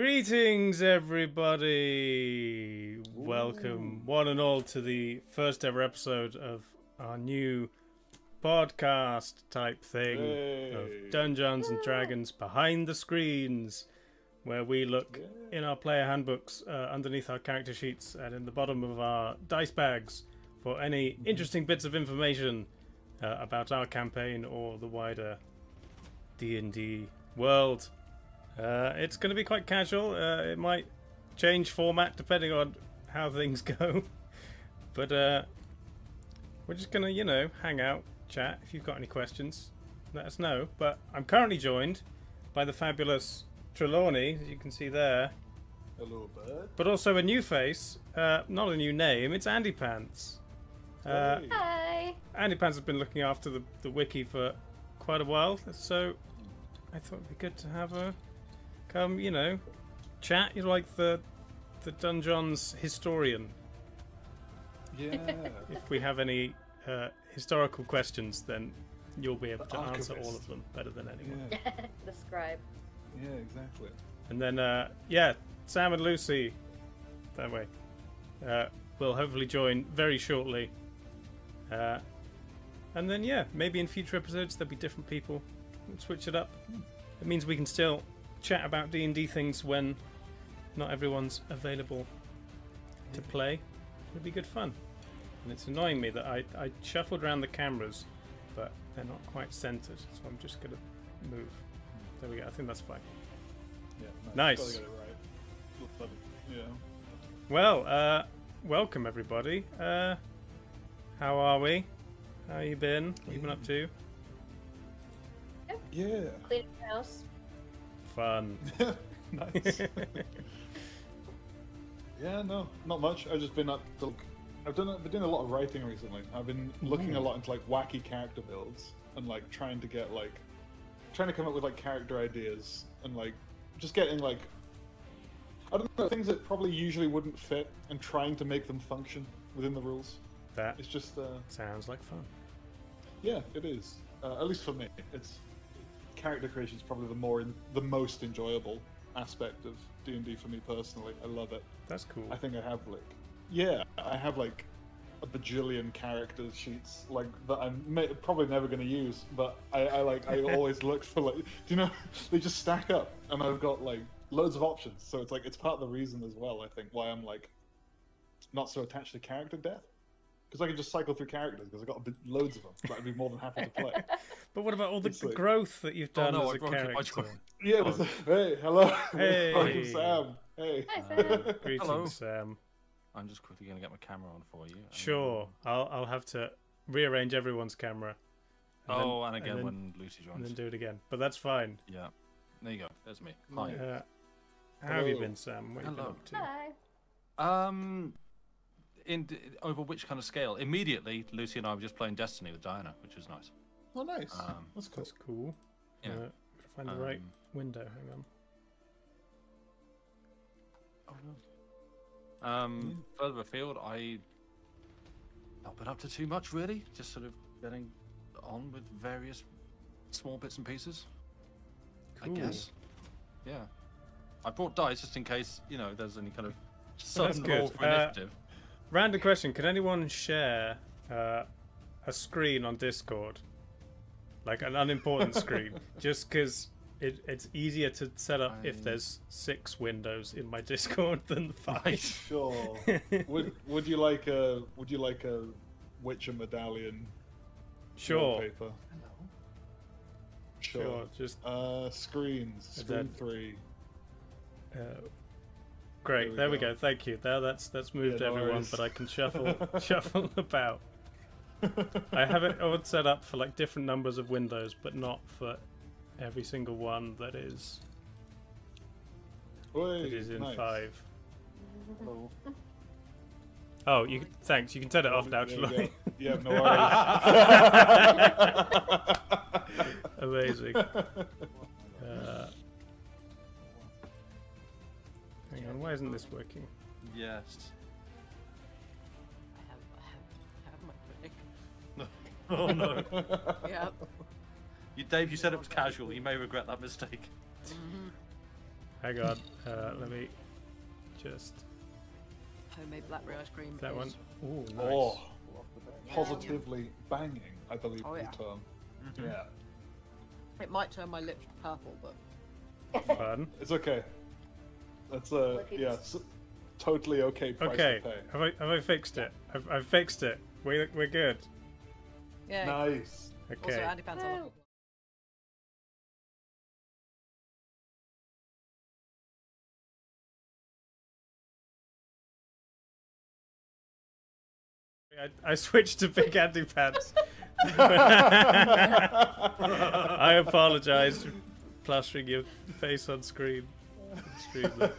Greetings, everybody! Welcome, one and all, to the first ever episode of our new podcast type thing of Dungeons and Dragons Behind the Screens, where we look in our player handbooks, underneath our character sheets, and in the bottom of our dice bags for any interesting bits of information about our campaign or the wider D&D world. It's going to be quite casual. It might change format depending on how things go. But we're just going to, you know, hang out, chat. If you've got any questions, let us know. But I'm currently joined by the fabulous Trelawney, as you can see there. Hello, bud. But also a new face. Not a new name. It's Andy Pants. Hey. Hi. Andy Pants has been looking after the wiki for quite a while. So I thought it'd be good to have her come, you know, chat. You're like the Dungeons historian. Yeah. If we have any historical questions, then you'll be able to answer Archivist. all of them better than anyone. Yeah. The scribe. Yeah, exactly. And then, yeah, Sam and Lucy, that way, will hopefully join very shortly. And then, yeah, maybe in future episodes there'll be different people. We'll switch it up. It means we can still chat about D&D things when not everyone's available to play. It'll be good fun. And it's annoying me that I shuffled around the cameras, but they're not quite centered, so I'm just going to move. There we go. I think that's fine. Yeah. Nice. Gotta get it right. Love it. Yeah. Well, welcome everybody. How are we? How you been? What you been up to? Yeah. Cleaning the house. Fun. Nice. Yeah, no, not much. I've just been up to. I've been doing a lot of writing recently. I've been looking a lot into like wacky character builds and like trying to come up with like character ideas and like just getting like, I don't know, things that probably usually wouldn't fit and trying to make them function within the rules. That It's just sounds like fun. yeah, it is. At least for me, it's character creation is probably the most enjoyable aspect of D&D for me personally. I love it. That's cool. I think I have like a bajillion character sheets like that I'm probably never going to use, but I always look for like, do you know, they just stack up and I've got like loads of options. So it's like it's part of the reason as well, I think, why I'm like not so attached to character death. Because I can just cycle through characters because I've got loads of them that I'd be more than happy to play. But what about all the Like, growth that you've done as a I broke it by character? Yeah, hey, hello. Hey. Welcome, Sam. Hey. Hi, Sam. Greetings, Hello. Sam. I'm just quickly going to get my camera on for you. Sure, I'll have to rearrange everyone's camera. And then- again then- when Lucy and then joins. do it again. But that's fine. Yeah. There you go. There's me. Hi. How have you Hello. been, Sam? What have you been Hello. up to? Hi. Over which kind of scale? Immediately, Lucy and I were just playing Destiny with Diana, which was nice. Oh, nice. That's cool. That's cool. Yeah. Gotta find the right Um, window. Hang on. Oh, no. Further afield, I not been up to too much really. Just sort of getting on with various small bits and pieces. Cool. I guess. Yeah. I brought dice just in case, you know, there's any kind of That's sudden good. roll for initiative. Random question: can anyone share a screen on Discord, like an unimportant screen, just because it's easier to set up if there's 6 windows in my Discord than 5? Right. Sure. would you like a Witcher medallion? Sure. Wallpaper? Sure. Sure. Just Screens. Screen 3. great. There we go. Thank you. Now that's moved Yeah, no everyone, worries. but I can shuffle about. I have it all set up for like different numbers of windows, but not for every single one that is in Nice. 5. Hello. Oh, thanks. You can turn it off now, There you Trelawney. go. Yeah, no worries. Amazing. Hang on, why isn't this working? Yes. I have my critic. Oh no. Yep. Dave, you said it was casual. You may regret that mistake. hang on. Let me just Homemade blackberry ice cream. that one. is- Ooh, nice. Oh, Yeah. positively banging, I believe Oh, the yeah. term. Mhm. Yeah, It might turn my lips purple, but Fun. it's okay. That's Look, yeah, it's- totally okay price Okay, to pay. have I fixed it? I've fixed it. We're good. yeah. Nice. Also, Okay. Andy Pants on. Woo. I switched to big Andy Pants. I apologize for plastering your face on screen. No,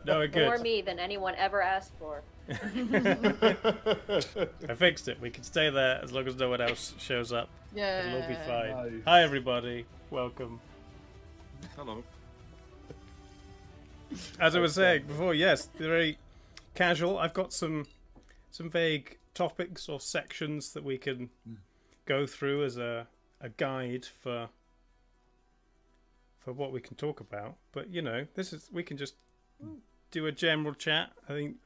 we're More good. me than anyone ever asked for. I fixed it. We can stay there as long as no one else shows up. Yeah. It'll all be fine. Nice. Hi, everybody. Welcome. Hello. As I was saying before, yes, very casual. I've got some vague topics or sections that we can go through as a guide for what we can talk about. But you know, we can just do a general chat. I think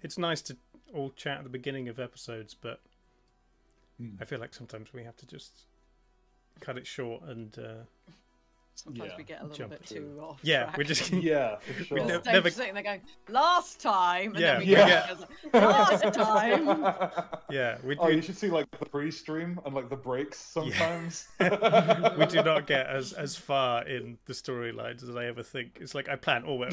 it's nice to all chat at the beginning of episodes, but I feel like sometimes we have to just cut it short and Sometimes Yeah. we get a little Jump bit through. too off yeah, track. we just Yeah, for sure. We The stage never- sitting there going, last time, and Yeah, then we we get get- last time. yeah, we Oh, do. you should see like the pre-stream and like the breaks sometimes. We do not get as far in the storylines as I ever think. It's like I plan, oh, well,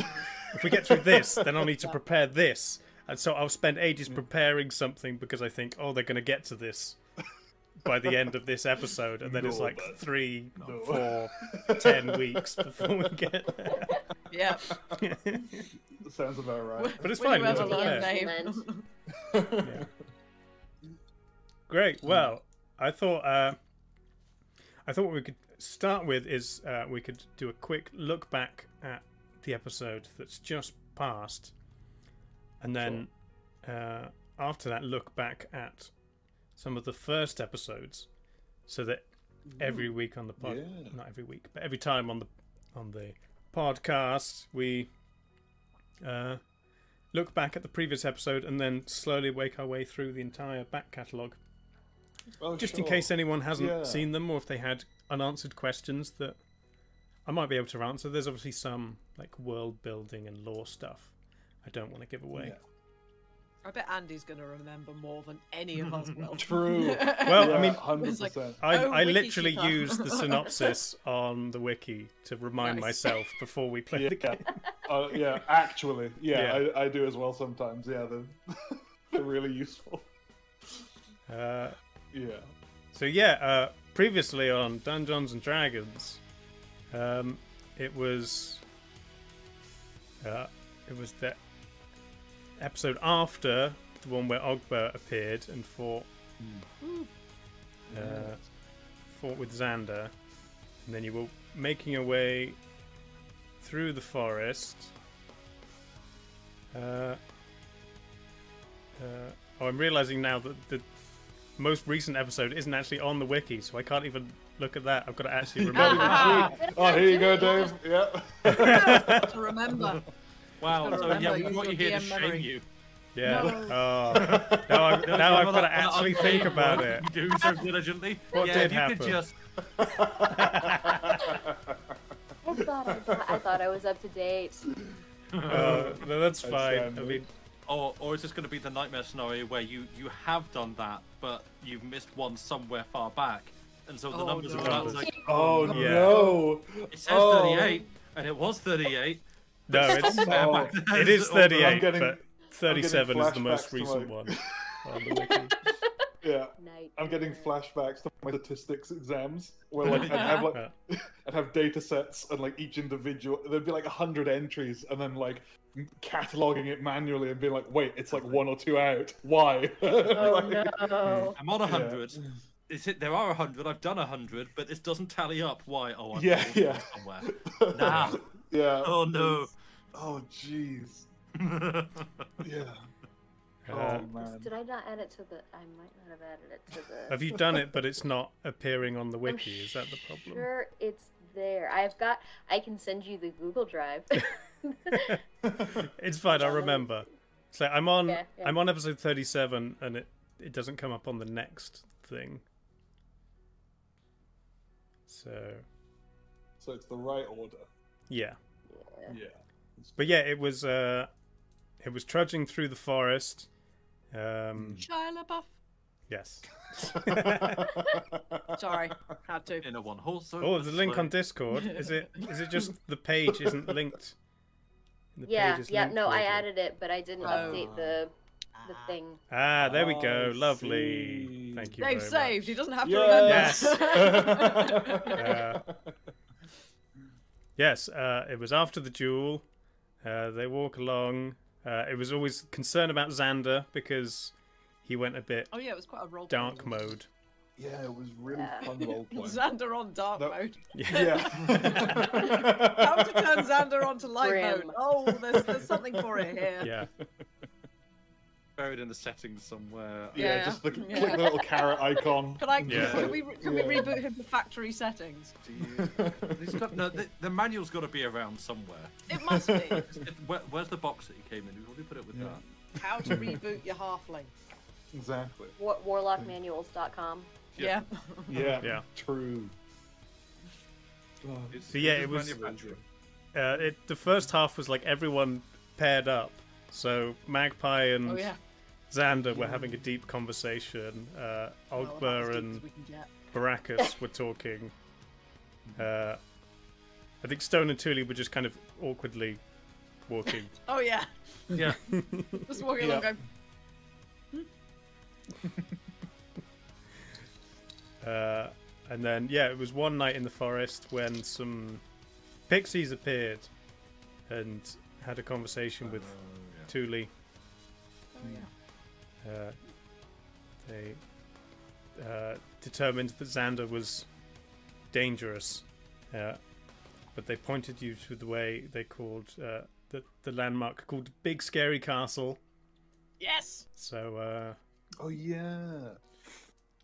if we get through this, then I'll need to prepare this. And so I'll spend ages preparing something because I think, oh, they're going to get to this by the end of this episode. And then it's No, like but- 3, No. 4, 10 weeks before we get there. Yeah. Sounds about right. But it's Will fine. you We'll ever learn, prepare. Dave? Excellent. Great. Well, I thought what we could start with is we could do a quick look back at the episode that's just passed, and then after that, look back at some of the first episodes, so that every week on the pod, Yeah. not every week, but every time on the podcast, we look back at the previous episode and then slowly make our way through the entire back catalogue. Oh, Just in sure. case anyone hasn't Yeah. seen them, or if they had unanswered questions that I might be able to answer. There's obviously some like world building and lore stuff I don't want to give away. Yeah. I bet Andy's going to remember more than any of us will. True. Well, I mean, 100%. I Oh, I wiki literally keeper. used the synopsis on the wiki to remind Nice. myself before we play the Yeah. game. Yeah, actually, Yeah. I do as well sometimes. Yeah, they're really useful. Uh, Yeah. So yeah, previously on Dungeons and Dragons, it was the episode after the one where Ogba appeared and fought with Xander, and then you were making your way through the forest. I'm realizing now that the most recent episode isn't actually on the wiki, so I can't even look at that. I've got to actually remember. Oh, here you go, Dave. Yeah. To remember. Wow. Gotta So remember, yeah, use we got your you here to DM shame memory. you. Yeah. No. Oh. Now I've got to actually think about it. You do so diligently. What yeah, did you happen? could just. I thought I was up to date. No, that's fine. I Outstanding. mean, Or is this going to be the nightmare scenario where you have done that, but you've missed one somewhere far back, and so the Oh, numbers no. are out. It's like, Oh Yeah. no. it says Oh. 38, and it was 38. no, it's Oh. it is Although I'm 38, getting- but 37 is the most flashbacks to, recent like- one on the wiki. Yeah. Night. I'm getting flashbacks to my statistics exams where like I'd have data sets and like each individual there'd be like 100 entries and then like cataloging it manually and being like, wait, it's like 1 or 2 out. Why? Oh Like, no. I'm on 100. There are 100. I've done 100, but this doesn't tally up. Why? Oh, I'm Yeah, yeah. somewhere. Nah. Yeah. Oh no. Oh jeez. Yeah. Uh, Oh man. Did I not add it to the? I might not have added it to the. have you done it, but it's not appearing on the I'm wiki? Is that the problem? Sure, it's there. I can send you the Google Drive. It's fine. I remember. So I'm on. Yeah. I'm on episode 37, and it doesn't come up on the next thing. So it's the right order. yeah. Yeah. But yeah, it was trudging through the forest. Shia LaBeouf. Yes. Sorry, had to. In a one-horse. Oh, there's a link on Discord. Is it just the page isn't linked? The Yeah, page is yeah. linked No, I weirdly. added it, but I didn't update the thing. Ah, there we go. I Lovely. see. Thank you. They've very saved. He much. doesn't have to Yes. Yes, it was after the duel. They walk along. It was always concern about Xander because he went a bit Oh yeah, it was quite a role. dark mode. Yeah, it was really Yeah. fun roleplay. Xander on dark That- mode. Yeah. How to turn Xander onto light Grim. mode? Oh, there's something for it here. Yeah. Buried in the settings somewhere. Yeah, Yeah. just click Yeah. the little carrot icon. Yeah. Can we reboot him to factory settings? He's got, no, the manual's got to be around somewhere. It must be. Where's the box that he came in? We've already put it with Yeah. that. How to reboot your halfling. Exactly. Warlockmanuals.com. Yeah. Yeah. Yeah. True. It's, So yeah, it's it was- manufacturing. The first half was like everyone paired up. So Magpie and Oh yeah. Xander were having a deep conversation. Well, Ogba about as deep and as we can get. Baracus were talking. I think Stone and Thule were just kind of awkwardly walking. Oh yeah. Yeah. Just walking along going. And then, yeah, it was one night in the forest when some pixies appeared and had a conversation with Thule. Oh yeah. They determined that Xander was dangerous, but they pointed you to the way they called the landmark called Big Scary Castle. Yes. So Oh yeah.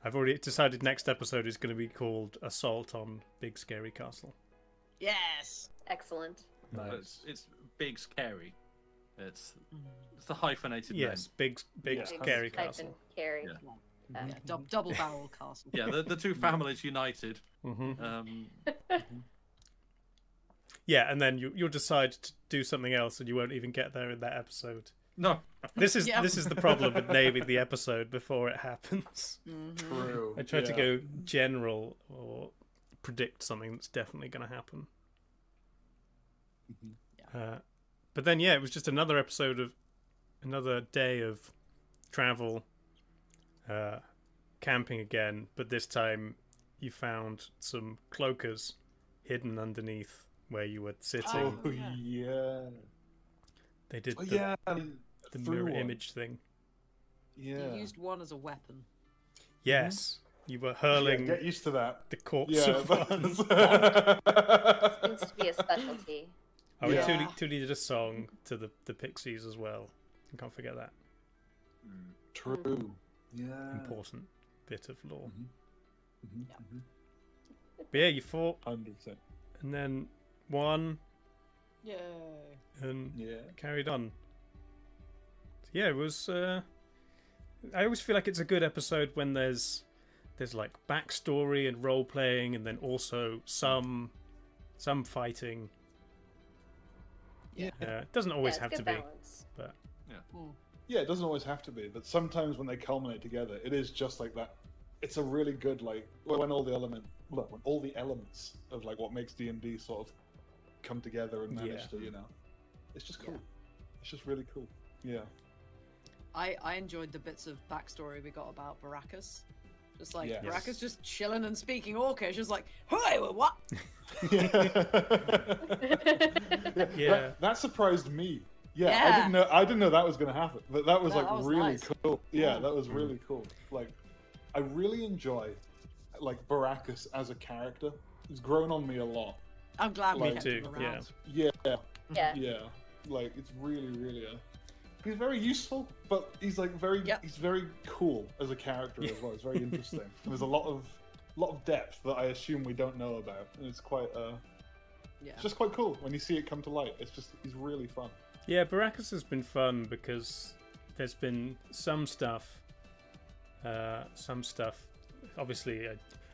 I've already decided next episode is going to be called Assault on Big Scary Castle. Yes. Excellent. Nice. It's big, scary. It's the hyphenated Yes, big Yeah. Scary Hyphen Castle. carry. Yeah. Yeah, double barrel castle. name. Yeah, the two families united. Hmm. Um, Yeah, and then you'll decide to do something else, and you won't even get there in that episode. no, This is Yeah. this is the problem with naming the episode before it happens. True. I tried to Yeah. go general or predict something that's definitely going to happen. But then, yeah, it was just another episode of another day of travel, camping again. But this time, you found some cloakers hidden underneath where you were sitting. Oh Yeah. yeah. They did Oh the, yeah. the Through mirror one. image thing. Yeah. You used one as a weapon. Yes, you were Yeah, hurling get used to that. the corpse Yeah. of one. Seems to be a specialty. Oh, Yeah. and Tuli did a song to the Pixies as well. I can't forget that True. Yeah. important bit of lore. Mhm, Yeah. mhm. But yeah, you fought 100%. and then won Yay. and Yeah. carried on. So yeah, it was. I always feel like it's a good episode when there's like backstory and role playing, and then also some fighting. Yeah. It doesn't always Yeah, have it's to good be, balance. but Yeah, it doesn't always have to be, but sometimes when they culminate together, it is just like that. It's a really good like when all the elements of like what makes D&D sort of come together and manage Yeah. to, you know, it's just cool. Yeah. It's just really cool. Yeah. I enjoyed the bits of backstory we got about Baracus. Just like Yes. Baracus just chilling and speaking Orcish, just like, hey, what? Yeah. That surprised me. Yeah, Yeah. I didn't know that was gonna happen, but that was No, like that was really nice. cool. Yeah, Cool. that was really cool. Like, I really enjoy like Baracus as a character. He's grown on me a lot. I'm glad we Like, kept too, him around. Yeah, Yeah. yeah. Like it's really he's very useful, but he's like Yep. he's very cool as a character as well. It's very interesting. There's a lot of depth that I assume we don't know about, and it's quite Yeah. It's just quite cool when you see it come to light. He's really fun. Yeah, Baracus has been fun because there's been some stuff. Obviously,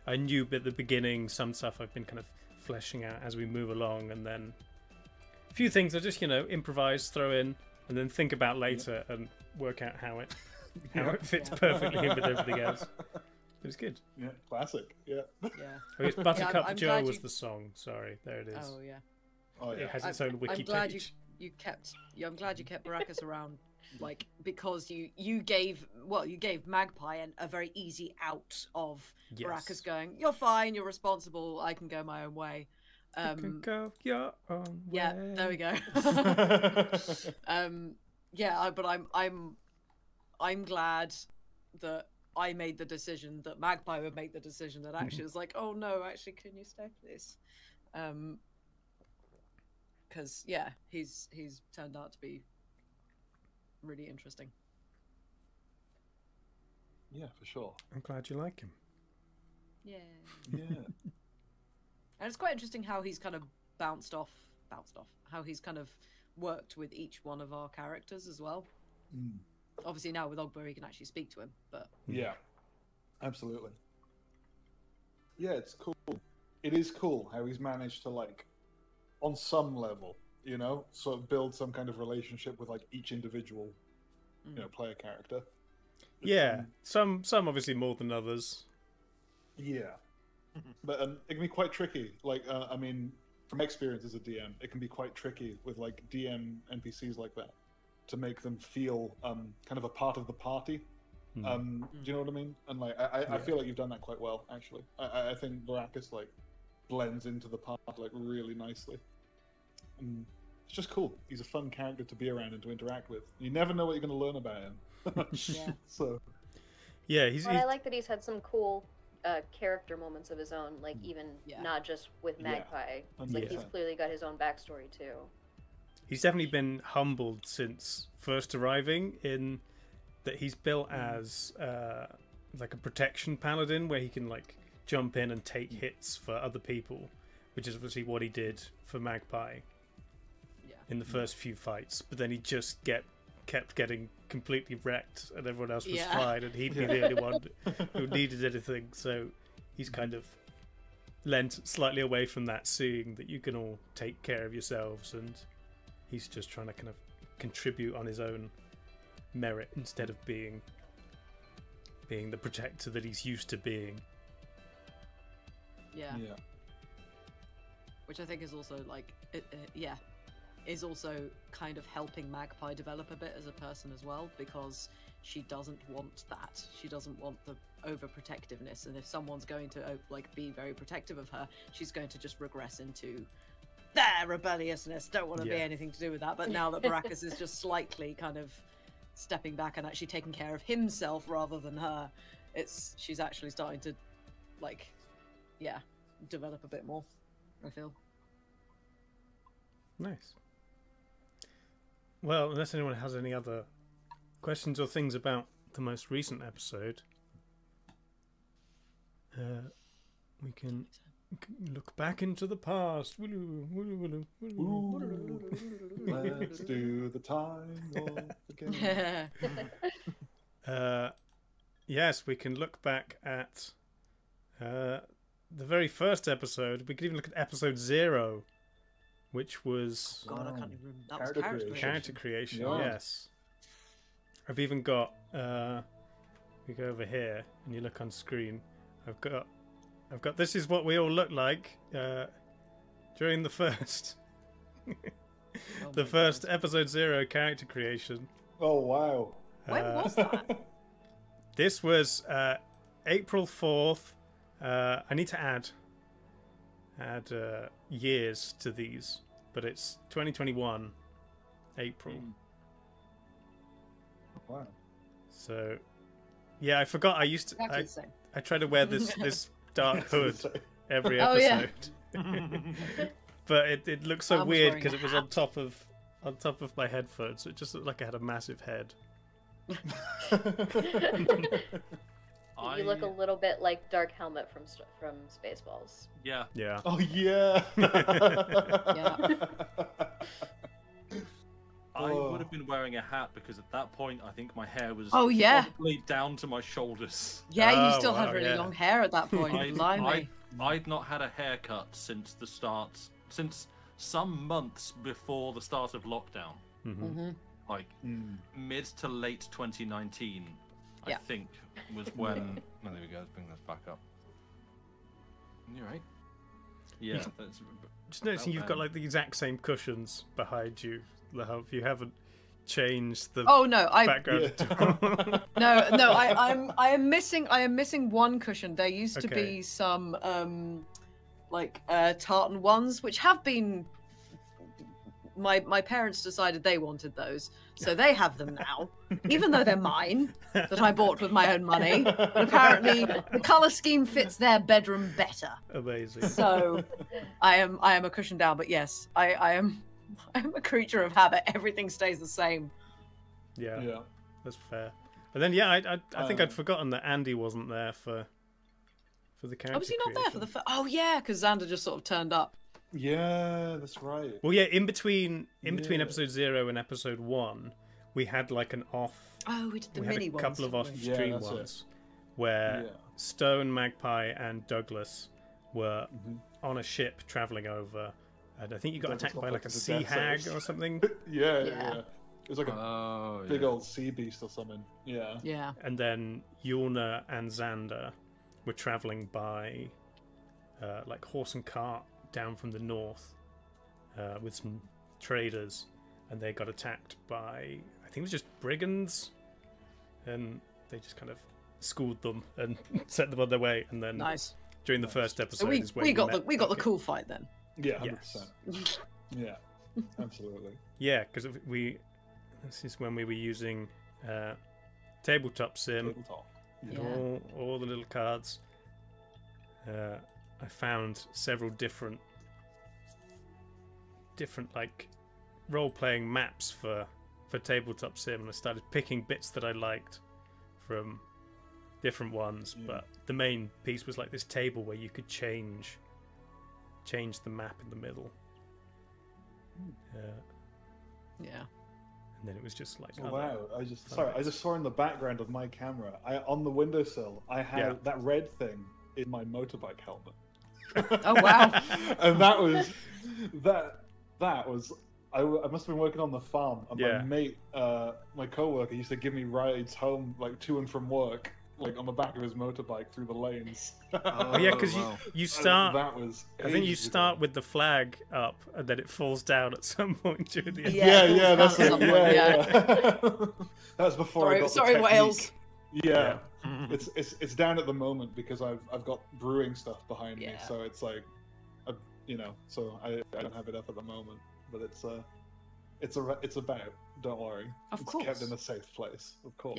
I knew at the beginning. Some stuff I've been kind of fleshing out as we move along, and then a few things I just improvise, throw in, and then think about later and work out how it fits perfectly in with everything else. It was good. Yeah, classic. Yeah. Yeah. I guess Buttercup I'm Joe glad was you- the song. Sorry, there it is. Oh yeah. Oh It yeah. has its own wiki I'm glad page. I'm glad you kept Baracus around, like, because you gave Magpie a very easy out of Yes. Baracus going, "You're fine, you're responsible, I can go my own way." You can go your own Yeah, way. there we go. But I'm glad that I made the decision, that Magpie would make the decision, that actually was like, "Oh no, actually, can you stay, please?" Because he's turned out to be really interesting. Yeah, for sure. I'm glad you like him. Yeah. Yeah. And it's quite interesting how he's kind of bounced off, how he's kind of worked with each one of our characters as well. Mm. Obviously now with Ogbar he can actually speak to him, but Yeah. Absolutely. Yeah, it's cool. It is cool how he's managed to, like, on some level, sort of build some kind of relationship with, like, each individual, player character. Yeah, some obviously more than others. Yeah. But it can be quite tricky. Like, I mean, from experience as a DM, it can be quite tricky with, like, DM NPCs like that to make them feel kind of a part of the party. Do you know what I mean? And, like, I feel like you've done that quite well, actually. I think Baracus, like, blends into the part, like, really nicely. And it's just cool. He's a fun character to be around and to interact with. You never know what you're going to learn about him. yeah. So, Yeah, he's But I like that he's had some cool character moments of his own, like even not just with Yeah. Magpie. It's like he's 100%. clearly got his own backstory too. he's definitely been humbled since first arriving, in that he's built as like a protection paladin where he can, like, jump in and take hits for other people, which is obviously what he did for Magpie in the first few fights. But then he just kept getting completely wrecked, and everyone else was fine, and he'd be the only one who needed anything. So he's kind of lent slightly away from that, seeing that you can all take care of yourselves, and he's just trying to kind of contribute on his own merit instead of being the protector that he's used to being. Yeah. Which I think is also like, is also kind of helping Magpie develop a bit as a person as well, because she doesn't want that. She doesn't want the overprotectiveness, and if someone's going to be very protective of her, she's going to just regress into their rebelliousness. Don't want to be anything to do with that. But now that Baracus is just slightly kind of stepping back and actually taking care of himself rather than her, she's actually starting to develop a bit more, I feel. Nice. Well, unless anyone has any other questions or things about the most recent episode, we can look back into the past. Let's do the time warp again. Yes, we can look back at the very first episode. We could even look at episode 0, which was God, I can't even remember. That was Character character creation. character creation. Yeah. Yes, I've even got. We go over here and you look on screen. I've got. This is what we all look like during the first, the first episode 0 character creation. Oh, wow. When was that? This was April 4th. I need to add years to these, but it's 2021 April. Wow. So yeah, I forgot I used to Exactly the same. I try to wear this dark hood every Oh, yeah. episode. But it looked so I was weird wearing because a it was on top of my headphones, so it just looked like I had a massive head. You look a little bit like Dark Helmet from Spaceballs. Yeah. Yeah. Oh yeah. Yeah. I Oh. would have been wearing a hat because at that point I think my hair was Oh, yeah. probably down to my shoulders. Yeah, you Oh, still had wow, really yeah. long hair at that point. Blimey. I'd not had a haircut since some months before the start of lockdown. Mm-hmm. Like mid to late 2019, Yeah. I think was when. Oh, there we go. Let's bring this back up. You're right. Yeah, that's. Just noticing you've got like the exact same cushions behind you. You haven't changed the Oh no, background at all. no, I am missing one cushion. There used to Okay. be some tartan ones which have been my parents decided they wanted those. So they have them now, even though they're mine that I bought with my own money. But apparently the color scheme fits their bedroom better. Amazing. So I am a cushion down, but yes, I'm a creature of habit. Everything stays the same. Yeah, Yeah. that's fair. And then I think I'd forgotten that Andy wasn't there for the character. Oh, was he not there for the creation. Oh yeah, because Xander just sort of turned up. Yeah, that's right. Well, yeah, in between Yeah. episode 0 and episode 1, we had like an off. Oh, we did the we mini had a ones. couple of didn't we? off-stream Yeah, that's it. ones where Yeah. Stone, Magpie, and Douglas were Mhm. on a ship traveling over, and I think you got Douglas attacked got by put like a into sea death hag saves. or something, Yeah, Yeah. yeah. It was like a Oh, big yeah. old sea beast or something. Yeah. Yeah. and then Yulna and Xander were traveling by like horse and cart down from the north with some traders, and they got attacked by, I think it was just brigands, and they just kind of schooled them and sent them on their way. And then Nice. during the first So episode, we is when we got met the Bucket. cool fight then. Yeah, 100%. Yes. Yeah, absolutely. Yeah, because this is when we were using tabletop sim. Tabletop. and Yeah. all the little cards. I found several different like role-playing maps for tabletop sim, and I started picking bits that I liked from different ones. But the main piece was like this table where you could change the map in the middle. Yeah. And then it was just like Oh, other- wow! I bits. just saw in the background of my camera. On the windowsill, I had Yeah. that red thing in my motorbike helmet. Oh wow. And that was I must have been working on the farm, and Yeah. my mate, my coworker, used to give me rides home, like to and from work, like on the back of his motorbike through the lanes. Oh yeah, because wow. you start. That was. I think you ages start ago. with the flag up, and then it falls down at some point during the. Yeah. Yeah, it that's falls it. down Yeah, at some yeah. That was before I got the Sorry, technique. Wales. Yeah, it's down at the moment because I've got brewing stuff behind me, Yeah. so it's like, so I don't have it up at the moment, but it's about. Don't worry, Of it's course. kept in a safe place, of course.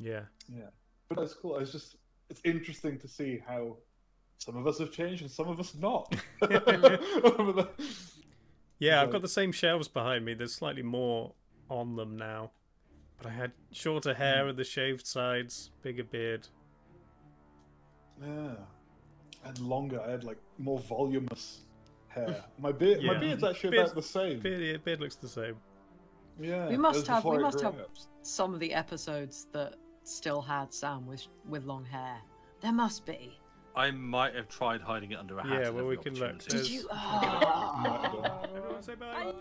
Yeah. Yeah. But that's cool. It's interesting to see how some of us have changed and some of us not. Yeah, I've Right. got the same shelves behind me. There's slightly more on them now, but I had shorter hair with the shaved sides, bigger beard. Yeah, and longer. I had like more voluminous hair. My Yeah. beard's actually Beard's- about the same. Beard looks the same. Yeah, We that must was have before I grew have it. some of the episodes that still had Sam with long hair. There must be. I might have tried hiding it under a hat. Yeah, at well, every we can look. opportunity. Did you? Everyone say bye.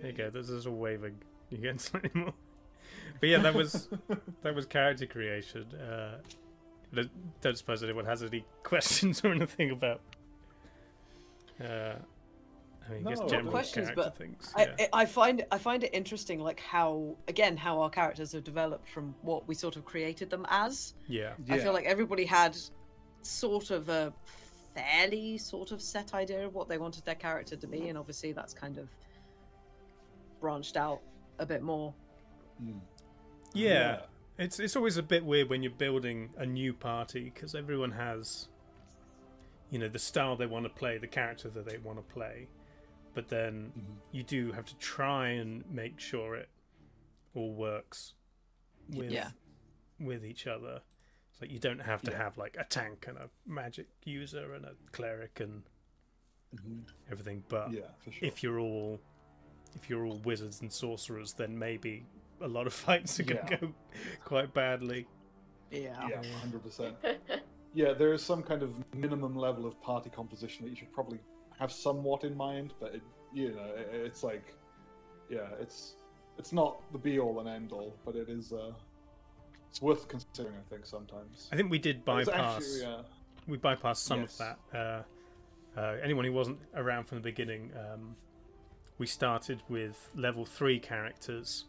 There you go. This is all waving. You get slightly more. But yeah, that was character creation. I don't suppose anyone has any questions or anything about. I mean, I guess No, general questions, character but things. Yeah. I find it interesting, like how our characters have developed from what we sort of created them as. Yeah. I feel like everybody had sort of a fairly sort of set idea of what they wanted their character to be, and obviously that's kind of branched out a bit more. Yeah, it's always a bit weird when you're building a new party because everyone has, the style they want to play, the character that they want to play, but then you do have to try and make sure it all works with Yeah. with each other. So you don't have to Yeah. have like a tank and a magic user and a cleric and everything. But Yeah, for sure. if you're all wizards and sorcerers, then maybe a lot of fights are gonna Yeah. go quite badly. Yeah. Yeah, 100%. Yeah, there is some kind of minimum level of party composition that you should probably have somewhat in mind, but it's like, yeah, it's not the be all and end all, but it is. It's worth considering, I think, sometimes. I think we did It's bypass. actually, We bypassed some Yes. of that. Anyone who wasn't around from the beginning, we started with level 3 characters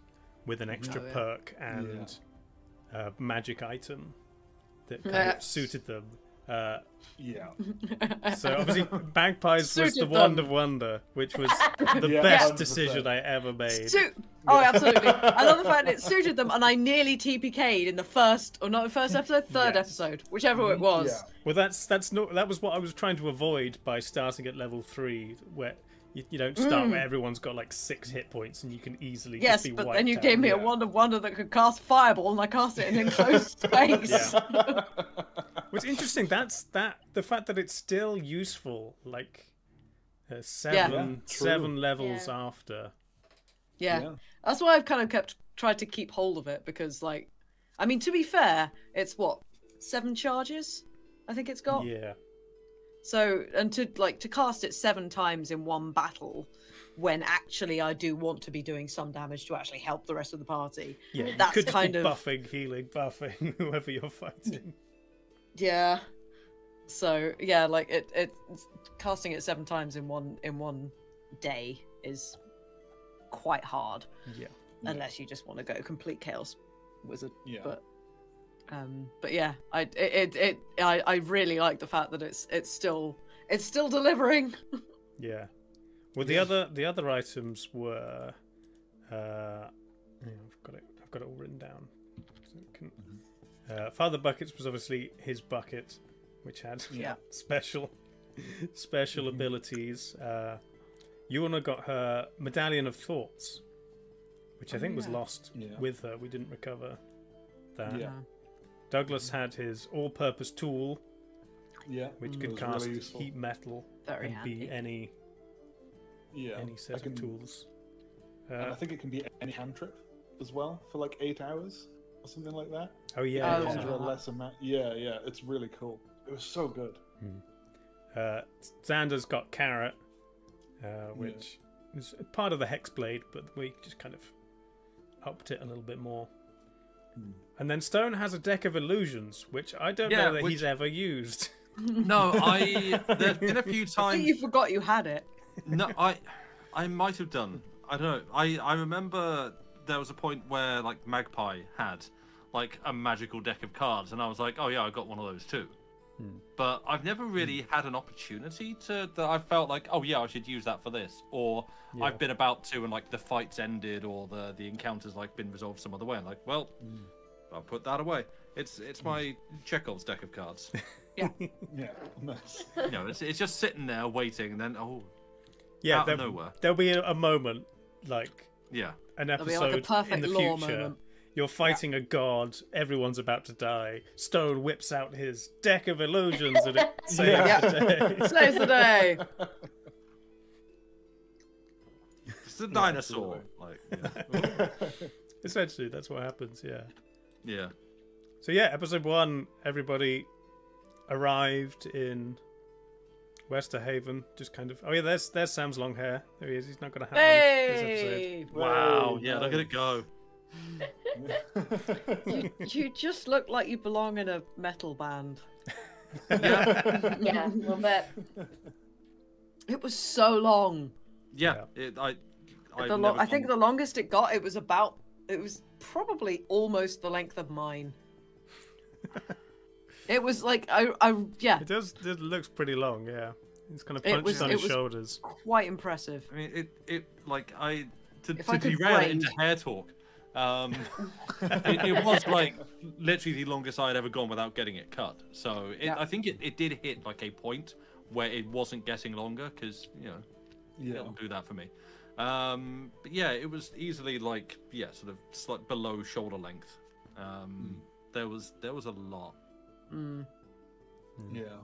with an extra Oh, yeah. perk and a magic item that kind Yeah. of suited them. yeah. So obviously, Bagpies was the Suited wand them. of wonder, which was the Yeah, best 100%. decision I ever made. Oh, absolutely. I love the fact it suited them, and I nearly TPK'd in the first, or not the first episode, third Yes. episode, whichever it was. Yeah. Well, that's not that was what I was trying to avoid by starting at level 3, where you don't start where everyone's got like 6 hit points and you can easily Yes, just be but wiped then you out. gave me a yeah. wand of wonder that could cast fireball, and I cast it in an enclosed space. Yeah. What's interesting, the fact that it's still useful, like seven true. levels Yeah. after. Yeah. Yeah. That's why I've kind of tried to keep hold of it, because, like, I mean, to be fair, it's what, 7 charges? I think it's got. Yeah, So, and to cast it 7 times in one battle, when actually I do want to be doing some damage to actually help the rest of the party. yeah. You That's could just kind be of buffing, healing, buffing whoever you're fighting. Yeah. So yeah, like it casting it 7 times in one day is quite hard, Yeah, unless you just want to go complete chaos wizard. Yeah. But yeah, I really like the fact that it's still delivering. yeah. Well, the other items were, I've got it all written down. So it can, Father Buckets was obviously his bucket, which had Yeah. special abilities. Yuna got her Medallion of Thoughts, which I think was yeah. lost Yeah. with her. We didn't recover that. Yeah. Douglas had his all-purpose tool, Yeah. which It could was cast really useful. heat metal Very and be handy. Yeah. any set I can- of tools. And I think it can be any cantrip as well for like 8 hours or something like that. Oh yeah, Oh, yeah. Conjure a less amount. Yeah, yeah. It's really cool. It was so good. Xander's got Carrot, which is part of the Hexblade, but we just kind of upped it a little bit more. And then Stone has a deck of illusions, which I don't Yeah, know that which- he's ever used. No, there's been a few I times. think you forgot you had it. No, I might have done. I don't know. I remember there was a point where like Magpie had like a magical deck of cards, and I was like, oh yeah, I got one of those too. But I've never really had an opportunity that I felt like, oh yeah, I should use that for this, or Yeah. I've been about to and like the fight's ended or the encounter's like been resolved some other way. I'm like, well, I'll put that away. It's my Chekhov's deck of cards. Yeah. Nice. You know, it's just sitting there waiting, and then Yeah, out of nowhere. there'll be a moment, like Yeah. an There'll be episode like a perfect in the lore future. moment. You're fighting a god, everyone's about to die. Stone whips out his deck of illusions and it saves Yeah. the day. Saves the day. It's a dinosaur. Like, yeah. Essentially, that's what happens, yeah. Yeah. So yeah, episode 1, everybody arrived in Westerhaven. Just kind of... Oh yeah, there's Sam's long hair. There he is. He's not going to have this episode. Hey! Wow. Hey, Yeah, look at it go. You just look like you belong in a metal band. Yeah. Yeah, a little bit. It was so long. Yeah. I think the longest it got, it was probably almost the length of mine. It was like yeah, It looks pretty long, yeah. He's kind of It punches was- on it his was- shoulders. quite impressive. I mean, to If I could derail it grade- into hair talk. It was like literally the longest I had ever gone without getting it cut. So Yeah. I think it did hit like a point where it wasn't getting longer because Yeah. it'll do that for me. But yeah, it was easily like sort of below shoulder length. There was a lot. Yeah.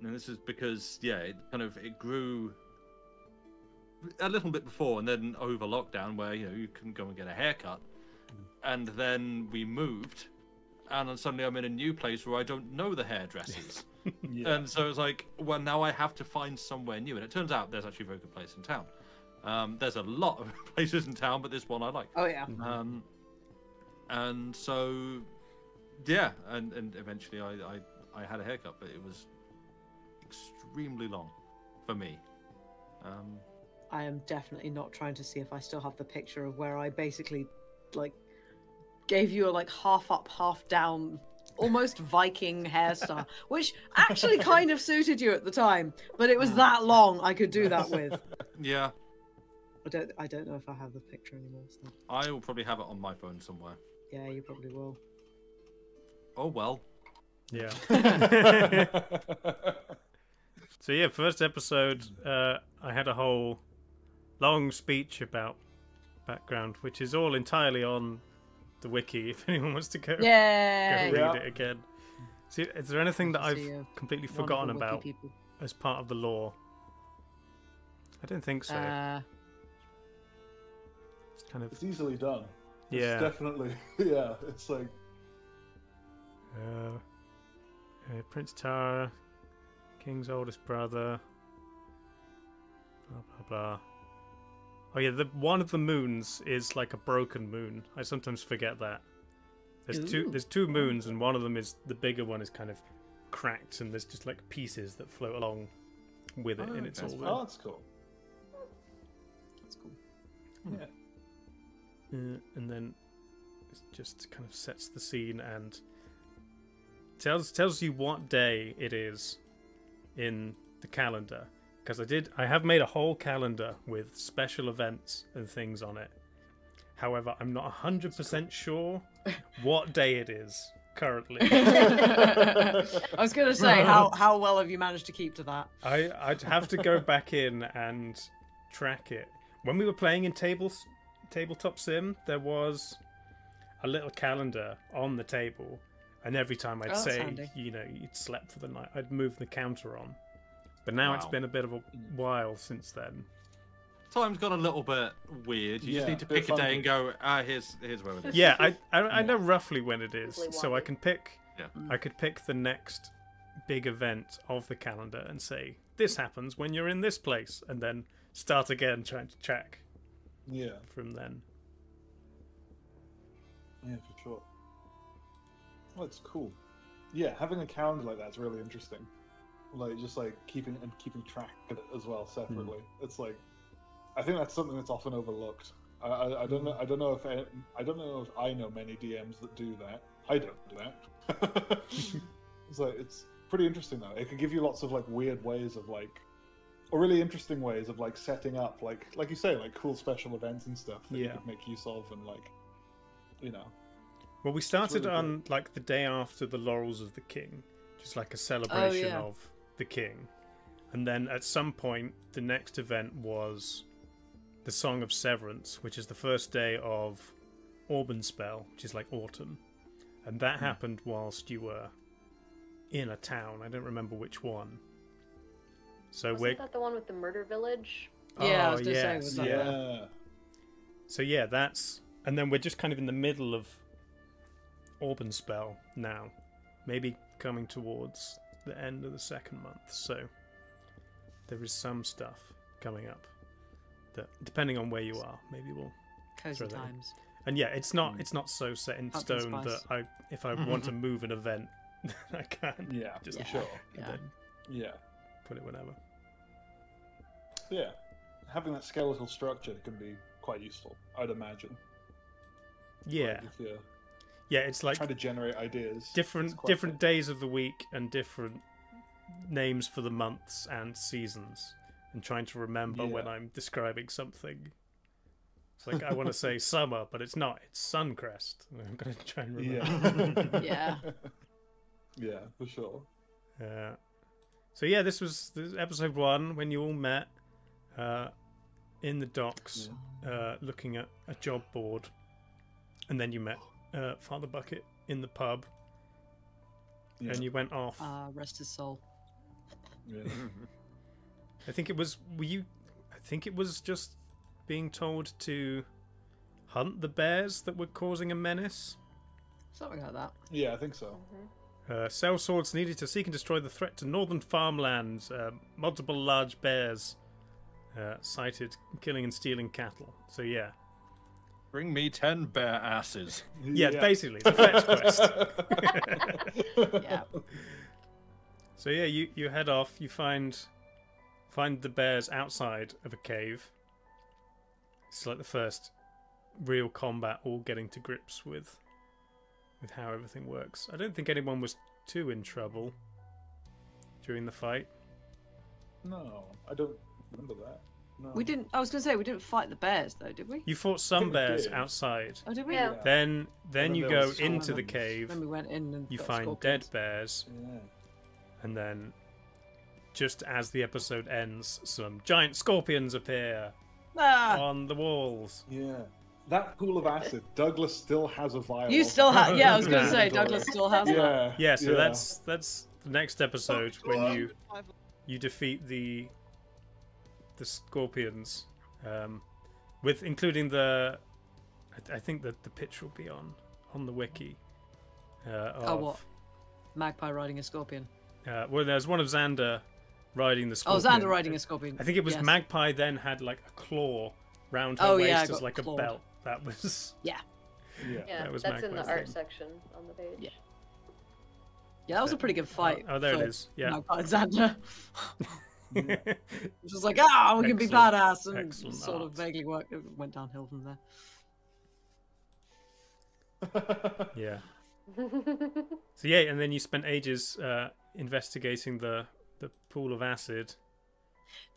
And this is because, it grew a little bit before, and then over lockdown, where you couldn't go and get a haircut, and then we moved, and then suddenly I'm in a new place where I don't know the hairdressers, and so it's like, well, now I have to find somewhere new, and it turns out there's actually a very good place in town. There's a lot of places in town, but this one I like. Oh yeah. And so, yeah, and eventually I had a haircut, but it was extremely long for me. I am definitely not trying to see if I still have the picture of where I basically gave you a half up, half down, almost Viking hairstyle, which actually kind of suited you at the time, but it was that long I could do that with. Yeah. I don't know if I have the picture anymore. So. I will probably have it on my phone somewhere. Yeah, you probably will. Oh well. Yeah. So yeah, first episode, I had a whole long speech about background, which is all entirely on the wiki. If anyone wants to go read it again. See, is there anything that I've completely forgotten about as part of the lore? I don't think so. It's easily done. Yeah. It's definitely. Yeah. It's like. Prince Tara, King's oldest brother. Blah blah blah. Oh yeah, one of the moons is like a broken moon. I sometimes forget that. There's two moons, and one of them is the bigger one is kind of cracked, and there's just like pieces that float along with it in its orbit. Oh, that's cool. That's cool. Yeah. And then it just kind of sets the scene and tells you what day it is in the calendar. Because I have made a whole calendar with special events and things on it. However, I'm not 100% sure what day it is currently. I was going to say, how well have you managed to keep to that? I'd have to go back in and track it. When we were playing in Tabletop Sim, there was a little calendar on the table, and every time I'd say, handy. You'd slept for the night, I'd move the counter on. But now it's been a bit of a while since then. Time's got a little bit weird. You just need to pick a day and go, here's where it is. Yeah, I know roughly when it is, so I can pick. Yeah. I could pick the next big event of the calendar and say, this happens when you're in this place, and then start again trying to check. Yeah. From then. Yeah, for sure. Well, it's cool. Yeah, having a calendar like that's really interesting. Just keeping track of it as well separately. It's I think that's something that's often overlooked. I don't know. I don't know if I know many DMs that do that. I don't do that. It's pretty interesting though. It can give you lots of weird ways of or really interesting ways of setting up like you say cool special events and stuff that you could make use of and Well, we started really on the day after the Laurels of the King, just a celebration of the king, and then at some point the next event was the Song of Severance, which is the first day of Auburn-spell, which is autumn, and that happened whilst you were in a town. I don't remember which one. So Wasn't that the one with the murder village? Yeah, I was gonna say, was that yeah. So yeah, that's, and then we're just kind of in the middle of Auburn-spell now, maybe coming towards the end of the second month, so there is some stuff coming up that, depending on where you are, maybe we'll cozy times. And yeah, it's not so set in stone that if I want to move an event, I can. Yeah, just for sure. And then put it whenever. Yeah, having that skeletal structure can be quite useful, I'd imagine. Yeah. Yeah, it's trying to generate ideas. Different days of the week and different names for the months and seasons, and trying to remember when I'm describing something. It's I want to say summer, but it's not. It's Suncrest. I'm going to try and remember. Yeah. Yeah, for sure. So yeah, this was episode 1 when you all met in the docks, looking at a job board, and then you met Father Bucket in the pub, Yeah. and you went off. Rest his soul. Yeah. I think it was. Were you? I think it was just being told to hunt the bears that were causing a menace. Something like that. Yeah, I think so. Cell swords needed to seek and destroy the threat to northern farmlands. Multiple large bears sighted killing and stealing cattle. So yeah. Bring me 10 bear asses. Yeah, basically, it's a fetch quest. Yeah. So yeah, you head off. You find the bears outside of a cave. It's like the first real combat, all getting to grips with how everything works. I don't think anyone was too in trouble during the fight. No, I don't remember that. No. We didn't. I was going to say we didn't fight the bears though, did we? You fought some think we bears did. outside. Oh, did we? Yeah. Then then you there go was into the scorpions. cave. Then we went in and You got find scorpions. dead bears, Yeah. and then just as the episode ends, some giant scorpions appear Ah, on the walls. Yeah. That pool of acid, Douglas still has a vial. you of still it. have. Yeah, I was going to Yeah. say Douglas still has that. Yeah. Yeah, so that's the next episode when Oh, you defeat the scorpions, with including the. I think that the pitch will be on the wiki. Of, what? Magpie riding a scorpion. Well, there's one of Xander riding the Oh, scorpion. Xander riding a scorpion. I think it was Yes. Magpie then had like a claw round her Oh, waist yeah, I as got like clawed. a belt. That was. Yeah. Yeah. Yeah, That was that's in the Magpie's art thing. section on the page. Yeah. Yeah, that was a pretty good fight. Oh, there it for is. Yeah. Magpie and Xander. Yeah. Which was like, we can be Excellent. badass, and Excellent sort of art. vaguely worked. It went downhill from there. Yeah. So yeah, and then you spent ages investigating the pool of acid.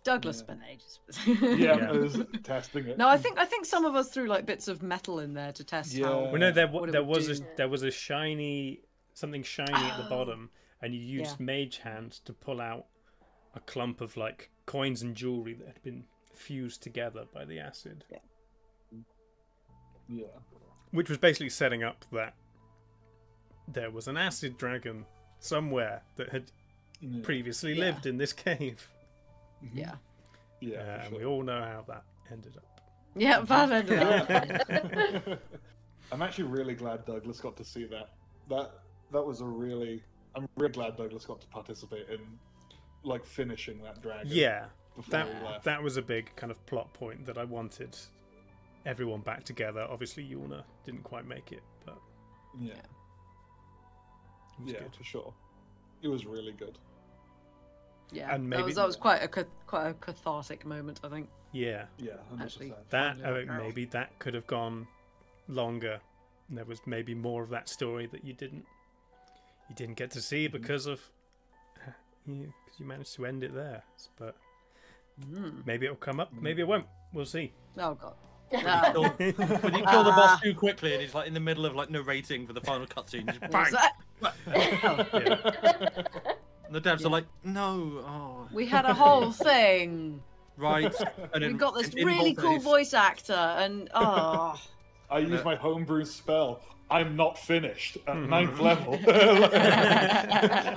Douglas Yeah. spent ages. Yeah, Yeah. I was testing it. No, I think some of us threw like bits of metal in there to test how. Yeah. Well, no, what it there would was do. there was a something shiny at the Oh. bottom, and you used Mage Hand to pull out a clump of like coins and jewelry that had been fused together by the acid, Yeah. which was basically setting up that there was an acid dragon somewhere that had Yeah. previously Yeah. lived in this cave. Yeah. Yeah. for And sure. we all know how that ended up. Yeah, that ended up. I'm actually really glad Douglas got to see that. That was a really. I'm really glad Douglas got to participate in, like, finishing that dragon. Yeah, Before we left. that was a big kind of plot point that I wanted everyone back together. Obviously, Yulna didn't quite make it, but Yeah. it was Yeah, good. for sure. It was really good. Yeah, And that maybe- was quite a cathartic moment, I think. Yeah, Yeah, 100%. Actually. that Finally, like, maybe that could have gone longer. There was maybe more of that story that you didn't get to see because of because you managed to end it there. But maybe it'll come up, maybe it won't. We'll see. Oh god. When you kill the boss too quickly and he's like in the middle of like narrating for the final cutscene, just bang! Yeah. And the devs are like, no, oh, We had a whole thing. right. And We then got this in really cool bold face, voice actor, and oh, I used my homebrew spell. I'm not finished at 9th level.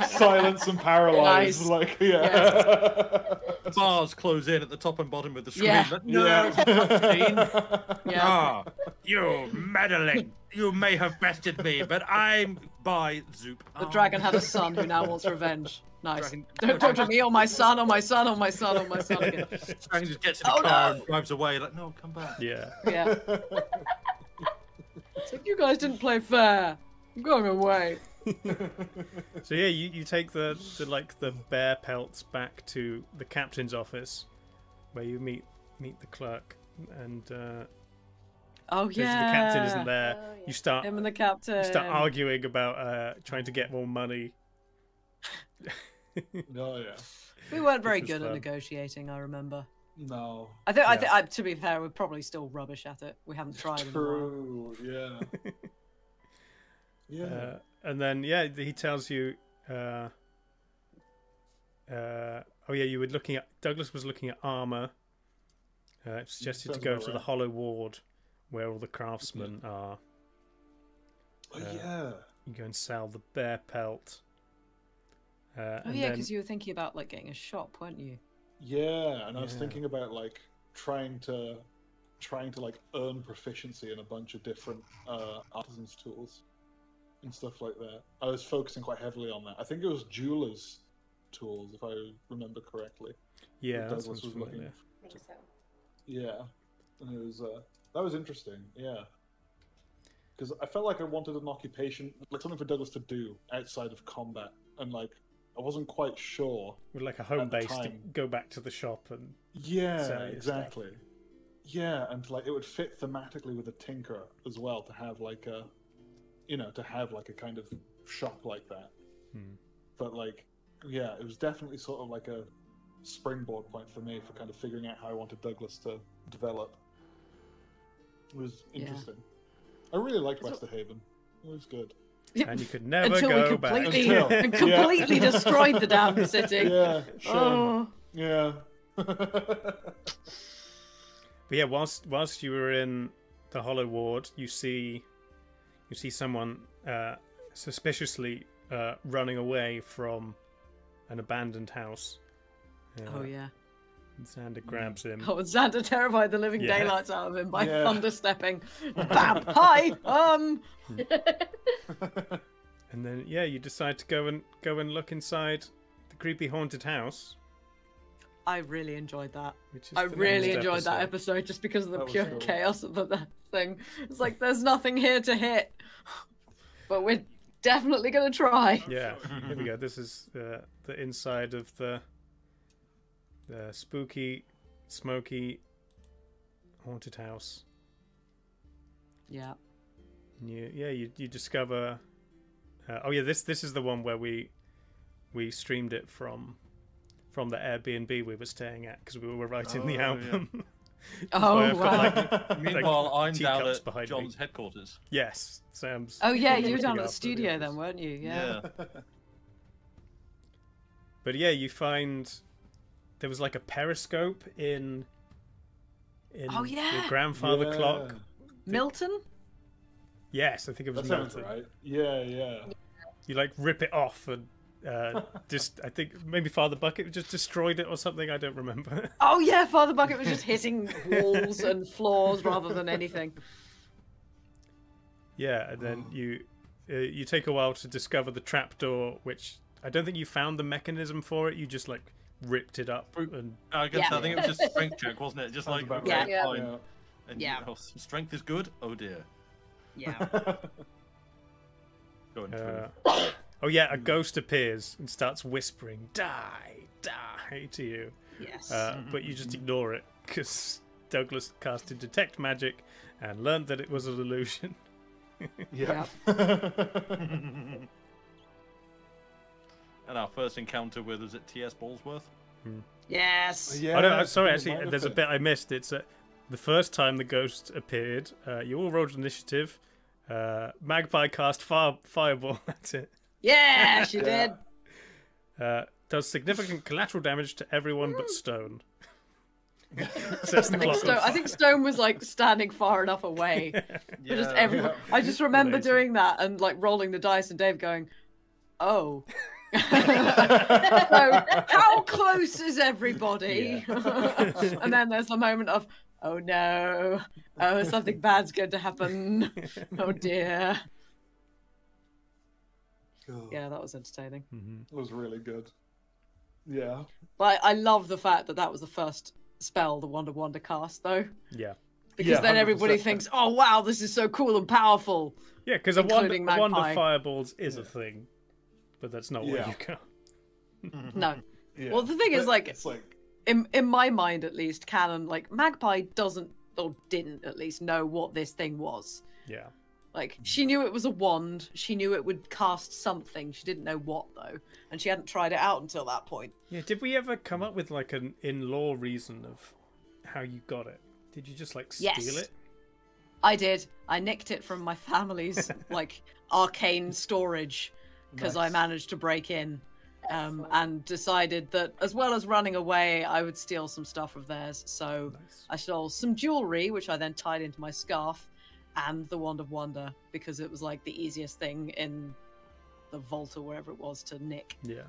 Silence and paralyzed. Nice. Like, yeah. Bars close in at the top and bottom of the screen. Yeah. Like, no, Yeah. it's a cutscene. yeah. Ah, you meddling! You may have bested me, but I'm by Zoop. The Oh. dragon had a son who now wants revenge. Nice. Dragon- Don't talk to me or my son, or my son, or my son, or my son again. Dragon just gets in the Oh, car no. and drives away. Like, no, come back. Yeah. Yeah. It's like, you guys didn't play fair. I'm going away. So yeah, you take the bear pelts back to the captain's office, where you meet the clerk, and Oh because yeah. the captain isn't there, Oh, yeah. you start Him and the captain. arguing about trying to get more money. Oh, yeah. We weren't very was good at fun. negotiating. I remember. No. I think. Yeah. To be fair, we're probably still rubbish at it. We haven't tried in a while. True. Yeah. Yeah. And then he tells you. Oh yeah, you were looking at Douglas was looking at armor. It suggested to Sounds go about to the right. Hollow Ward, where all the craftsmen are. Oh, yeah. You go and sell the bear pelt. Oh and yeah, then- because you were thinking about like getting a shop, weren't you? Yeah, and I was Yeah. thinking about like trying to like earn proficiency in a bunch of different artisans tools and stuff like that. I was focusing quite heavily on that. I think it was jewelers tools, if I remember correctly. yeah, that that Douglas sounds was looking familiar. I think so. Yeah, and it was that was interesting. Yeah, because I felt like I wanted an occupation, like something for Douglas to do outside of combat, and like I wasn't quite sure. With like a home At the base to time. go back to the shop and Yeah, sell your exactly. Yeah, and like it would fit thematically with a tinker as well to have like a, to have like a kind of shop like that. Hmm. But like, yeah, it was definitely sort of like a springboard point for me for kind of figuring out how I wanted Douglas to develop. It was Yeah. interesting. I really liked Westerhaven. It was good. and you could never Until go we back. completely, Until- and completely destroyed the damn city. Yeah, shame. Oh. Yeah. But yeah, whilst you were in the Hollow Ward, you see someone suspiciously running away from an abandoned house. Oh yeah. And Xander grabs him. Oh, and Xander terrified the living Yeah. daylights out of him by Yeah. thunderstepping. Bam! Hi! And then you decide to go and look inside the creepy haunted house, I really enjoyed that. which is I the really next enjoyed that episode. episode just because of the That was pure cool. chaos of that thing. It's like there's nothing here to hit, but we're definitely gonna try. Yeah, here we go. This is the inside of the spooky, smoky, haunted house. Yeah. And you discover. This is the one where we streamed it from the Airbnb we were staying at because we were writing the Oh, yeah. album. Oh I've got, wow. Meanwhile, I'm down teacups at behind me. John's headquarters. Yes, Sam's. Oh yeah, you were looking down at the after studio others. then, weren't you? Yeah. But yeah, you find there was like a periscope in Oh, yeah. your grandfather Yeah. clock. Milton? Yes, I think it That was sounds melted. right. Yeah. You like rip it off and just I think maybe Father Bucket just destroyed it or something. I don't remember. Oh yeah, Father Bucket was just hitting walls and floors rather than anything. Yeah, and then you take a while to discover the trapdoor, which I don't think you found the mechanism for it. You just like ripped it up and I guess Yeah. I think it was just a strength check, wasn't it? Just Sounds like about Yeah. right. Yeah. fine. And Yeah. Strength is good. Oh dear. Yeah. Going through. oh yeah, a ghost appears and starts whispering "die, die" to you. Yes. But you just ignore it because Douglas casted detect magic and learned that it was an illusion. Yeah. And our first encounter with, was it T.S. Ballsworth? Yes. Yeah, Oh no, sorry, it actually, might have there's a been. bit I missed. It's the first time the ghost appeared. You all rolled initiative. Magpie cast fireball. That's it. Yeah, she Yeah. did. Does significant collateral damage to everyone but Stone. Sets the I think, clock on Stone, I fire. think Stone was like standing far enough away. But just everyone. Yeah. I just remember Amazing. doing that and like rolling the dice and Dave going, "Oh." So, how close is everybody? And then there's the moment of, "Oh no, oh something bad's going to happen. Oh dear." Yeah, that was entertaining. It was really good. Yeah. But I love the fact that that was the first spell the Wonder cast, though, Yeah. because Yeah, then everybody 100%. thinks, "Oh wow, this is so cool and powerful." Yeah, because a wand Including of Magpie. fireballs is a thing, but that's not where Yeah. you go. No, Yeah. Well, the thing is, But like- it's like in my mind at least, canon, like Magpie doesn't or didn't at least know what this thing was. Yeah. Like she knew it was a wand, she knew it would cast something. She didn't know what though, and she hadn't tried it out until that point. Yeah. Did we ever come up with like an in-law reason of how you got it? Did you just like steal Yes. it? I did. I nicked it from my family's like arcane storage because I Nice. managed to break in. Excellent. And decided that as well as running away, I would steal some stuff of theirs. So Nice. I stole some jewelry, which I then tied into my scarf, and the Wand of Wonder, because it was like the easiest thing in the vault or wherever it was to nick. Yeah.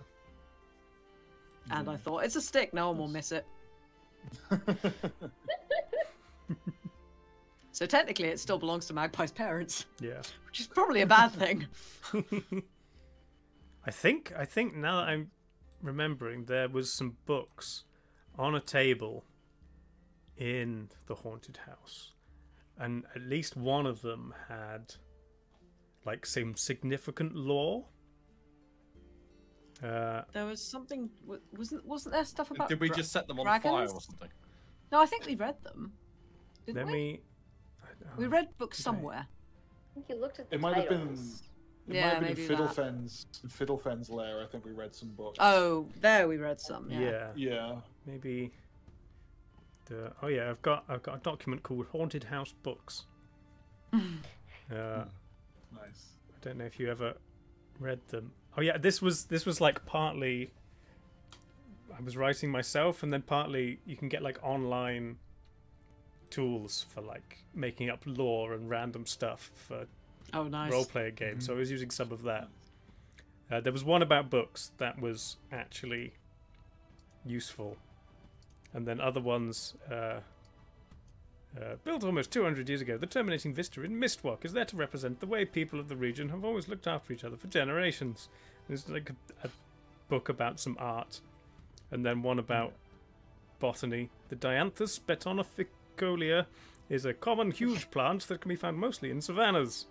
And I thought, it's a stick, no one will miss it. So technically it still belongs to Magpie's parents. Yeah. Which is probably a bad thing. I think now that I'm remembering, there was some books on a table in the haunted house, and at least one of them had like some significant lore. There was something. Wasn't there stuff about? Did we just set them on dragons? fire or something? No, I think we read them. Didn't Let we? me. We read books somewhere. I think you looked at the It might have been. titles. It Yeah, might have been maybe in Fiddlefen's lair. I think we read some books. Oh, there we read some. Yeah. Yeah. Yeah. Maybe. Oh yeah, I've got a document called Haunted House Books. Nice. I don't know if you ever read them. Oh yeah, this was like partly I was writing myself, and then partly you can get like online tools for like making up lore and random stuff for Oh, nice. role-player games. So I was using some of that. There was one about books that was actually useful, and then other ones. Built almost 200 years ago, the terminating vista in Mistwalk is there to represent the way people of the region have always looked after each other for generations. There's like a book about some art, and then one about botany. The Dianthus betonificolia is a common huge plant that can be found mostly in savannas.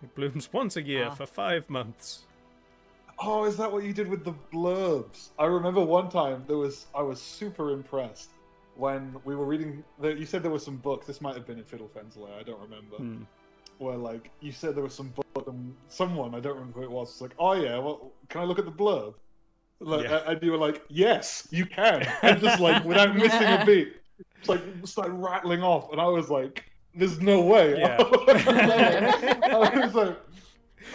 It blooms once a year for 5 months. Oh, is that what you did with the blurbs? I remember one time I was super impressed when we were reading. You said there were some books. This might have been in Fiddlefen's lair. I don't remember. Where like you said there was some book, and someone, I don't remember who it was like, oh yeah, well, can I look at the blurb? Like, Yeah. And you were like, yes, you can. And just like without missing a beat, it's like started rattling off, and I was like, there's no way. Yeah. I was like,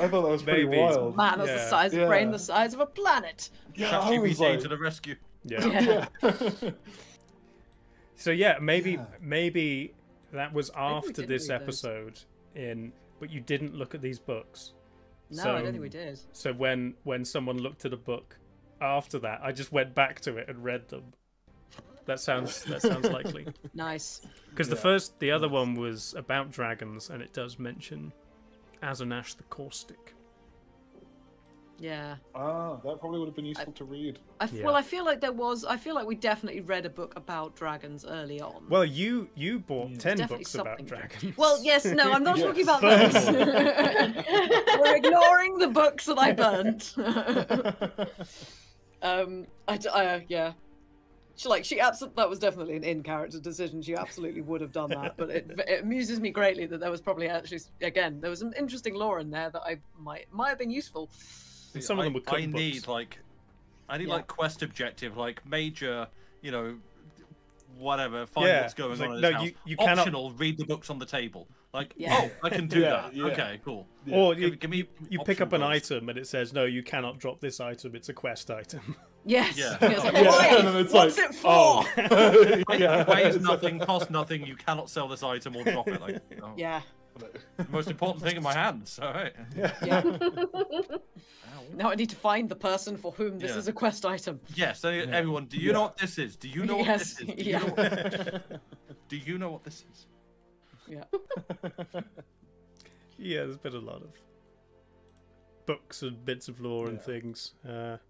I thought that was pretty Maybe. wild. Man has the Yeah. size of Yeah. brain the size of a planet. Yeah, I was ChatGPT like, to the rescue. Yeah. Yeah. yeah. So yeah, maybe Yeah. maybe that was after didn't this read those. episode but you didn't look at these books. No, So- I don't think we did. So when someone looked at a book after that, I just went back to it and read them. That sounds likely. Nice. Because the other one was about dragons, and it does mention Azanash the Caustic. Yeah. That probably would have been useful to read. Yeah. Well, I feel like we definitely read a book about dragons early on. Well, you bought 10 Definitely books about something. dragons. Well, yes, no, I'm not Yes. talking about those. We're ignoring the books that I burnt. Yeah. That was definitely an in-character decision. She absolutely would have done that. But it amuses me greatly that there was probably there was some interesting lore in there that I might have been useful. Some of them were I cookbooks. need Yeah. like quest objective, like major, whatever. Find Yeah, what's going it's on like, in no, this house. you cannot- Optional, read the books on the table. Like, Yeah. I can do Yeah, that. yeah. Okay, cool. Or Give me you pick up an optional goals. item and it says, no, you cannot drop this item, it's a quest item. Yes. Yeah. It's like, Yeah, why? and then it's What's like, it for? oh. It weighs nothing, costs nothing. You cannot sell this item or drop it. Like, Yeah. the most important thing in my hands. All right. Yeah. Now I need to find the person for whom this Yeah. is a quest item. Yes, everyone. Do you know what this is? Do you know Yes, what this is? yeah. Do you know what this is? Yeah. Yeah, there's been a lot of books and bits of lore and things. But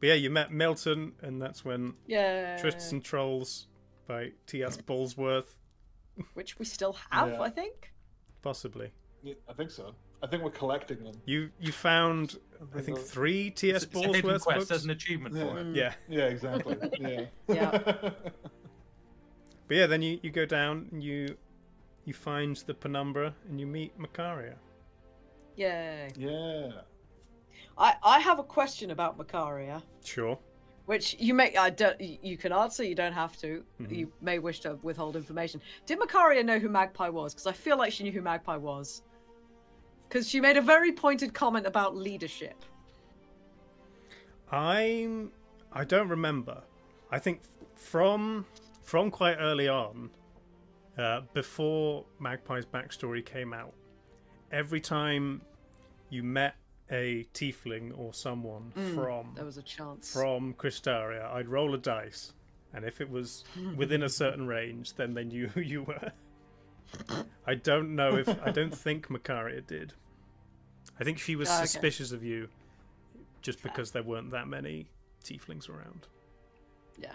yeah, you met Milton, and that's when Yeah. Twists and Trolls by T.S. Bullsworth, Which we still have, Yeah. I think. possibly. Yeah, I think so. I think we're collecting them. You found, I think, 3 T.S. It's a hidden Bullsworth quest. books. There's an achievement for it. Yeah, Yeah, exactly. Yeah. Yeah. but yeah, then you go down and you find the Penumbra and you meet Macaria. Yay. Yeah. I have a question about Macaria, Sure. which you can answer, you don't have to. You may wish to withhold information. Did Macaria know who Magpie was? Because I feel like she knew who Magpie was. Because she made a very pointed comment about leadership. I don't remember. I think from quite early on, before Magpie's backstory came out, every time you met a tiefling or someone There was a chance. from Cristaria, I'd roll a dice, and if it was within a certain range, then they knew who you were. I don't think Makaria did. I think she was suspicious of you just because there weren't that many tieflings around. Yeah.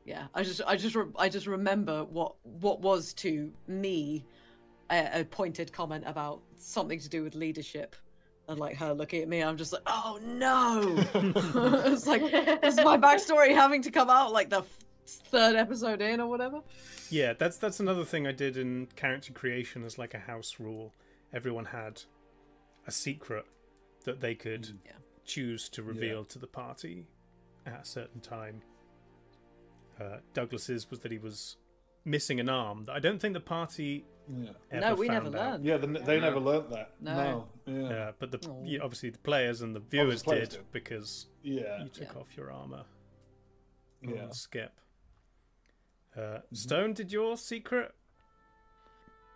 Yeah, I just remember what was to me a pointed comment about something to do with leadership, and like her looking at me, I'm just like, oh no! It's like, this is my backstory having to come out like the third episode in or whatever. Yeah, that's another thing I did in character creation as like a house rule. Everyone had a secret that they could choose to reveal to the party at a certain time. Douglas's was that he was missing an arm. I don't think the party ever we never found out. learned. Yeah, they never learnt that. No. Yeah. But obviously the players and the viewers did because you took off your armor on the skip. Stone, did your secret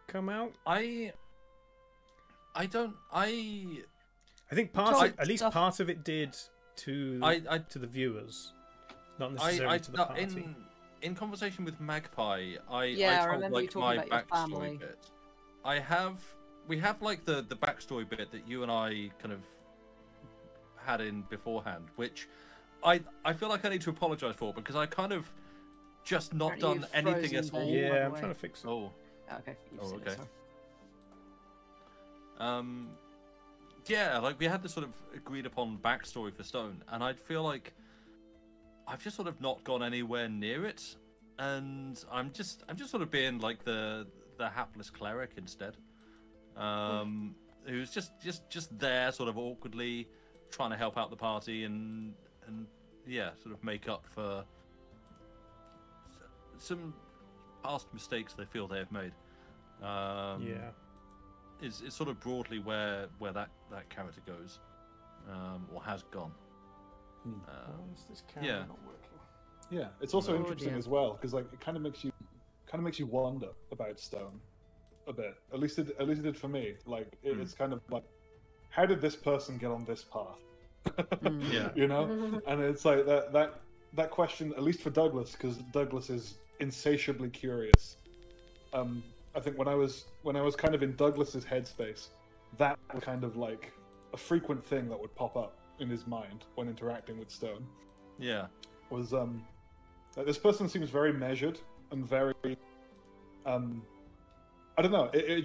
come out? I think at least part of it did to the viewers, not necessarily to the party. In conversation with Magpie, I remember told like you talking my about your backstory family. bit. We have like the backstory bit that you and I kind of had in beforehand, which I feel like I need to apologise for because I kind of just not Apparently done you've anything frozen at all. there. Yeah, by the I'm way. trying to fix it. Oh. Okay. Oh, okay. Yeah, like we had this sort of agreed upon backstory for Stone, and I feel like I've just sort of not gone anywhere near it, and I'm just sort of being like the hapless cleric instead, who's just there, sort of awkwardly trying to help out the party and sort of make up for some past mistakes they feel they have made. Is sort of broadly where that character goes, or has gone. Why is this camera not working? Yeah, it's also interesting as well because like it kind of makes you wonder about Stone a bit. At least it did for me. Like it's kind of like, how did this person get on this path? You know, and it's like that question, at least for Douglas, because Douglas is insatiably curious. I think when I was kind of in Douglas's headspace, that was kind of like a frequent thing that would pop up in his mind when interacting with Stone. Yeah. Was that this person seems very measured and very I don't know. It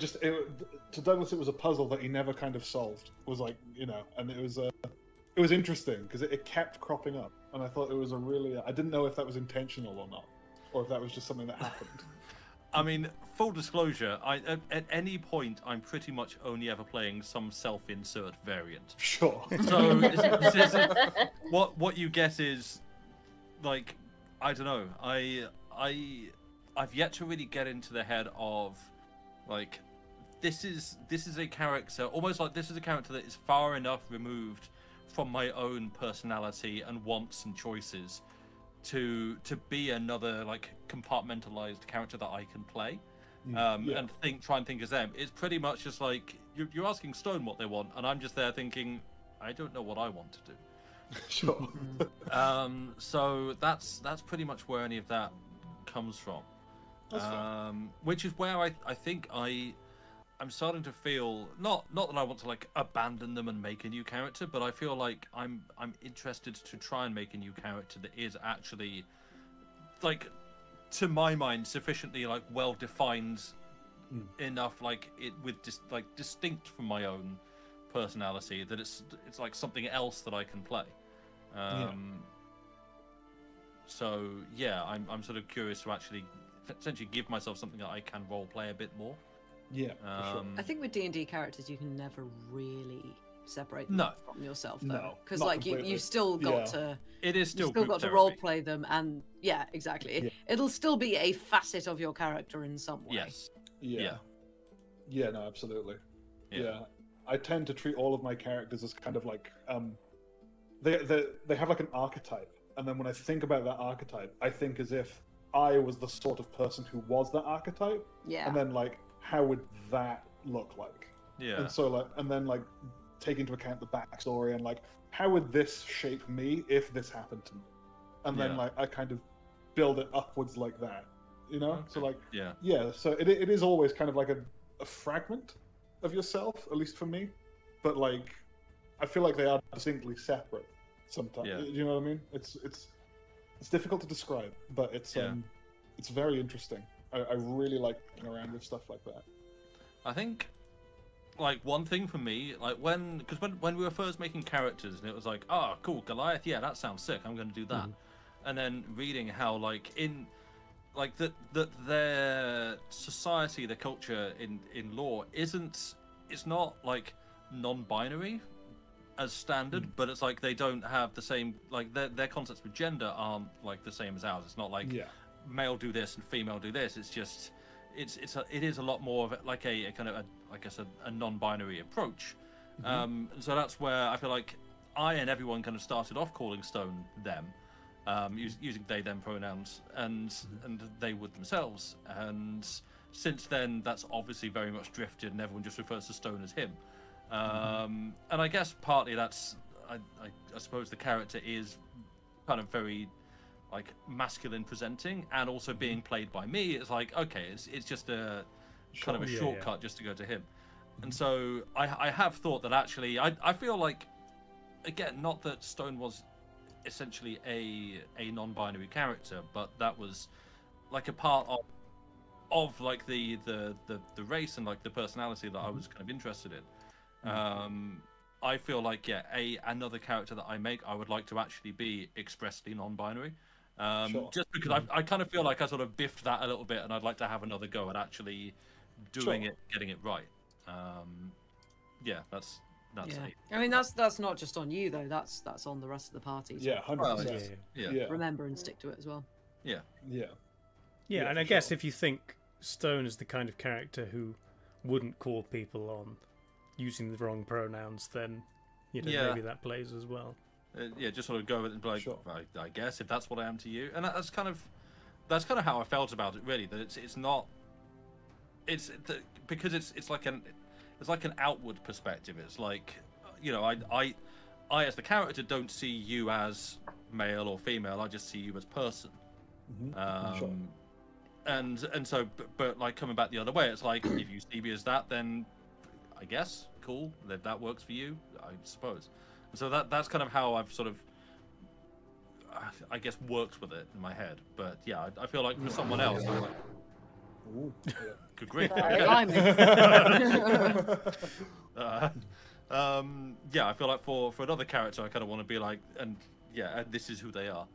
to Douglas it was a puzzle that he never kind of solved. It was like, you know, and it was interesting because it kept cropping up, and I thought it was a really I didn't know if that was intentional or not, or if that was just something that happened. I mean, full disclosure, at any point, I'm pretty much only ever playing some self-insert variant. Sure. So, what you get is, like, I don't know. I've yet to really get into the head of, like, this is a character, almost like this is a character that is far enough removed from my own personality and wants and choices to be another like compartmentalized character that I can play, and try and think as them. It's pretty much just like you're asking Stone what they want, and I'm just there thinking, I don't know what I want to do. Sure. So that's pretty much where any of that comes from. Which is where I think I'm starting to feel not that I want to like abandon them and make a new character, but I feel like I'm interested to try and make a new character that is actually, like, to my mind, sufficiently like well defined enough, like it with distinct from my own personality, that it's like something else that I can play. So yeah, I'm sort of curious to actually essentially give myself something that I can role play a bit more. Yeah, for sure. I think with D&D characters, you can never really separate them from yourself, though. No, Because not like completely. you still got to. It is still. You still group got to therapy. role play them, and yeah, exactly. It'll still be a facet of your character in some way. Yes. Yeah. Yeah, no, absolutely. Yeah. I tend to treat all of my characters as kind of like they have like an archetype, and then when I think about that archetype, I think as if I was the sort of person who was that archetype. Yeah. And then like, how would that look like? Yeah. And so like, and then like, take into account the backstory and like how would this shape me if this happened to me, and then like I kind of build it upwards like that, you know. Okay. So like yeah. So it is always kind of like a fragment of yourself, at least for me, but like I feel like they are distinctly separate sometimes. Yeah. You know what I mean? It's difficult to describe, but it's very interesting. I really like playing around with stuff like that. I think, like, one thing for me, like, when we were first making characters, and it was like, oh, cool, Goliath, yeah, that sounds sick, I'm going to do that. And then reading how, like, in, like, that their society, their culture in lore it's not, like, non-binary as standard, but it's like they don't have the same, like, their concepts with gender aren't, like, the same as ours. It's not like male do this and female do this. It's just, it is a lot more of like a kind of like I said, a non-binary approach. So that's where I feel like I and everyone kind of started off calling Stone them, using they them pronouns, and they would themselves. And since then, that's obviously very much drifted, and everyone just refers to Stone as him. And I guess partly that's I suppose the character is kind of very like masculine presenting, and also being played by me. It's like, okay, it's just a kind of a shortcut just to go to him. And so I have thought that actually I feel like, again, not that Stone was essentially a non-binary character, but that was like a part of like the race and like the personality that I was kind of interested in. I feel like another character that I make, I would like to actually be expressly non-binary. Just because I kind of feel like I sort of biffed that a little bit, and I'd like to have another go at actually doing it, getting it right. That's it. I mean, that's not just on you though. That's on the rest of the party. Yeah, 100%. Yeah. Remember and stick to it as well. Yeah, and I guess if you think Stone is the kind of character who wouldn't call people on using the wrong pronouns, then maybe that plays as well. Just sort of go with it and be like, I guess if that's what I am to you, and that's kind of how I felt about it. Really, that it's not, because it's like an outward perspective. It's like, I as the character don't see you as male or female. I just see you as person. And so, but like coming back the other way, it's like if you see me as that, then I guess cool, that works for you, I suppose. So that's kind of how I've sort of, I guess, worked with it in my head. But yeah, I feel like for someone else, I'm like, good grief. I feel like for another character, I kind of want to be like, and this is who they are.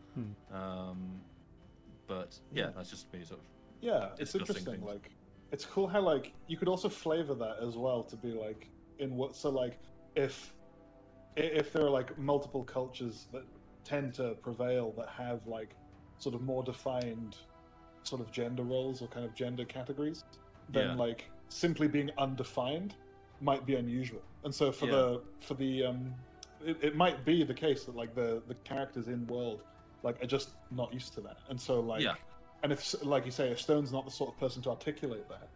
But that's just me sort of. Yeah, it's interesting. Like, it's cool how like you could also flavor that as well to be like in what. So like if there are like multiple cultures that tend to prevail that have like sort of more defined sort of gender roles or kind of gender categories, then like simply being undefined might be unusual. And so it might be the case that like the characters in world like are just not used to that. And so like and if, like you say, if Stone's not the sort of person to articulate that,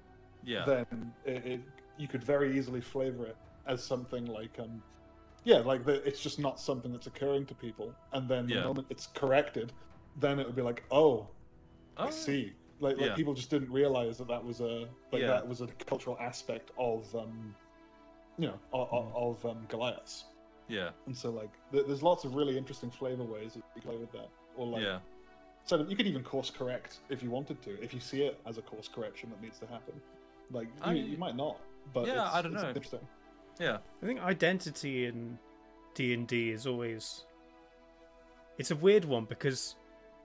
then you could very easily flavor it as something like it's just not something that's occurring to people, and then the moment it's corrected, then it would be like, I see. Like people just didn't realize that was a that was a cultural aspect of Goliaths. Yeah. And so like there's lots of really interesting flavor ways that you play with that, or like so you could even course correct if you wanted to, if you see it as a course correction that needs to happen. Like you might not, but I don't know. Interesting. Yeah, I think identity in D&D is always, it's a weird one because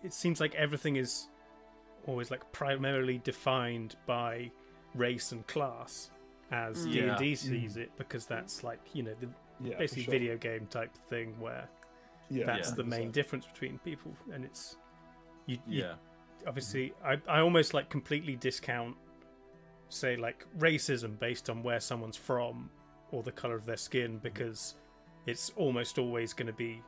it seems like everything is always like primarily defined by race and class as D&D sees it, because that's like basically video game type thing where that's the main difference between people, and it's you obviously I almost like completely discount, say, like racism based on where someone's from or the color of their skin, because it's almost always going to be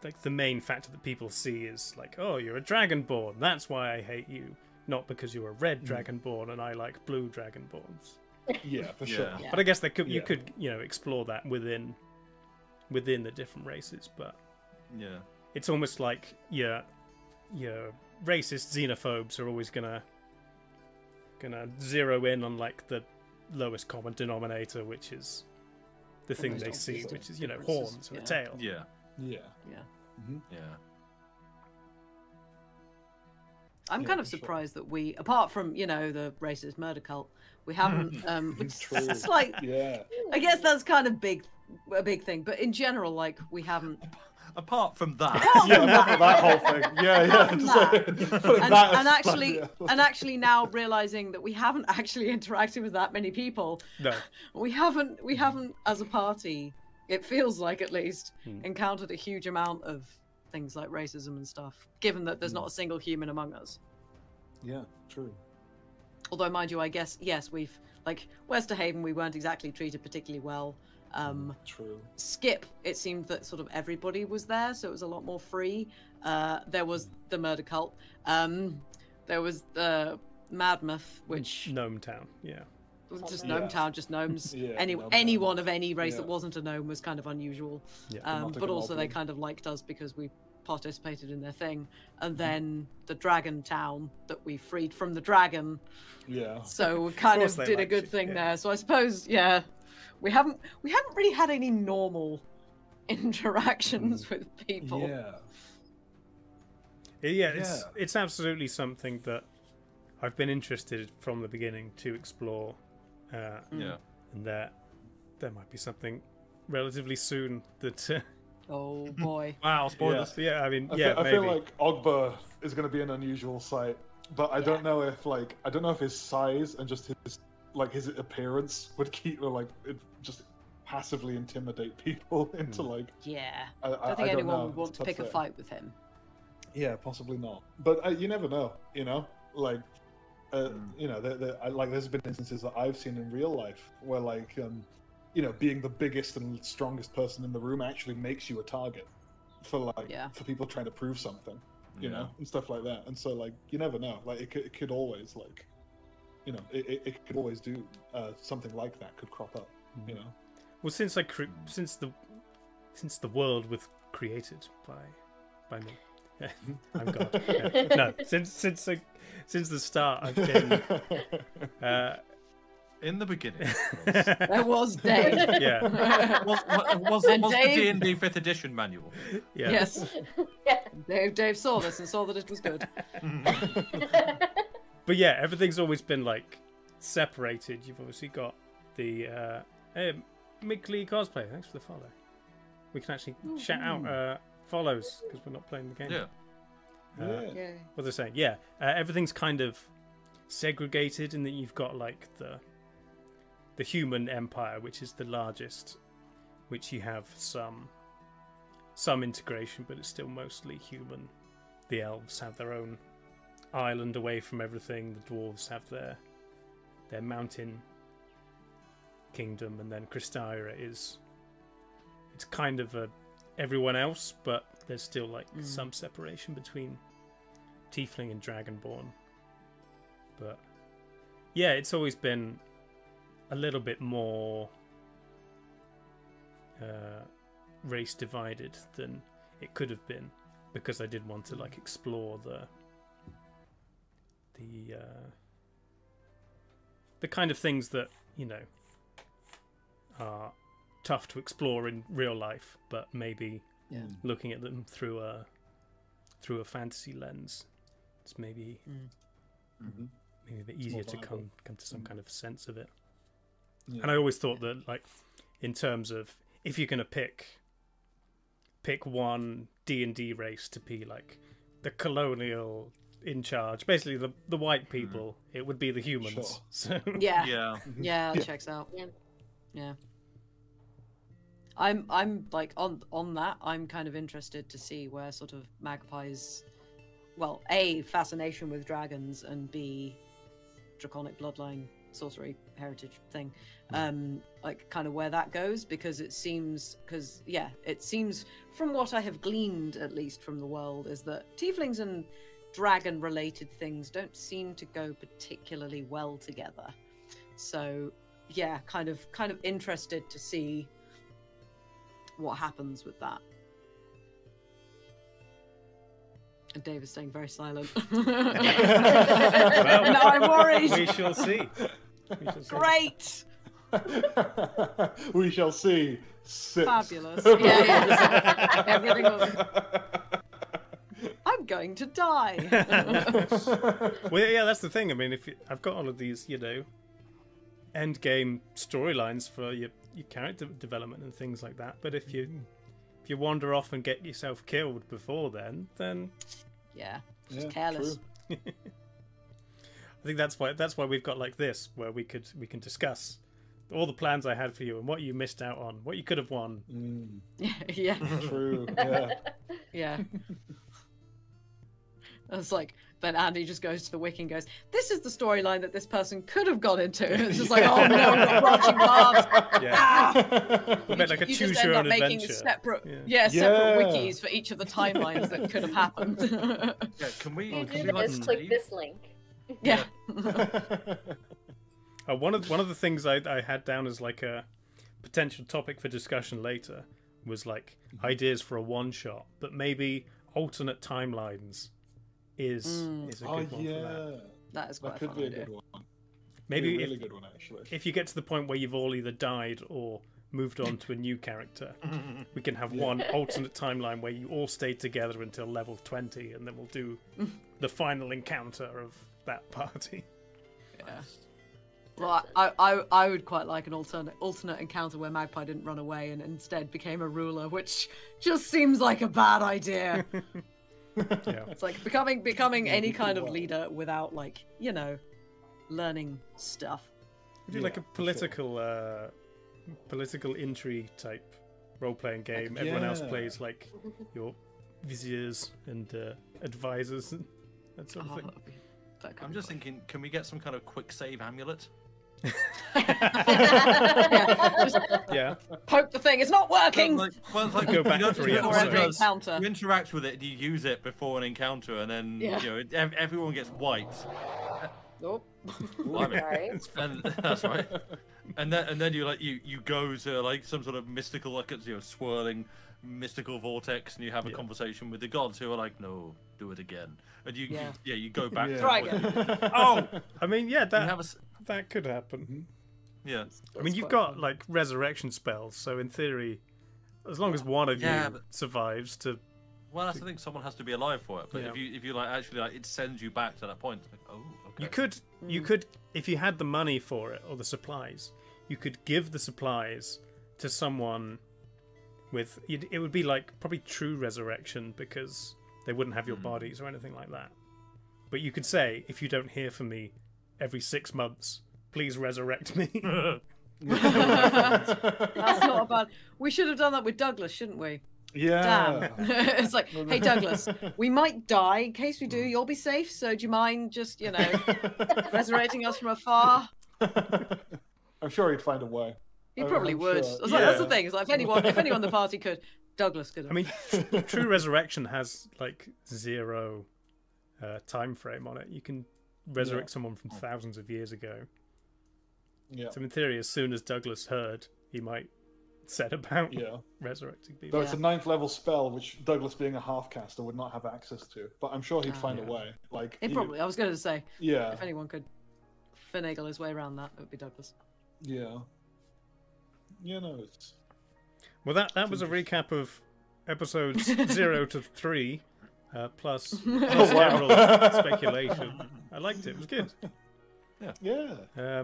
like the main factor that people see is like, oh, you're a dragonborn, that's why I hate you, not because you're a red dragonborn and I like blue dragonborns. Yeah, for sure. Yeah. But I guess you Yeah. could explore that within the different races, but Yeah. it's almost like your racist xenophobes are always gonna zero in on like the lowest common denominator, which is the thing most they see, obvious which is differences, horns and a yeah. tail. Yeah. Yeah. Yeah. Yeah. I'm Yeah, kind of for sure. surprised that we, apart from the racist murder cult, we haven't. Which True. it's like, Yeah. I guess that's kind of a big thing, but in general, like we haven't. Apart from that. Yeah, apart from that whole thing. Yeah, Apart from Just, that. putting And, that and aside, actually, yeah. and actually now realizing that we haven't actually interacted with that many people. No. We haven't as a party. It feels like at least encountered a huge amount of things like racism and stuff. Given that there's not a single human among us. Yeah, true. Although, mind you, I guess yes, we've like Westerhaven. We weren't exactly treated particularly well. True. Skip, it seemed that sort of everybody was there, so it was a lot more free. There was the murder cult. There was the Madmoth, which Gnome Town. Yeah. just Yeah. Gnome Town, just gnomes. Yeah, Gnome Anyone Town. of any race that Yeah. wasn't a gnome was kind of unusual. Yeah. Not a But also they goblin. kind of liked us because we participated in their thing. And then the Dragon Town that we freed from the dragon. Yeah. So we kind course of they did a liked good you, thing yeah. there. So I suppose, yeah, we haven't really had any normal interactions with people. Yeah. Yeah, it's absolutely something that I've been interested from the beginning to explore, Yeah. and there might be something relatively soon that. Oh boy. Wow, spoilers. Yeah, I mean, I maybe. feel like Ogba is going to be an unusual sight, but I don't know if his size and just his appearance would keep just passively intimidate people into like. Yeah. I I think don't anyone know. would want It's to pick a tough fight with him. Yeah, possibly not. But you never know, like, there's been instances that I've seen in real life where, like, being the biggest and strongest person in the room actually makes you a target for for people trying to prove something, you know, and stuff like that. And so, like, you never know. Like, it could always, like, it could always do something like that could crop up, you know. Well, since the world was created by me. I'm God. Yeah. No, since the start, I've been. In the beginning. There was Dave. Yeah, Was And the Dave- D&D 5th edition manual. yeah. Yes. Yeah. Dave saw this and saw that it was good. But yeah, everything's always been like separated. You've obviously got the Mick Lee cosplay. Thanks for the follow. We can actually shout out follows because we're not playing the game. Yeah. Yeah. What they're saying, yeah, everything's kind of segregated in that you've got like the human empire, which is the largest, which you have some integration, but it's still mostly human. The elves have their own island away from everything. The dwarves have their mountain kingdom, and then Kristaira it's kind of everyone else, but there's still like some separation between tiefling and dragonborn. But yeah, it's always been a little bit more race divided than it could have been, because I did want to like explore the kind of things that, you know, are tough to explore in real life, but maybe looking at them through a fantasy lens, it's maybe a bit easier to come to some kind of sense of it. Yeah. And I always thought that, like, in terms of if you're gonna pick one D&D race to be like the colonial in charge, basically the white people, it would be the humans. Sure. So Yeah. Yeah. Yeah, that checks out. Yeah. Yeah. I'm like on that. I'm kind of interested to see where sort of Magpie's, well, A, fascination with dragons, and B, draconic bloodline sorcery heritage thing, like kind of where that goes, because it seems from what I have gleaned, at least from the world, is that tieflings and dragon related things don't seem to go particularly well together. So yeah, kind of interested to see what happens with that. And Dave is staying very silent. Well, now I'm worried. We shall see. We shall see. Great. We shall see. Six. Fabulous. Yeah. Everything was... I'm going to die. Well, yeah, that's the thing. I mean, I've got all of these, end game storylines for your character development and things like that. But if you wander off and get yourself killed before then yeah, just careless. I think that's why we've got like this, where we can discuss all the plans I had for you and what you missed out on, what you could have won. Yeah. True. Yeah. Yeah. It's like, then Andy just goes to the wiki and goes, "This is the storyline that this person could have gone into." And it's just like, oh no, we're branching paths. Yeah. Ah! A bit like a You choose just your end own up making adventure. separate, Yeah. separate wikis for each of the timelines that could have happened. Yeah, can we? You Can do we like this, click save? this link. Yeah. One of the things I had down as like a potential topic for discussion later was like ideas for a one shot, but maybe alternate timelines is a good one for that. That is quite That a could fun be a idea. good one. Maybe a really good one actually. if you get to the point where you've all either died or moved on to a new character, we can have one alternate timeline where you all stay together until level 20, and then we'll do the final encounter of that party. Yeah. Well, I would quite like an alternate encounter where Magpie didn't run away and instead became a ruler, which just seems like a bad idea. Yeah. It's like becoming any kind of leader without, like, learning stuff. We do like a political intrigue type role-playing game. Everyone else plays like your viziers and advisors and that sort of thing. I'm just thinking, can we get some kind of quick save amulet? Yeah. Poke the thing. It's not working. Go back you 3 before every episodes. encounter. You interact with it, you use it before an encounter, and then everyone gets wiped. Nope. Sorry. And that's right. And then you go to like some sort of mystical, like swirling mystical vortex, and you have a conversation with the gods who are like, "No, do it again." And you go back. Yeah. To Try what again. Oh, I mean, yeah, you have that could happen. yeah. I mean, you've got like resurrection spells, so in theory, as long as one of you survives to. Well, that's the thing. Someone has to be alive for it. But Yeah. if you like actually like it sends you back to that point. It's like, oh, okay. You could, if you had the money for it or the supplies, you could give the supplies to someone with. It would be like probably true resurrection because they wouldn't have your bodies or anything like that. But you could say, if you don't hear from me every 6 months, please resurrect me. That's not a bad. We should have done that with Douglas, shouldn't we? Yeah. Damn. It's like, hey Douglas, we might die. In case we do, you'll be safe. So do you mind just, resurrecting us from afar? I'm sure he'd find a way. He probably I'm would. sure. It's like, that's the thing. It's like, if anyone in the party could, Douglas could have. I mean, true resurrection has like 0 time frame on it. You can resurrect someone from thousands of years ago. Yeah. So in theory, as soon as Douglas heard, he might set about resurrecting people. Though it's a 9th level spell, which Douglas, being a half caster, would not have access to. But I'm sure he'd find a way. Like He probably. I was going to say, Yeah. if anyone could finagle his way around that, it would be Douglas. Yeah. Yeah. No. It's. Well, that was a recap of episodes 0 to 3, plus general speculation. I liked it. It was good. Yeah.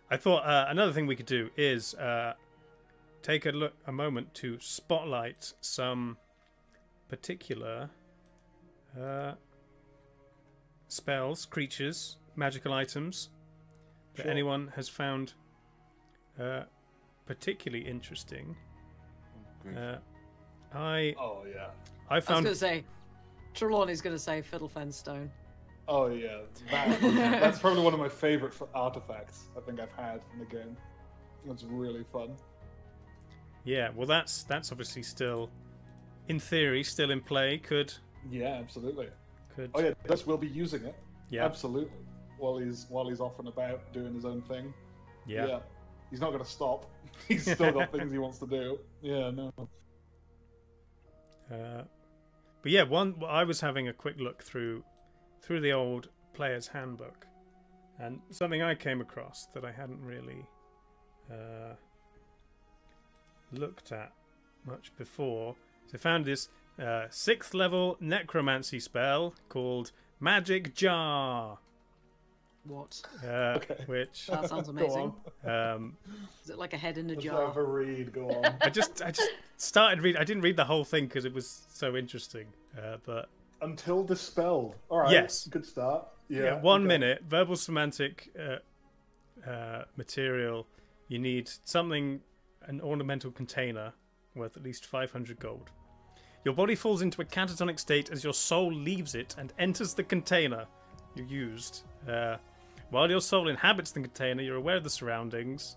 I thought another thing we could do is take a moment to spotlight some particular spells, creatures, magical items that anyone has found particularly interesting. I I was found. going to say, Trelawney's going to say Fiddlefen's Stone. Oh yeah. That's probably one of my favorite artifacts I think I've had in the game. It's really fun. Yeah, well, that's obviously still, in theory, still in play. Could. Yeah, absolutely. Could. Oh yeah, Douglas will be using it. Yeah. Absolutely. While he's off and about doing his own thing. Yeah. He's not going to stop. He's still got things he wants to do. Yeah, no. But yeah, I was having a quick look through the old player's handbook, and something I came across that I hadn't really looked at much before. So I found this 6th level necromancy spell called Magic Jar. What? Okay. Which That sounds amazing. um, Is it like a head in a Let's jar? have a read. Go on. I just started reading. I didn't read the whole thing because it was so interesting. But Until dispelled. All right. Yes. Good start. yeah, 1 minute. Verbal semantic material. You need something, an ornamental container worth at least 500 gold. Your body falls into a catatonic state as your soul leaves it and enters the container you used. While your soul inhabits the container, you're aware of the surroundings.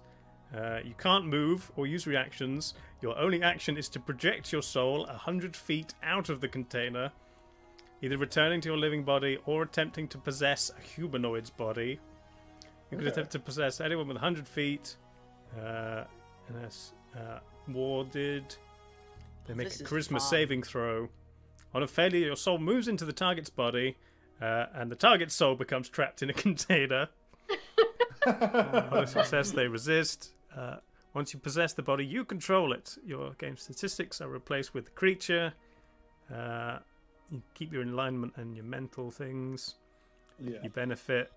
You can't move or use reactions. Your only action is to project your soul 100 feet out of the container, either returning to your living body or attempting to possess a humanoid's body. You could attempt to possess anyone with 100 feet. Unless warded. They make This a is charisma fun. saving throw. On a failure, your soul moves into the target's body, and the target's soul becomes trapped in a container. On a success, they resist. Once you possess the body, you control it. Your game statistics are replaced with the creature. You keep your alignment and your mental things. Yeah. You benefit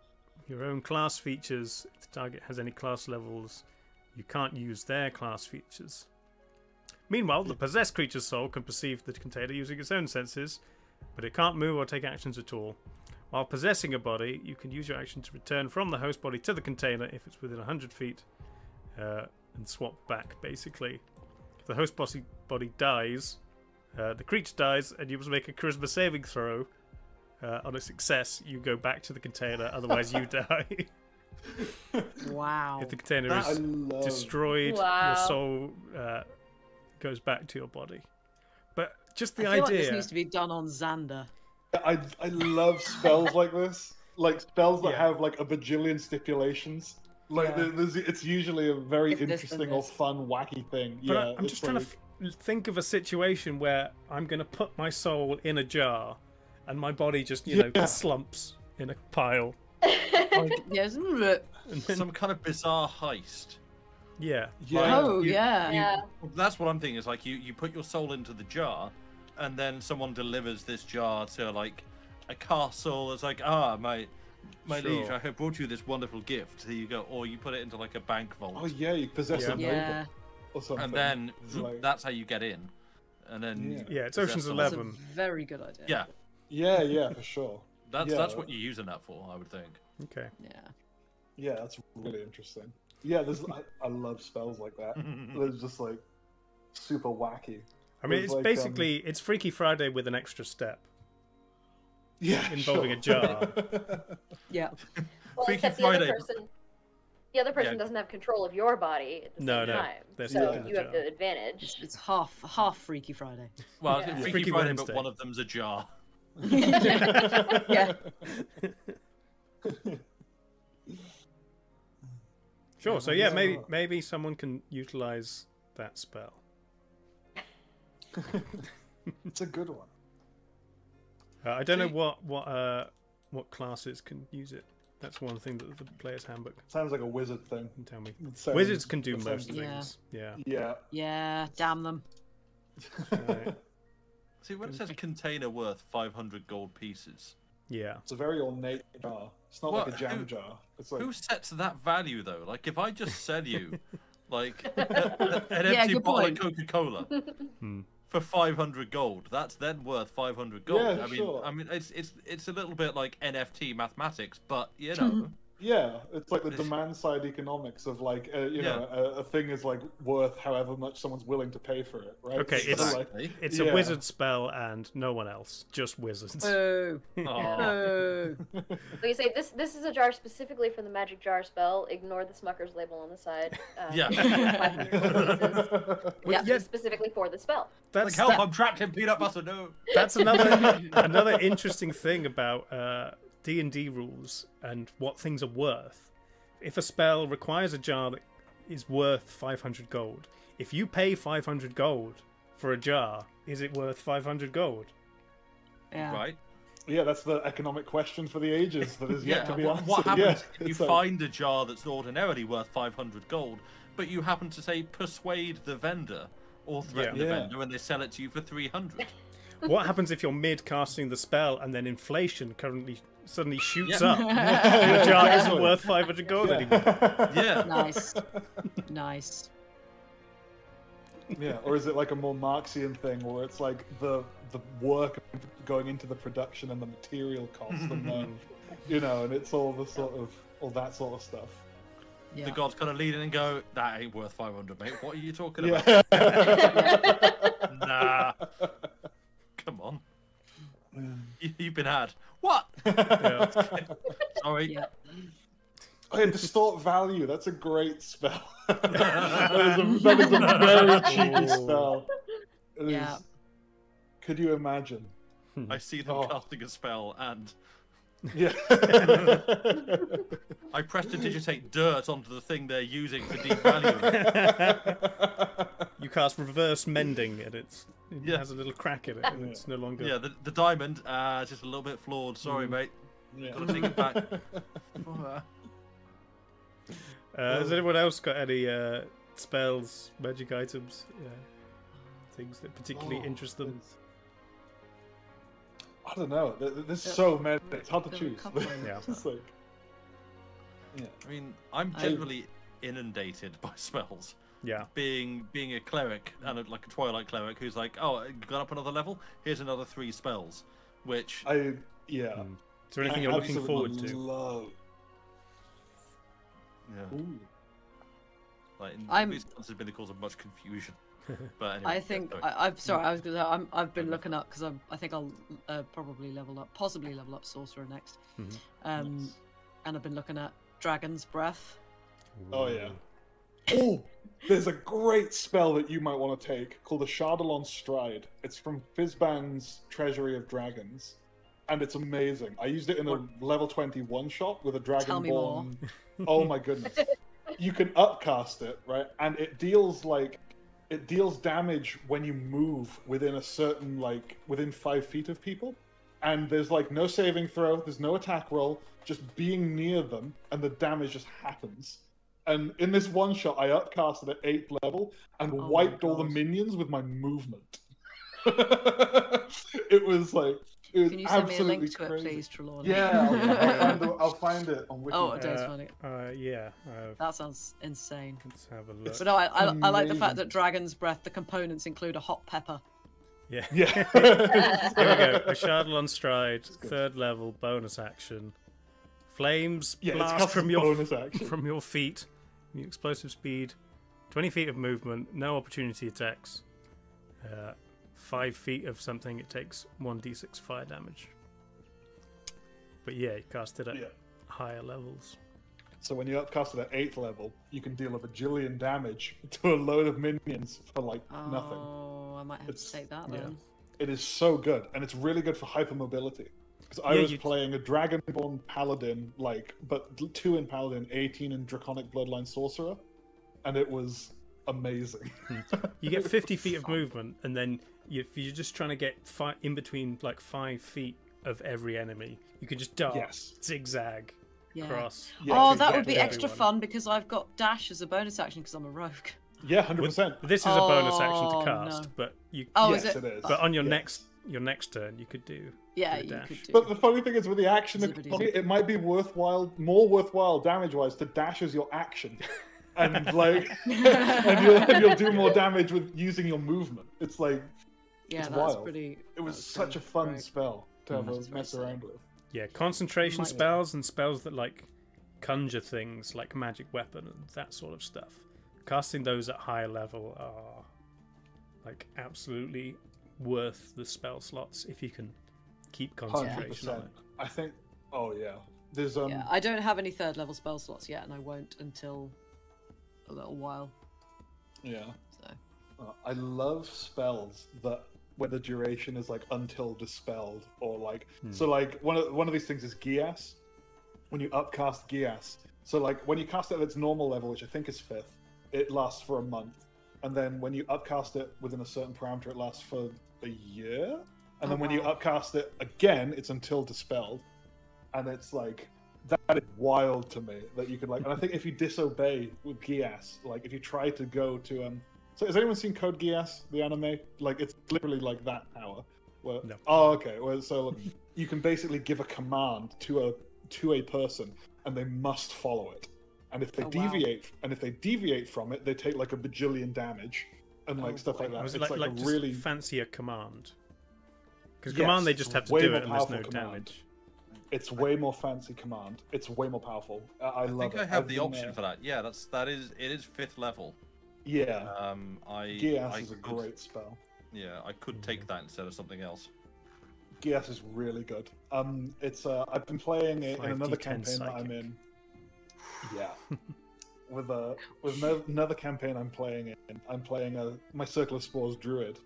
your own class features. If the target has any class levels, you can't use their class features. Meanwhile, the possessed creature's soul can perceive the container using its own senses, but it can't move or take actions at all. While possessing a body, you can use your action to return from the host body to the container if it's within 100 feet, and swap back, basically. If the host body dies, the creature dies, and you must make a charisma saving throw. On a success, you go back to the container, otherwise you die. Wow. If the container is destroyed, Wow. your soul goes back to your body. But just the I feel idea... like this needs to be done on Xander. I love spells like this. Like spells that Yeah. have like a bajillion stipulations. Like Yeah. it's usually a very If this, then interesting or this. fun, wacky thing. But Yeah, I'm it's just trying to think of a situation where I'm going to put my soul in a jar and my body just, you know, Yeah. slumps in a pile. Yes. And then, Some kind of bizarre heist. yeah. Yeah. Oh, you- yeah. Yeah. That's what I'm thinking. Is like you put your soul into the jar, and then someone delivers this jar to like a castle. It's like, my liege, Sure. I have brought you this wonderful gift. Here you go. Or you put it into like a bank vault, Oh yeah, you possess Yeah. a Yeah. nova or something. and then Like- that's how you get in. And then Yeah. Yeah, it's possess Ocean's someone. That's a 11. very good idea. Yeah, Yeah, for sure. that's Yeah. what you're using that for, I would think. Okay. Yeah. Yeah, that's really interesting. Yeah, I love spells like that. They're just like super wacky. I mean, There's, it's like, basically, it's Freaky Friday with an extra step. Yeah, Involving a sure. jar. Yeah. Well, Freaky except the other Friday. person. The other person Yeah. doesn't have control of your body at the No, same no, time, they're so stuck in the you have jar. the advantage. It's half Freaky Friday. Well, Yeah. it's Freaky Freaky Friday, Wednesday. but one of them's a jar. Yeah. Sure, so yeah, maybe someone can utilize that spell. It's a good one. I don't know See- what classes can use it. That's one thing that the player's handbook Sounds like a wizard thing. can tell me. It sounds- Wizards can do it most sounds- things. Yeah. Yeah. Yeah. Damn them. Right. See, when it says container worth 500 gold pieces, Yeah. It's a very ornate jar. It's not Well, like a jam who- jar. It's like who sets that value though? Like, if I just sell you, like, an Yeah, empty good bottle point. of Coca-Cola Hmm. for 500 gold, that's then worth 500 gold. Yeah, I mean, sure. it's a little bit like NFT mathematics, but you know, yeah, it's like the It's- demand side economics of like you Yeah. know a thing is like worth however much someone's willing to pay for it, right? Okay, So, it's- like, exactly. It's Yeah. a wizard spell and no one else, just wizards. Oh. Aw. Oh. Like you say, this is a jar specifically for the magic jar spell. Ignore the Smucker's label on the side. Yeah. 500 gold pieces. Well, Yeah. yeah, Specifically for the spell. Like, that's help! I'm trapped in peanut butter. No. that's another interesting thing about D&D rules and what things are worth. if a spell requires a jar that is worth 500 gold, if you pay 500 gold for a jar, is it worth 500 gold? Yeah. Right? Yeah, that's the economic question for the ages that is yet to be answered. What happens Yeah, if you it's like- find a jar that's ordinarily worth 500 gold, but you happen to, say, persuade the vendor or threaten the Yeah. vendor and they sell it to you for 300? What happens if you're mid casting the spell and then inflation suddenly shoots Yeah. up? And the jar isn't exactly. worth 500 gold anymore. Yeah. Nice. Nice. Yeah, or is it like a more Marxian thing where it's like the work going into the production and the material cost and the, you know, and it's all the sort of all that sort of stuff. Yeah. The gods kind of lead in and go, that ain't worth 500, mate. What are you talking about? Yeah. Nah. Come on. You've been had. What? Yeah. Sorry. Yeah. Oh, yeah, distort value. That's a great spell. that is a very cheeky spell. It Yeah. is- Could you imagine? I see them Oh. casting a spell and Yeah. I press to digitate dirt onto the thing they're using for devaluing. You cast reverse mending and it Yeah. has a little crack in it and it's no longer... Yeah, the diamond, just a little bit flawed. Sorry, mate. Yeah. Gotta take it back. Has anyone else got any spells, magic items, things that particularly Oh, interest them? I don't know. There's so many. It's hard to There were a choose. couple. Yeah. It's like, yeah. I mean, I'm generally inundated by spells. Yeah. Being a cleric and a Twilight cleric who's like, oh, you got up another level? Here's another 3 spells. Which, Yeah. Is there anything I you're looking forward absolutely to? love. yeah, Ooh. like, in I'm- these ones have been the cause of much confusion. But anyway, I think sorry. I'm sorry. I was gonna. I've been looking up because I think I'll possibly level up sorcerer next. Mhm. And I've been looking at dragon's breath. Oh yeah. Oh, there's a great spell that you might want to take called the Chardalon Stride. It's from Fizban's Treasury of Dragons, and it's amazing. I used it in a level 21 shot with a Tell me more. Dragonborn. Oh my goodness! You can upcast it, right, and it deals damage when you move within a certain within 5 feet of people, and there's no saving throw, there's no attack roll, just being near them, and the damage just happens. And in this one shot, I upcasted at 8th level and Oh my wiped all the God. minions with my movement. It was Can you send me a absolutely link to crazy. it, please, Trelawney? Yeah, I'll find it on Wiki. Oh, Dave's finding it. Yeah. That sounds insane. Let's have a look. But no, I like the fact amazing. that dragon's breath. The components include a hot pepper. Yeah. Yeah. Here we go. A Chardalon Stride, 3rd level, bonus action. Flames Yeah, it's blast got from some your bonus action. from your feet. Your explosive speed, 20 feet of movement, no opportunity attacks. 5 feet of something, it takes 1d6 fire damage. But yeah, you cast it at Yeah. higher levels. So when you upcast it at 8th level, you can deal a bajillion damage to a load of minions for nothing. Oh, I might have It's- to take that yeah. then. It is so good, and it's really good for hypermobility. Because I Yeah, was you- playing a Dragonborn Paladin, but 2 in Paladin, 18 in Draconic Bloodline Sorcerer, and it was amazing. You get 50 feet of movement, and then if you're just trying to get in between 5 feet of every enemy, you can just dart, Yes. zigzag, Yeah. cross. Yeah, Oh, to that get would be to extra everyone. fun because I've got dash as a bonus action because I'm a rogue. Yeah, 100%. This is a bonus action Oh, to cast, no. but you. Oh, yes, is it? it is. But on your Yes. next turn, you could do. Yeah, do a you dash. could do. But the funny thing is, with the action Zippity economy, it might be more worthwhile damage-wise to dash as your action, and and you'll do more damage with using your movement. It's yeah, it's that's wild. pretty. it was that's such a pretty fun great. spell to have That's a very mess sick. around with. Yeah, concentration Might- spells and spells that conjure things like magic weapon and that sort of stuff. Casting those at higher level are absolutely worth the spell slots if you can keep concentration on 100%. it. I think. Oh yeah. There's Yeah, I don't have any 3rd level spell slots yet, and I won't until a little while. yeah. So I love spells that where the duration is until dispelled, or so one of these things is Gias. When you upcast Gias, So like when you cast it at its normal level, which I think is 5th, it lasts for a month, and then when you upcast it within a certain parameter, it lasts for a year, and then when you upcast it again, it's until dispelled, and it's like that is wild to me that you could like. And I think if you disobey with Gias, like if you try to go to So has anyone seen Code Geass, the anime? Like it's literally like that power. Where, No. Oh, okay. Well, so you can basically give a command to a person, and they must follow it. And if they deviate from it, they take like a bajillion damage and like stuff like that. Was It's it like like a just really fancier command? Because Yes, command they just have to way do more it and there's no powerful command. damage. It's way more fancy command. It's way more powerful. I love think it. I have I've the been, option for that. Yeah, it is 5th level. Yeah. I is a could- great spell. Yeah, I could take that instead of something else. Gias is really good. It's I've been playing it in another 5d10 campaign that I'm psychic. in. Yeah. with another campaign I'm playing in. I'm playing my Circle of Spores druid,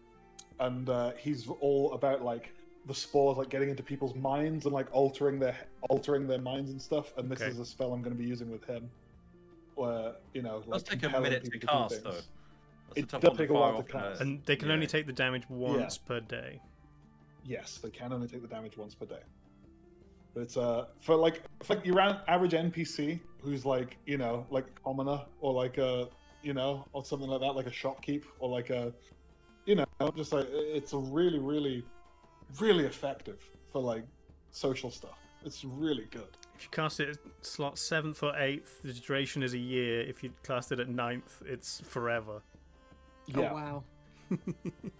and he's all about like the spores like getting into people's minds and like altering their minds and stuff. And this Okay. is a spell I'm going to be using with him, where like It does take a compelling minute to people do cast, things. though. That's It a tough does one take a fire while to off there. cast. And they can Yeah. only take the damage once per day. Yes, they can only take the damage once per day. But it's for like your average NPC who's like like a commoner or like a or something like that, like a shopkeep or like a just like it's a really really effective for like social stuff. It's really good. If you cast it at slot 7th or 8th, the duration is a year. If you cast it at 9th, it's forever. Yeah, Oh wow.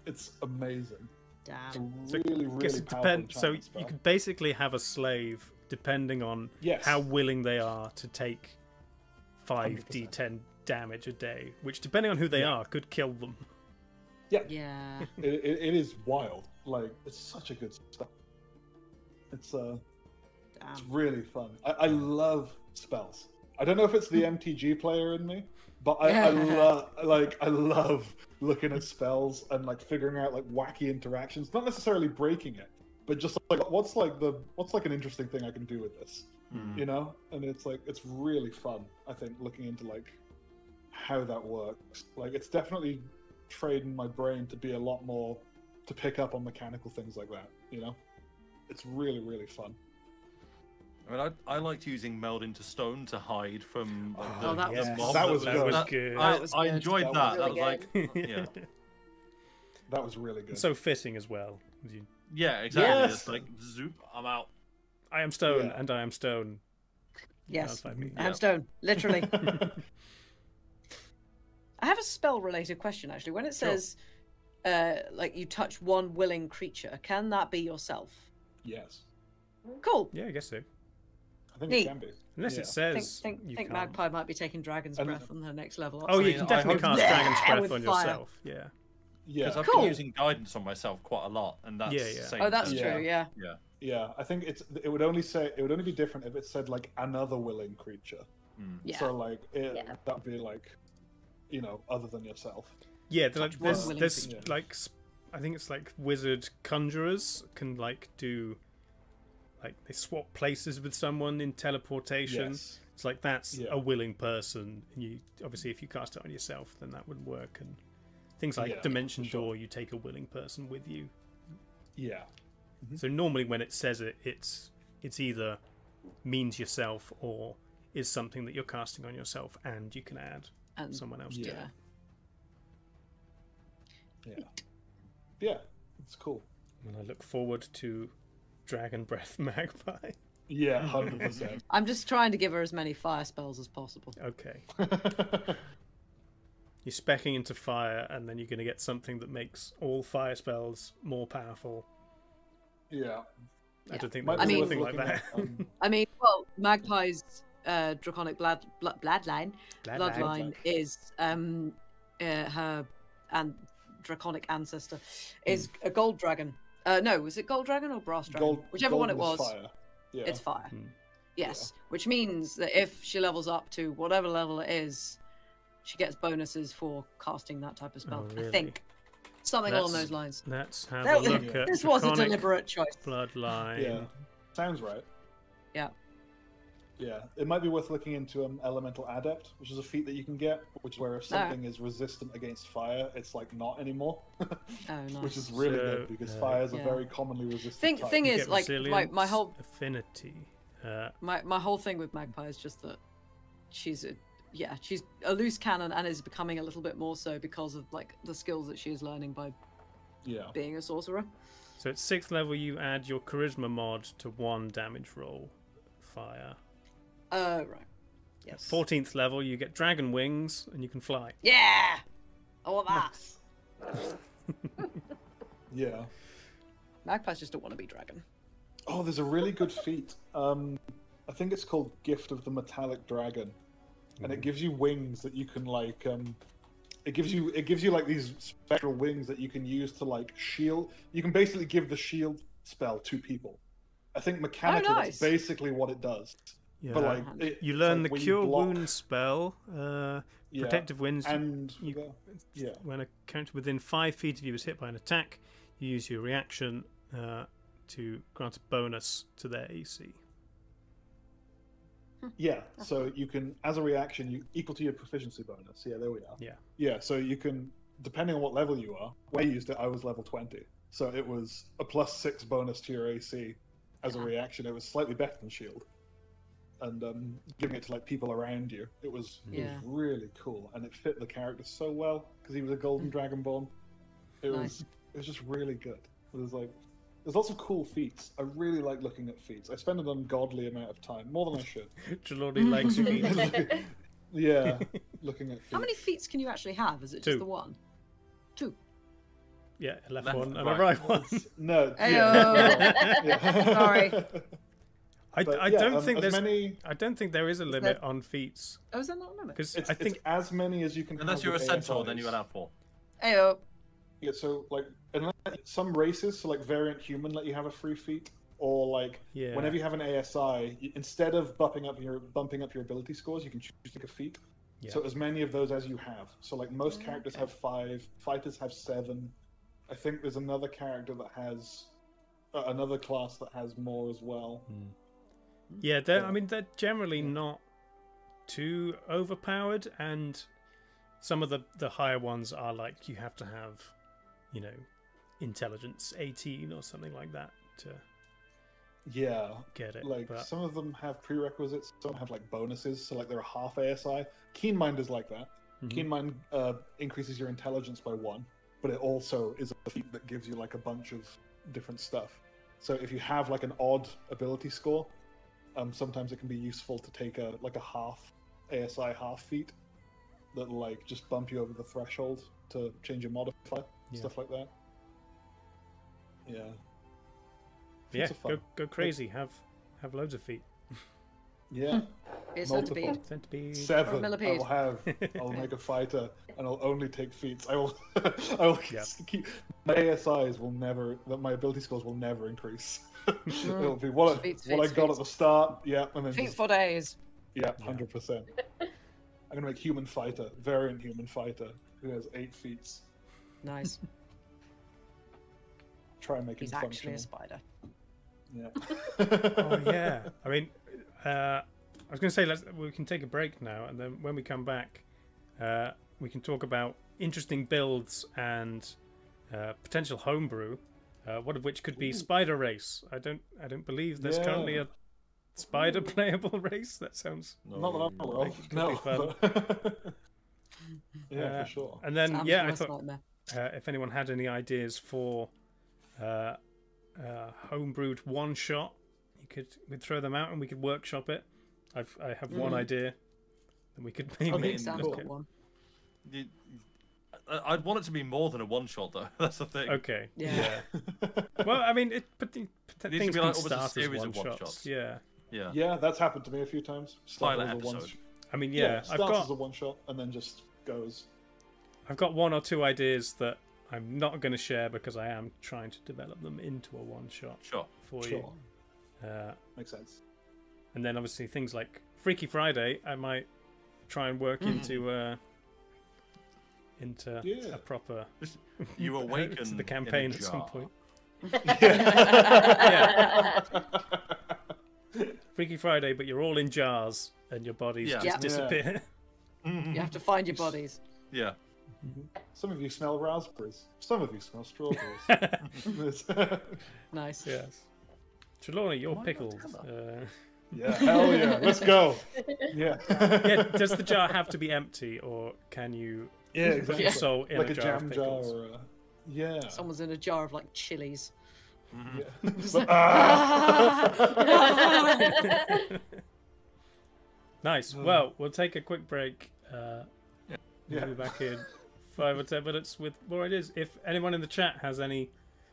it's amazing. It's a Damn. really I guess really it powerful depends. So enchantment spell. you could basically have a slave depending on Yes. how willing they are to take 5d10 damage a day, which depending on who they are could kill them. Yeah. It is wild. Like it's such a good stuff. It's Damn. really fun. I love spells. I don't know if it's the MTG player in me, but I love looking at spells and like figuring out like wacky interactions. Not necessarily breaking it, but just like what's like an interesting thing I can do with this, And it's like it's really fun. I think looking into like how that works. Like it's definitely trained my brain to be a lot more to pick up on mechanical things like that. It's really really fun. I mean, I liked using Meld into Stone to hide from Oh, that was- the mob. That was good. good. That was I good. enjoyed That that. was That was really like, yeah, That was really good. So fitting as well. yeah, exactly. Yes. It's like zoop, I'm out. I am stone, Yeah. and I am stone. Yes. That's what I mean. I'm stone, literally. I have a spell-related question actually. When it says, like you touch one willing creature, can that be yourself? Yes, Cool. Yeah, I guess so. I think Neat. it can be. Unless Yeah. it says Think you think can't. Magpie might be taking Dragon's And- Breath on her next level up. Oh, I you can mean, definitely I hope- cast Dragon's Yeah, Breath with on fire. yourself. Yeah. Yeah, Because I've Cool. been using guidance on myself quite a lot, and that's Yeah, the yeah. same Oh, that's thing. Yeah. true. Yeah. Yeah. yeah. I think it would only be different if it said like another willing creature. Yeah. So like Yeah. that'd be like, other than yourself. Yeah, Touch one there's willing creature. like I think it's like wizard conjurers can like do like they swap places with someone in teleportation. Yes. It's like that's Yeah. a willing person, and you obviously if you cast it on yourself, then that would work. And things like Yeah, Dimension for sure. Door, you take a willing person with you. Yeah. So normally when it says it, it's either means yourself or is something that you're casting on yourself, and you can add And someone else to Yeah. it. Yeah. Yeah. It's cool. And I look forward to Dragon Breath Magpie. Yeah, 100%. I'm just trying to give her as many fire spells as possible. Okay. You're specking into fire, and then you're going to get something that makes all fire spells more powerful. Yeah. I don't think Might there's be worth anything like looking that. at, I mean, well, Magpie's draconic bloodline Bloodline. is her and draconic ancestor is a gold dragon. No, was it gold dragon or brass dragon? Whichever one it gold was. is fire. Yeah. It's fire. Hmm. Yes, which means that if she levels up to whatever level it is, she gets bonuses for casting that type of spell. Oh, I really? think something along That's- those lines. Let's have That a was- look at This was a Draconic deliberate choice. Bloodline. Yeah. Sounds right. Yeah. Yeah, it might be worth looking into Elemental Adept, which is a feat that you can get, which is where if something is resistant against fire, it's like not anymore. Oh, nice. Which is really good because fires are yeah. very commonly resistant. Thing You is, get like, my resilience, whole affinity. my whole thing with Magpie is just that she's a loose cannon and is becoming a little bit more so because of like the skills that she is learning by being a sorcerer. So at 6th level, you add your charisma mod to 1 damage roll, fire. Right. Yes. 14th level, you get dragon wings and you can fly. Yeah. I want that. Yeah. Magpies just don't want to be dragon. Oh, there's a really good feat. I think it's called Gift of the Metallic Dragon, and it gives you wings that you can like. It gives you like these spectral wings that you can use to like shield. You can basically give the shield spell to people. I think mechanically that's basically what it does. Yeah. But like you learn the when you cure block- wound spell, protective winds. and When a character within 5 feet of you is hit by an attack, you use your reaction to grant a bonus to their AC. Yeah, so you can, as a reaction, you equal to your proficiency bonus. Yeah, there we are. Yeah. Yeah, so you can, depending on what level you are. When I used it, I was level 20, so it was a +6 bonus to your AC as a reaction. It was slightly better than shield, and giving it to like people around you, it was really cool, and it fit the character so well because he was a golden dragonborn. It was just really good. It was like. There's lots of cool feats. I really like looking at feats. I spend an ungodly amount of time, more than I should. Jalodi likes feet. Yeah, looking at feats. How many feats can you actually have? Is it just 2. the one? 2. Yeah, a left Left, one and right. a right one. No. Ayo. Sorry. I don't think there's. many. I don't think there is a limit on feats Oh, is that not a limit? because It's, I think it's as many as you can. Unless have you're a with centaur, ASIs. then you're allowed 4. Ayo. Yeah, so like unless some races, so like variant human, let you have a free feat, or like whenever you have an ASI, instead of bumping up your ability scores, you can choose to take a feat. Yeah. So as many of those as you have. So like most characters have 5, fighters have 7. I think there's another character that has another class that has more as well. Yeah, I mean they're generally not too overpowered, and some of the higher ones are like you have to have, you know, intelligence 18 or something like that to get it. Like but... some of them have prerequisites, some have like bonuses, so like they're a half ASI. Keen Mind is like that. Keen Mind increases your intelligence by 1, but it also is a feat that gives you like a bunch of different stuff. So if you have like an odd ability score, sometimes it can be useful to take a half ASI half feat that like just bump you over the threshold to change your modifier, stuff like that. Yeah. Yeah, Feats are fun. go crazy. Have loads of feet. Yeah. Be a Multiple. centipede. Centipede. 7 Or a millipede. I'll make a fighter, and I'll only take feats. I will keep my ASIs will never. My ability scores will never increase. It'll be what I got at the start. Yeah, and then Feet for days. yeah, 100%. I'm gonna make human fighter, variant human fighter, who has 8 feats. Nice. Try and make He's him actually functional. a spider. Yeah. Oh yeah. I mean, I was going to say we can take a break now, and then when we come back, we can talk about interesting builds and potential homebrew. One of which could be Spider Race. I don't believe there's currently a spider playable race. That sounds Not that I'm aware of. could No. be fun. But... yeah, for sure. And then Sounds I worse thought nightmare. if anyone had any ideas for homebrewed one shot, we'd throw them out and we could workshop it. I have one idea, and we could maybe Okay, Sam's look got at. one. I'd want it to be more than a one shot, though. That's the thing. Okay. Yeah. Well, I mean, needs things to can be like almost a start as series one of one shots. shots. Yeah. Yeah. Yeah, that's happened to me a few times. Started Pilot as a one- episode. I mean, Yeah, I've starts got as a one shot and then just goes. I've got 1 or 2 ideas that I'm not going to share because I am trying to develop them into a one shot Sure. for Sure. you. Makes sense. And then obviously things like Freaky Friday, I might try and work into Yeah. a proper You awaken to the in a campaign at some jar. point. Yeah. Freaky Friday, but you're all in jars and your bodies Yeah. just Yeah. disappear. You have to find your bodies. Yeah. Some of you smell raspberries. Some of you smell strawberries. Nice. Yes. Trelawney, you're Why not pickled. together? Yeah, hell yeah. Let's go. Yeah. Yeah, does the jar have to be empty, or can you Yeah, exactly. also in Like a a jar of jam jar pickles? or a... Yeah. Someone's in a jar of like chilies. Yeah. Just But- Nice. Well, we'll take a quick break. We'll Yeah. be back in 5 or 10 minutes with more ideas. If anyone in the chat has any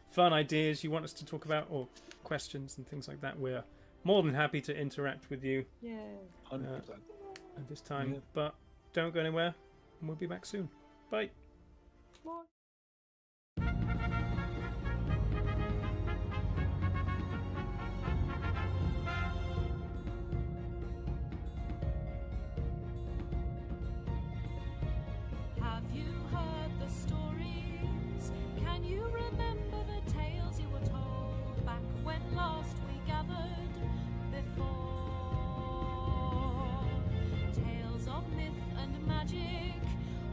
fun ideas you want us to talk about, or questions and things like that, we're more than happy to interact with you 100%. at this time. Yeah. But don't go anywhere, and we'll be back soon. Bye. Have you heard the stories? Can you remember the tales you were told back when last we gathered before? Tales of myth and magic,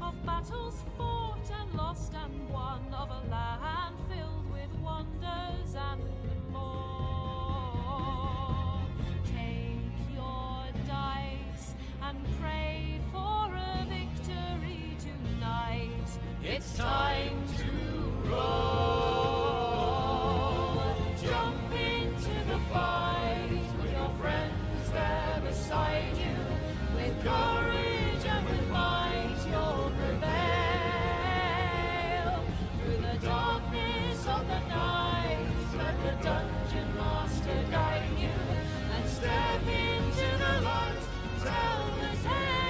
of battles fought and lost and won, of a land filled with wonders and more. Take your dice and pray for a victory tonight. It's time to roll. Jump into the fight with your friends there beside you. With courage and with might you'll prevail. Through the darkness of the night, let the dungeon master guide you. And step into the light, tell the tale.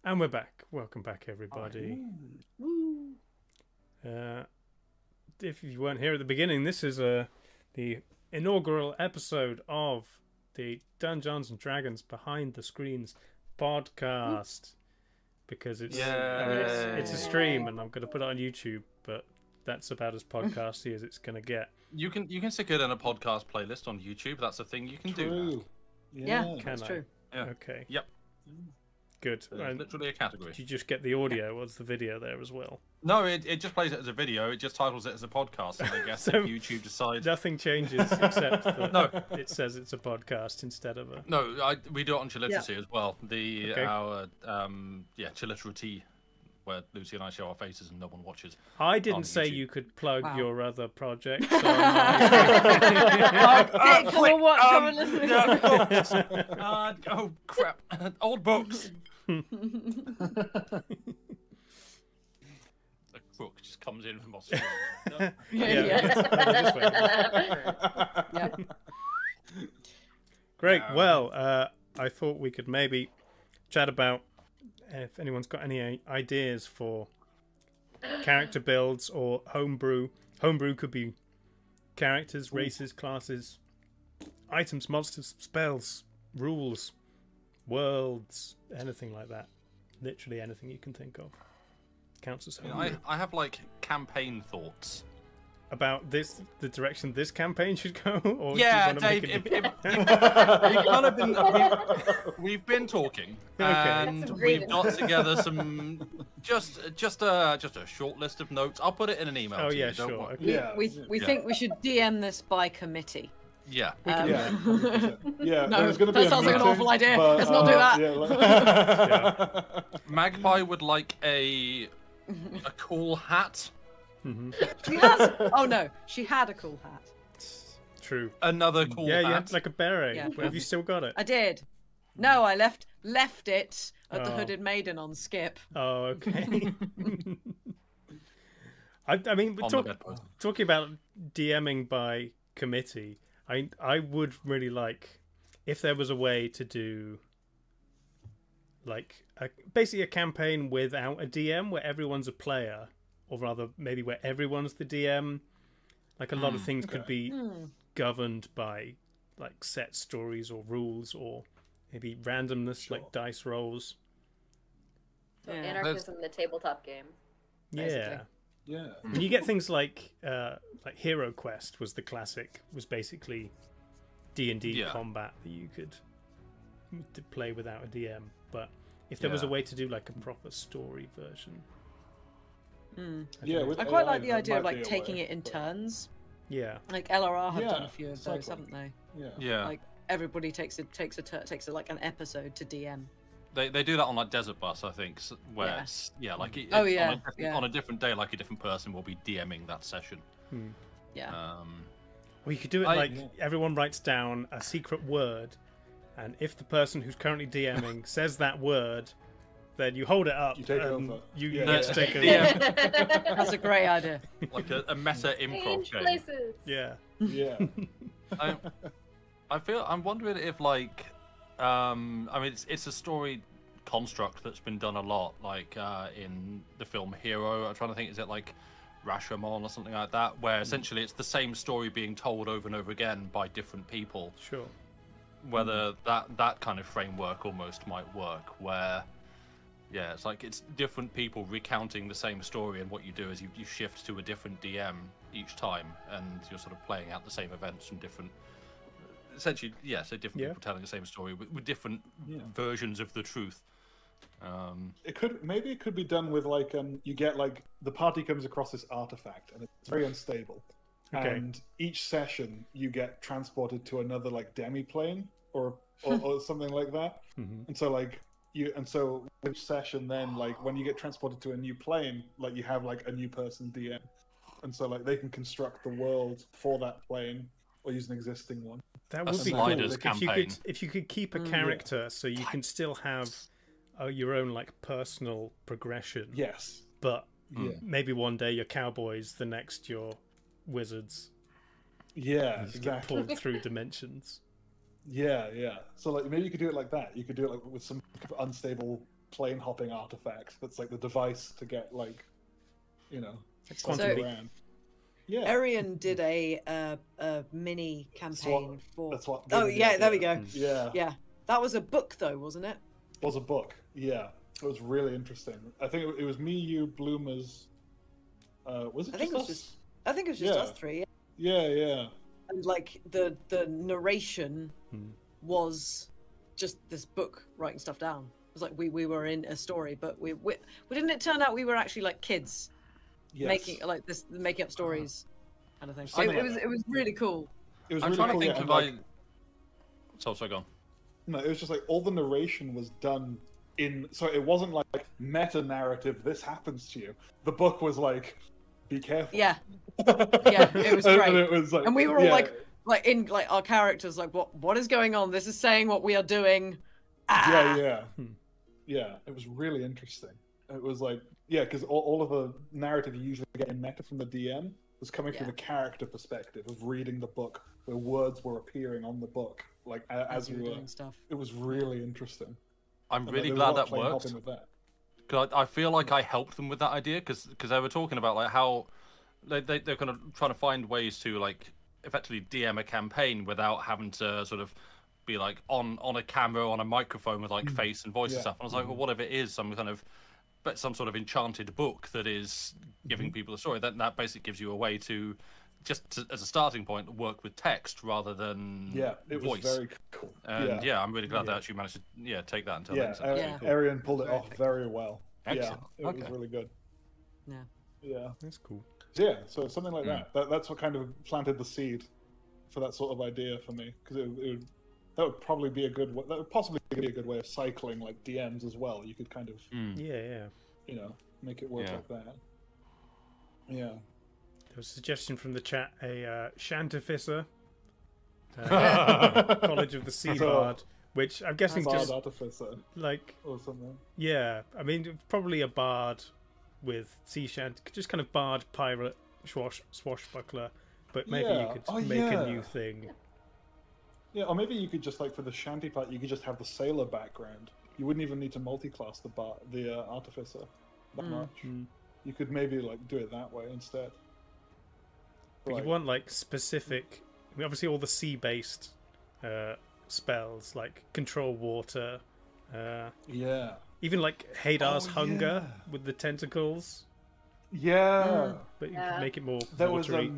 And we're back. Welcome back, everybody. If you weren't here at the beginning, this is the inaugural episode of the Dungeons and Dragons Behind the Screens podcast. Because it's a stream, and I'm going to put it on YouTube, but that's about as podcasty as it's going to get. You can stick it in a podcast playlist on YouTube. That's a thing you can do. Yeah, that's true. Yeah. Okay. Yep. Good. It's literally a category. Did you just get the audio? Was the video there as well? No, it just plays it as a video. It just titles it as a podcast. And I guess So if YouTube decides. Nothing changes except that No. it says it's a podcast instead of a. No, we do it on Chilliteracy as well. Okay. Our Chilliteracy, where Lucy and I show our faces and no one watches. I didn't on say YouTube. you could plug Wow. your other projects. Hey, come and watch, come and listen. Oh crap! Old books. The crook just comes in from Australia. Yeah. Great. Well, I thought we could maybe chat about if anyone's got any ideas for character builds or homebrew. Homebrew could be characters, races, classes, items, monsters, spells, rules, worlds, anything like that. Literally anything you can think of counts as homebrew. I have like campaign thoughts. About the direction this campaign should go, or do Yeah, you want to Dave. make We've it... kind of been we've been talking, Okay. and That's a we've grievance. got together some just a short list of notes. I'll put it in an email. Oh to yeah, you, don't sure. worry. Okay. We think we should DM this by committee. Yeah. Yeah, 100%. Yeah. No, there was going to be that a sounds like an meeting, awful idea. but, Let's not do that. Yeah, Magpie would like a cool hat. She has. Oh no, she had a cool hat. True. Another cool Yeah, hat. like a beret. Yeah. Have you still got it? I did. No, I left it at the Oh. Hooded Maiden on Skip. Oh, okay. I mean, On the bedpost. talking about DMing by committee, I would really like if there was a way to do like basically a campaign without a DM where everyone's a player, or rather maybe where everyone's the DM. Like a lot of things could be governed by like set stories or rules, or maybe randomness, like dice rolls. So Yeah. anarchism, the tabletop game. Basically. yeah. And you get things like Hero Quest was the classic, was basically D&D Yeah. combat that you could play without a DM. But if there was a Yeah. way to do like a proper story version, Yeah, with I quite AI, like the that idea of might like be a taking way, it in but- turns. yeah, Like LRR have done Yeah, a few of those, cycling. haven't they? Yeah. Yeah. Like everybody takes like an episode to DM. They do that on like Desert Bus, I think, where Yeah. it's like Oh, on yeah, a different, yeah. on a different day, like a different person will be DMing that session. Yeah. or you could do it I- like everyone writes down a secret word, and if the person who's currently DMing says that word, then you hold it up You take and over. you Yeah. get to take a That's a great idea. Like a meta improv Change game. places. yeah. Yeah. I'm wondering if like I mean it's a story construct that's been done a lot, like in the film Hero. I'm trying to think, is it like Rashomon or something like that, where essentially it's the same story being told over and over again by different people. Sure. Whether that kind of framework almost might work, where it's like it's different people recounting the same story, and what you do is you shift to a different DM each time, and you're sort of playing out the same events from different, essentially, so different Yeah. people telling the same story with different versions of the truth. It could be done with like you get like the party comes across this artifact and it's very unstable, Okay. and each session you get transported to another like demi plane or something like that, and so like each session then like when you get transported to a new plane, like you have like a new person DM, and so like they can construct the world for that plane or use an existing one. That A would be cool. sliders Like, campaign. if you could keep a character, so you can still have your own like personal progression. Yes. But Yeah. maybe one day you're cowboys, the next you're wizards. Yeah. You get Exactly. pulled through dimensions. Yeah. So like maybe you could do it like that. You could do it like with some unstable plane hopping artifact. That's like the device to get like, you know, quantum leap. around. Yeah. Arian did a mini campaign for. That's what. Oh yeah, there we go. Yeah. Yeah, that was a book though, wasn't it? It was a book. Yeah, it was really interesting. I think it was me, you, Bloomers. Was it? I think just it was us? just. I think it was just us three. Yeah, yeah. And like the narration was just this book writing stuff down. It was like we were in a story, but we didn't it turn out we were actually like kids Yes. making up stories kind of thing. Something like It was really cool. It was I'm really trying cool, to think yeah, if and, like... So go on. No, it was just like all the narration was done in. So it wasn't like meta narrative. This happens to you. The book was like, be careful. Yeah, yeah, it was great. And it was like, and we were all like our characters like what is going on? This is saying what we are doing. Yeah. Yeah, it was really interesting. It was like, yeah, because all of the narrative you usually get in meta from the DM was coming from the character perspective of reading the book, where words were appearing on the book, like as we were doing stuff. It was really interesting. I'm And, really there was a glad lot of that plane worked. hopping with that. Because I feel like I helped them with that idea, because they were talking about like how they're kind of trying to find ways to like effectively DM a campaign without having to sort of be like on a camera, on a microphone with like face and voice and stuff. And I was like, well, what if it is some sort of enchanted book that is giving people a story? That basically gives you a way to as a starting point work with text rather than it voice. was very cool. And I'm really glad they actually managed to take that into Yeah, cool. Arian pulled it off very well. Excellent. Yeah, it was really good. Yeah, That's cool. yeah. So something like that's what kind of planted the seed for that sort of idea for me, because that would probably be a good way, that would possibly be a good way of cycling like DMs as well. You could kind of Yeah. you know, make it work like that. Yeah. There was a suggestion from the chat, a Shantificer, College of the Sea Bard, which I'm guessing just artificer like or something. Yeah, I mean probably a bard with sea shant, just kind of bard pirate swashbuckler, but maybe you could make a new thing. Yeah, or maybe you could just like for the shanty part, you could just have the sailor background. You wouldn't even need to multi-class the artificer that much. You could maybe like do it that way instead. But you want like specific. I mean, obviously all the sea-based spells like control water. Even like Hadar's hunger with the tentacles. Yeah. But you can make it more That watery.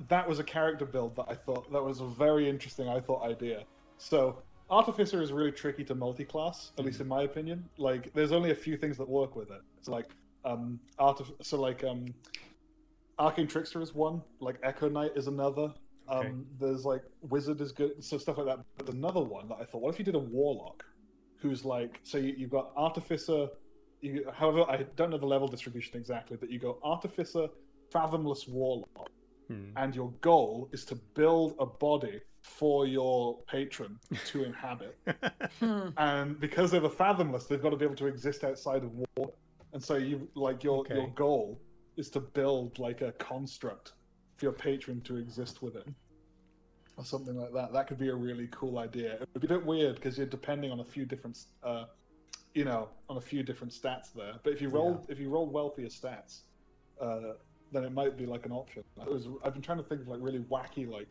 That was a character build that I thought that was a very interesting idea. So Artificer is really tricky to multi-class, at least in my opinion. Like there's only a few things that work with it. It's like Arcane Trickster is one, like Echo Knight is another. There's like Wizard is good, so stuff like that. But another one that I thought, what if you did a Warlock, who's like, so you've got Artificer. However, I don't know the level distribution exactly, but you go Artificer, Fathomless Warlock, and your goal is to build a body for your patron to inhabit. And because they're the Fathomless, they've got to be able to exist outside of water. And so you like your goal is to build like a construct for your patron to exist within, or something like that. That could be a really cool idea. It would be a bit weird because you're depending on a few different, on a few different stats there. But if you rolled well for your stats, then it might be like an option. I've been trying to think of like really wacky like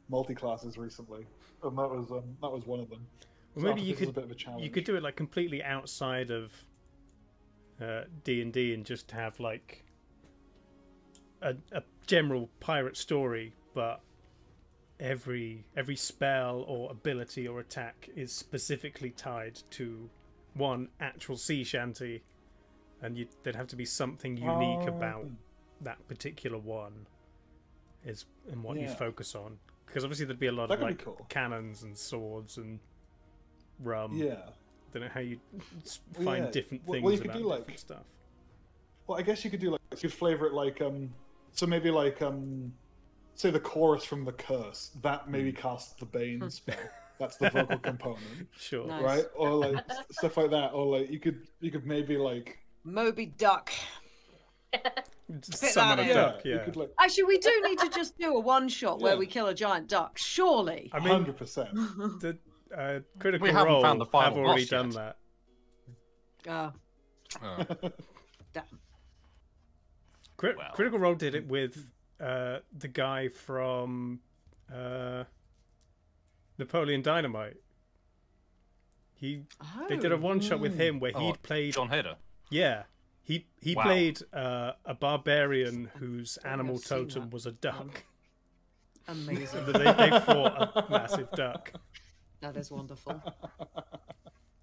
multi-classes recently, and that was one of them. Well, maybe you could do it like completely outside of D&D and just have like a general pirate story, but every spell or ability or attack is specifically tied to one actual sea shanty, and there'd have to be something unique about that particular one and what you focus on, because obviously there'd be a lot of like cannons and swords and rum. Don't know how you find different things well, you could about do, like, different stuff. Well, I guess you could do like, you could flavor it like so maybe like say the chorus from the curse that maybe casts the Bane spell. That's the vocal component. Sure. Nice. Right? Or like stuff like that. Or like you could maybe like Moby Duck. Summon a duck. You could, like, Actually, we do need to just do a one shot where we kill a giant duck. Surely. I mean, 100%. the Critical We haven't Role found the final have already boss done yet. that. Oh, Oh. damn. Well. Critical Role did it with the guy from Napoleon Dynamite. They did a one shot with him where he'd played. John Hader. Yeah, he Wow. played a barbarian whose animal I've seen totem that. was a duck. Amazing. They fought a massive duck. That is wonderful.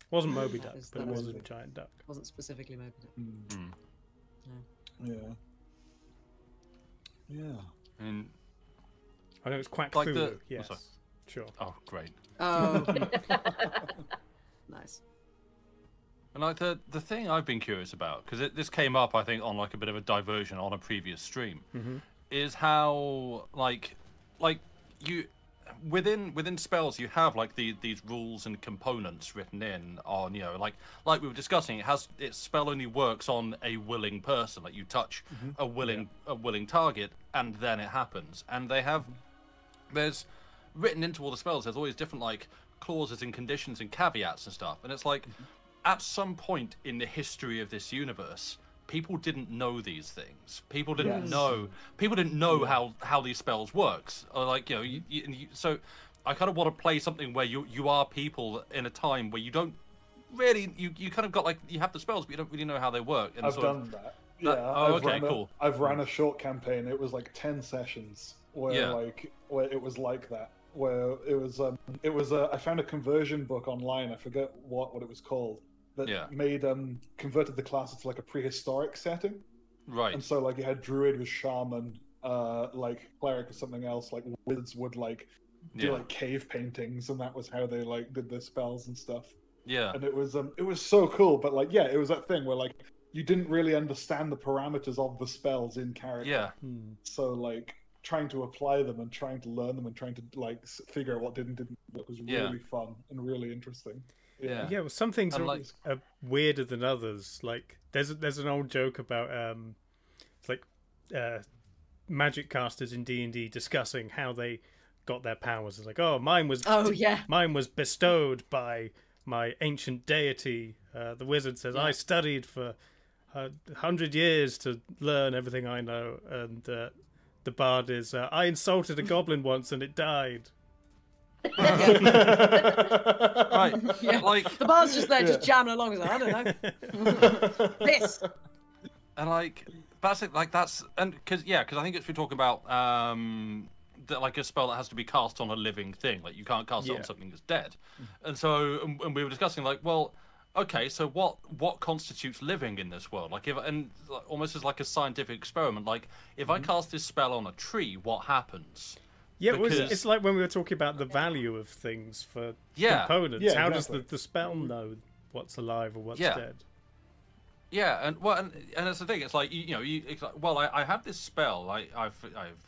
Wasn't Moby Duck, is- but it that was is- a giant duck. Wasn't specifically Moby Dick. Yeah. Yeah. And I know it's Quack Like Cthulhu. the- Yes, sorry. sure. oh, great. Oh, nice. And like the thing I've been curious about, because this came up, I think, on like a bit of a diversion on a previous stream, is how like you within spells you have like these rules and components written in on, you know, like we were discussing, its spell only works on a willing person. Like you touch a willing target and then it happens. And there's written into all the spells, there's always different like clauses and conditions and caveats and stuff. And it's like at some point in the history of this universe, people didn't know these things. People didn't know how these spells works. Or like, you know, so I kind of want to play something where you are people in a time where you don't really, you kind of got like, you have the spells, but you don't really know how they work. And I've sort of- done that. that- Yeah. oh, okay, cool. I've ran a short campaign. It was like 10 sessions where where it was like that. Where it was I found a conversion book online. I forget what it was called. That made converted the classes to like a prehistoric setting. Right. And so like you had druid with shaman, like cleric or something else, like wizards would like do like cave paintings, and that was how they like did their spells and stuff. Yeah. And it was so cool, but like it was that thing where like you didn't really understand the parameters of the spells in character. Yeah. So like trying to apply them and trying to learn them and trying to like figure out what didn't work was really fun and really interesting. Yeah. Yeah, well, some things And, are, like- are weirder than others. Like there's an old joke about it's like magic casters in D&D discussing how they got their powers. It's like, oh, mine was bestowed by my ancient deity. The wizard says, I studied for 100 years to learn everything I know, and the bard is, I insulted a goblin once and it died. Right. Yeah. Like, The bar's just there, just jamming along. He's like, I don't know. This. and like that's it. Like that's and because I think it's we're talking about that like a spell that has to be cast on a living thing. Like you can't cast it on something that's dead. And so and we were discussing like, well, okay, so what constitutes living in this world? Like almost as like a scientific experiment. Like if I cast this spell on a tree, what happens? Yeah, Because- it's like when we were talking about the value of things for Yeah. components. Yeah, How exactly. does the spell know what's alive or what's Yeah. dead? Yeah, and that's the thing. It's like it's like, well, I have this spell. I've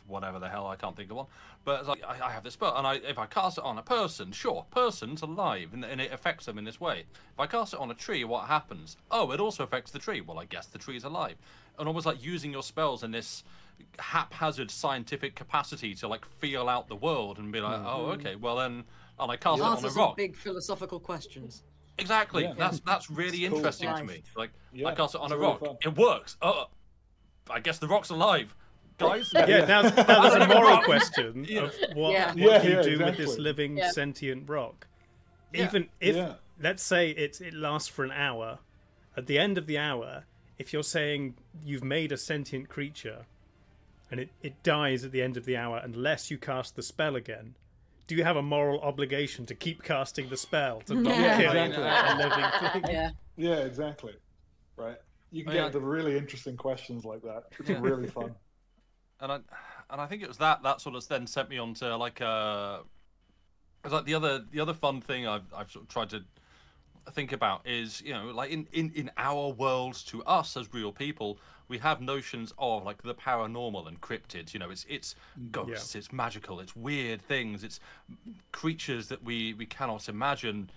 whatever the hell, I can't think of one. But it's like I have this spell, and if I cast it on a person, sure, person's alive, and it affects them in this way. If I cast it on a tree, what happens? Oh, it also affects the tree. Well, I guess the tree's alive, and almost like using your spells in this haphazard scientific capacity to like feel out the world and be like, oh, okay, well then, and I cast it on Answer a some rock. big philosophical questions. Exactly. Yeah. That's really It's cool. interesting to Life. me. Like Yeah, I cast it on it's a really rock. fun. It works. I guess the rock's alive, guys. Yeah, now there's a moral question of what Yeah. you do with exactly. this living Yeah. sentient rock. Yeah. Even if, Yeah. let's say it lasts for an hour, at the end of the hour, if you're saying you've made a sentient creature and it dies at the end of the hour unless you cast the spell again, do you have a moral obligation to keep casting the spell to not Yeah. kill Exactly. a living thing? Yeah. Yeah, exactly. Right. You can Oh, yeah. get the really interesting questions like that. It's really fun. And I think it was that sort of then sent me on to like it's like the other fun thing I've sort of tried to think about is, you know, like in our worlds, to us as real people, we have notions of like the paranormal and cryptids. You know, it's ghosts, it's magical, it's weird things, it's creatures that we cannot imagine,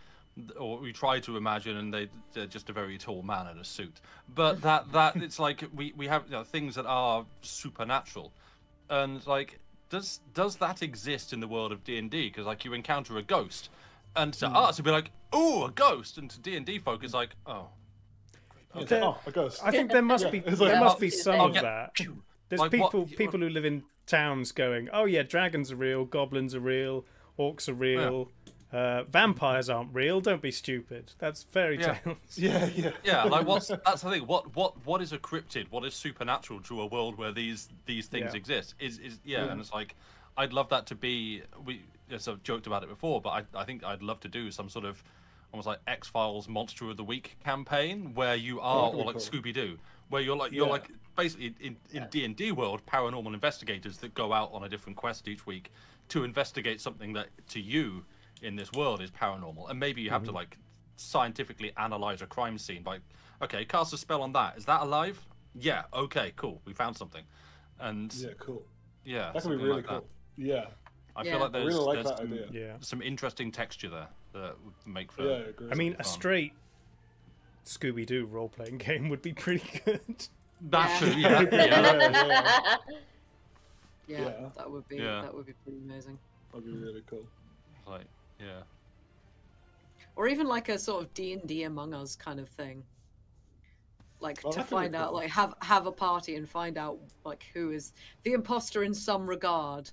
or we try to imagine, and they're just a very tall man in a suit. But that it's like we have, you know, things that are supernatural, and like does that exist in the world of D&D? Because like you encounter a ghost, and to us it'd be like, ooh, a ghost, and to D&D folk it's like, oh, It's There- like, oh, a ghost. I think there must Yeah, be it's like- there must be Yeah. some I'll of get- that. Phew. There's Like, people what- people who live in towns going, oh yeah, dragons are real, goblins are real, orcs are real, vampires aren't real. Don't be stupid. That's fairy Yeah. tales. Yeah. Yeah, like that's the thing. What is a cryptid? What is supernatural to a world where these things Yeah. exist? Is and it's like I'd love that to be. Yes, I've joked about it before, but I think I'd love to do some sort of almost like X-Files Monster of the Week campaign where you are, that'd be or like cool. Scooby-Doo, where you're Yeah. like basically in D&D world, paranormal investigators that go out on a different quest each week to investigate something that to you in this world is paranormal, and maybe you have to like scientifically analyze a crime scene. Like, okay, cast a spell on that. Is that alive? Yeah. Okay. Cool. We found something. And Yeah, cool. yeah, That could be something really like cool. that. Yeah. I Yeah. feel like I there's, really like there's that some, idea. Yeah. some interesting texture there that would make for. Yeah, I agree. I mean, a fun. straight Scooby-Doo role-playing game would be pretty good. That's Yeah. true. Yeah. Yeah. Yeah, Yeah. that would be Yeah. pretty amazing. That'd be really cool. Like, yeah. Or even like a sort of D&D Among Us kind of thing. Like Oh, to that could be find out, cool. like have a party and find out like who is the imposter in some regard.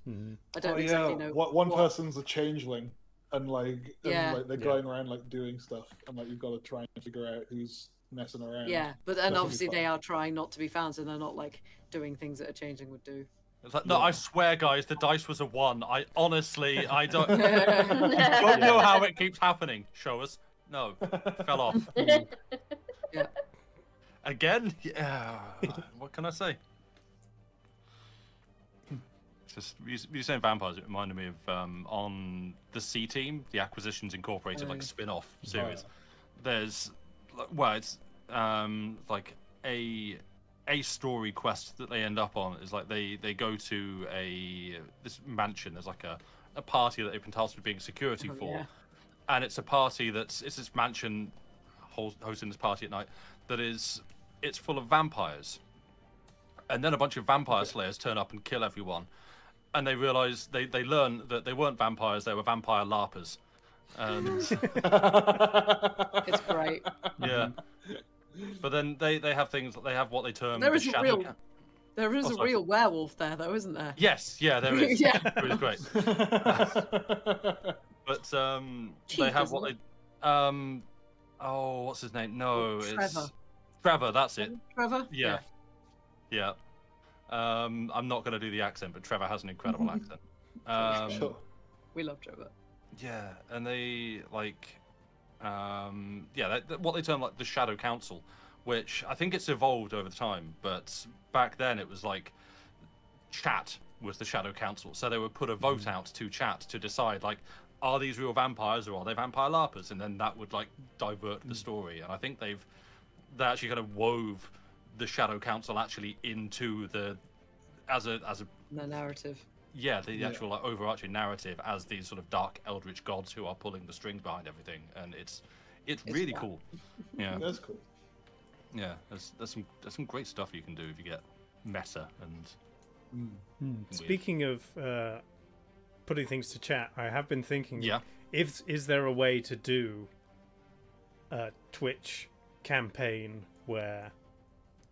I don't exactly know. One person's a changeling, and like, Yeah. they're going around like doing stuff, and like you've got to try and figure out who's messing around. Yeah, but That and could be obviously fun. they are trying not to be found, so they're not like doing things that a changeling would do. It's like, no, Yeah. I swear, guys, the dice was a 1. I honestly, I don't know how it keeps happening. Show us. No, fell off. Yeah. Again? Yeah. What can I say? It's just you saying vampires. It reminded me of on the C Team, the Acquisitions Incorporated like spin-off series. There's well, it's like a story quest that they end up on is like they go to this mansion. There's like a party that they've been tasked with being security Oh, for, yeah. and it's a party it's this mansion hosting this party at night it's full of vampires, and then a bunch of vampire slayers turn up and kill everyone, and they realize they learn that they weren't vampires, they were vampire larpers, and It's great. yeah. But then they have things. They have what they term There the is a shadow. real there is Oh, a sorry. real werewolf there though, isn't there? Yes, yeah, there is. Yeah. It was great. But Chief, they have isn't what it? they oh, what's his name? No, Trevor. it's Trevor. That's it. Trevor? Yeah, yeah. I'm not going to do the accent, but Trevor has an incredible accent. Sure. We love Trevor. Yeah, and they like, what they term like the Shadow Council, which I think it's evolved over time, but back then it was like chat was the Shadow Council. So they would put a vote out to chat to decide like, are these real vampires or are they vampire larpers? And then that would like divert the story. And I think they actually kind of wove the Shadow Council actually into as a The narrative. yeah, the actual like overarching narrative as these sort of dark eldritch gods who are pulling the strings behind everything, and it's really fun. cool. Yeah, That's cool. yeah. There's some great stuff you can do if you get meta and weird. Speaking of putting things to chat, I have been thinking, Yeah. is there a way to do a Twitch campaign where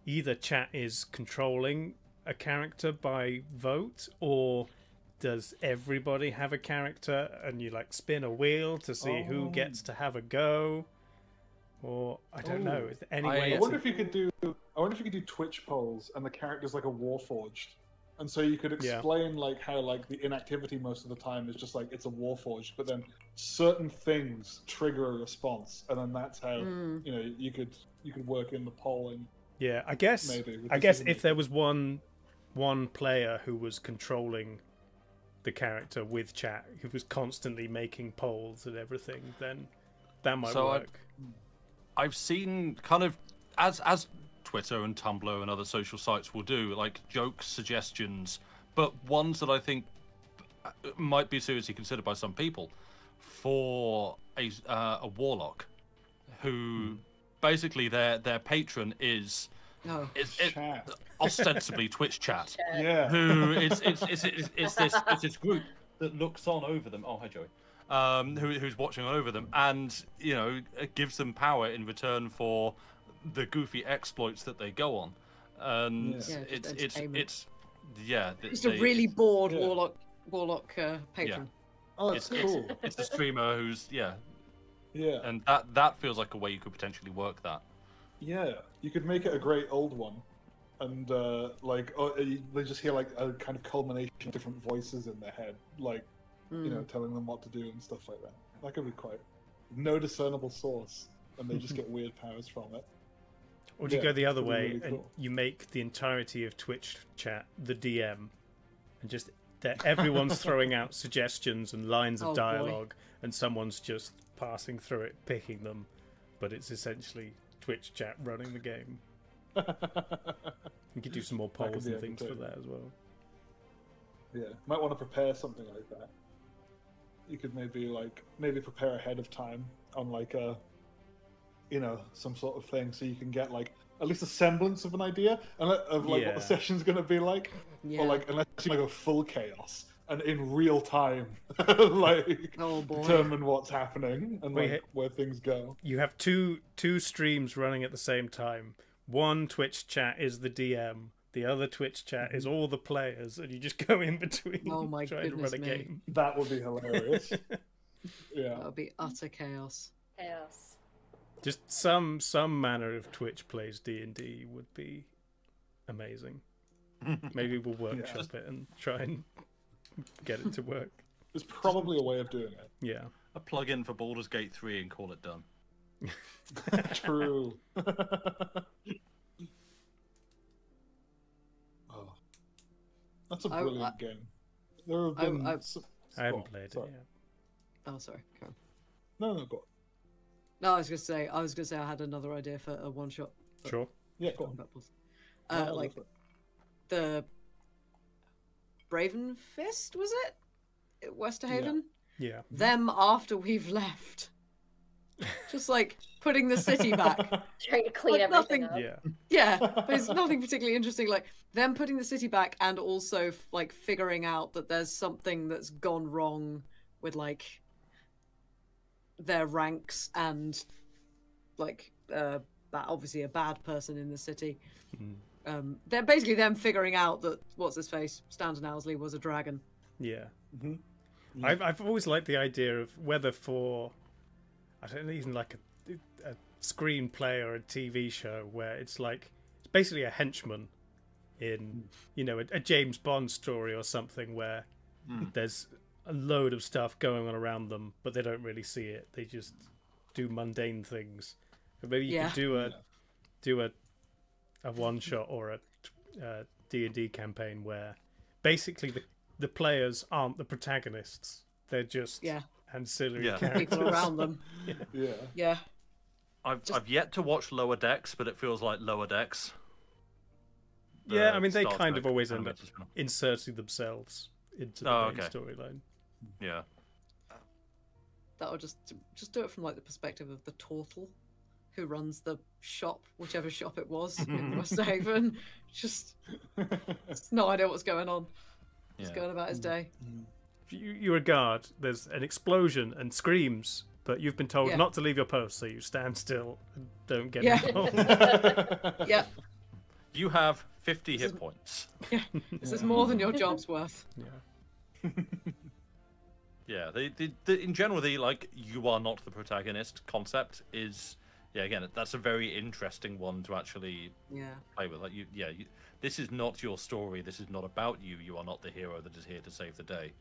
either chat is controlling a character by vote, or does everybody have a character and you like spin a wheel to see who gets to have a go? Or I don't know. Is there any way I to... wonder if you could do. I wonder if you could do Twitch polls, and the character's like a Warforged, and so you could explain like how like the inactivity most of the time is just like it's a Warforged, but then certain things trigger a response, and then that's how you know you could work in the polling. Yeah, I guess. Maybe, with I guess decision if there was one player who was controlling the character with chat, who was constantly making polls and everything, then that might So work. I've seen kind of as Twitter and Tumblr and other social sites will do, like jokes, suggestions, but ones that I think might be seriously considered by some people for a warlock who basically their patron is Oh. Chat. ostensibly Twitch chat. Yeah. Who it's this group that looks on over them. Oh, hi Joey. Who's watching on over them, and you know, it gives them power in return for the goofy exploits that they go on, and Yeah, just it's yeah. Just a really bored Yeah. warlock patron. Oh, it's cool. It's the streamer who's Yeah. and that feels like a way you could potentially work that. Yeah, you could make it a great old one, and they just hear like a kind of culmination of different voices in their head, like telling them what to do and stuff like that. That could be quite no discernible source, and they just get weird powers from it. Or do you go the other that'd be way really and cool. you make the entirety of Twitch chat the DM, and just that everyone's throwing out suggestions and lines of Oh, boy. dialogue, and someone's just passing through it, picking them, but it's essentially Twitch chat running the game. You could do some more That could polls be and things for entertaining. that as well. Yeah, might want to prepare something like that. You could maybe prepare ahead of time on like a, some sort of thing, so you can get like at least a semblance of an idea of like what Yeah. the session's gonna be like, Yeah. or like unless you go full chaos and in real time, like Oh, boy. determine what's happening and Wait, like where things go. You have two streams running at the same time. One Twitch chat is the DM, the other Twitch chat is all the players, and you just go in between Oh, my trying to run a goodness me. game. That would be hilarious. Yeah. That would be utter chaos. Chaos. Just some manner of Twitch plays D&D would be amazing. Maybe we'll workshop it and try and get it to work. There's probably a way of doing it. Yeah. A plug-in for Baldur's Gate 3 and call it done. True. Oh. That's a brilliant game. There have been. I haven't played it sorry. yet. Oh, sorry. Go on. No, go on. No, I was gonna say I had another idea for a one shot. Sure. Yeah, go on. No, Like go for it. the Braven Fist, was it? At Westerhaven? Yeah. Them after we've left. Just like putting the city back. Trying to clean Like everything nothing- up. Yeah. Yeah, but it's nothing particularly interesting. Like them putting the city back and also like figuring out that there's something that's gone wrong with like their ranks and like obviously a bad person in the city. They're basically them figuring out that what's his face, Stanton Owsley, was a dragon. Yeah. Mm-hmm. I've always liked the idea of whether for, I don't know, even like a screenplay or a TV show where it's basically a henchman in, a James Bond story or something where there's a load of stuff going on around them, but they don't really see it. They just do mundane things. But maybe you could do a one shot or a D&D campaign where basically the players aren't the protagonists. They're just ancillary characters. People around them. Yeah. Yeah. I've yet to watch Lower Decks, but it feels like Lower Decks. Yeah, I mean, they Star kind Trek of always end up animated film. inserting themselves into the main storyline. Yeah. That would just do it from like the perspective of the turtle who runs the shop, whichever shop it was in Westhaven. Just no idea what's going on. Just going about his day. You're a guard. There's an explosion and screams, but you've been told not to leave your post, so you stand still and don't get involved. Yeah. You have 50 hit points. Yeah. This is more than your job's worth. Yeah. Yeah, in general, the you are not the protagonist concept is, again, that's a very interesting one to actually play with. Like this is not your story. This is not about you. You are not the hero that is here to save the day.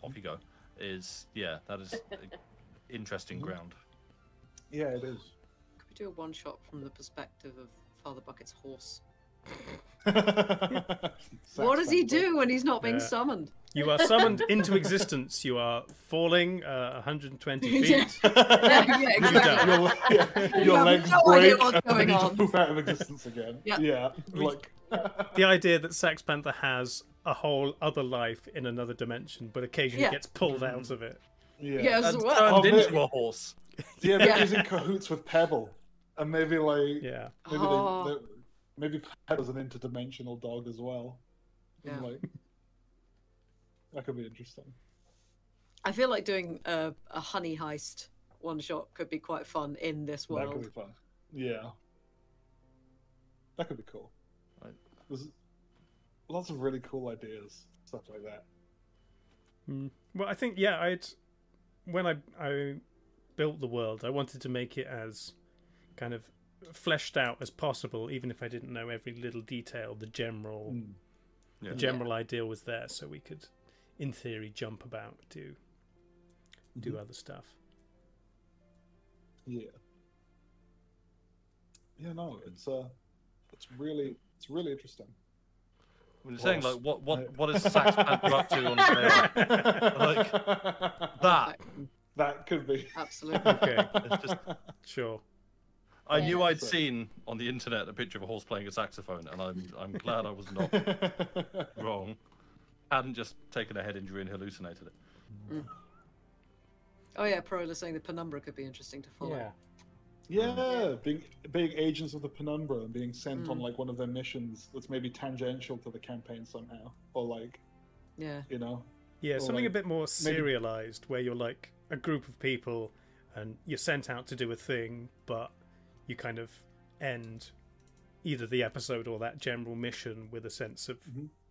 Off you go. That is interesting ground. Yeah, it is. Could we do a one shot from the perspective of Father Bucket's horse? What does he do when he's not being summoned? You are summoned into existence. You are falling 120 feet. Exactly. Your legs no break idea what's and going you on. poof out of existence again. Yeah. The idea that Sax Panther has a whole other life in another dimension, but occasionally gets pulled out of it. Yes, And well. turned into a horse. Yeah, maybe he's in cahoots with Pebble, and maybe maybe Pebble's an interdimensional dog as well. Yeah. That could be interesting. I feel like doing a honey heist one shot could be quite fun in this That could world. be fun. Yeah. That could be cool. Right. There's lots of really cool ideas, stuff like that. Well, I think when I built the world, I wanted to make it as kind of fleshed out as possible, even if I didn't know every little detail. The general idea was there, so we could, in theory, jump about, do other stuff. Yeah. Yeah, no, it's really interesting. When you're saying like what is Sax Panther up to on his day? Like that. That could be. Absolutely. Okay, It's just sure. I knew I'd seen on the internet a picture of a horse playing a saxophone, and I'm glad I was not wrong. Hadn't just taken a head injury and hallucinated it. Oh yeah, Prola saying the Penumbra could be interesting to follow. Yeah. Yeah, being agents of the Penumbra and being sent on like one of their missions that's maybe tangential to the campaign somehow, or like, Yeah. you know, Yeah, or something a like, bit more maybe- serialized, where you're like a group of people and you're sent out to do a thing, but you kind of end either the episode or that general mission with a sense of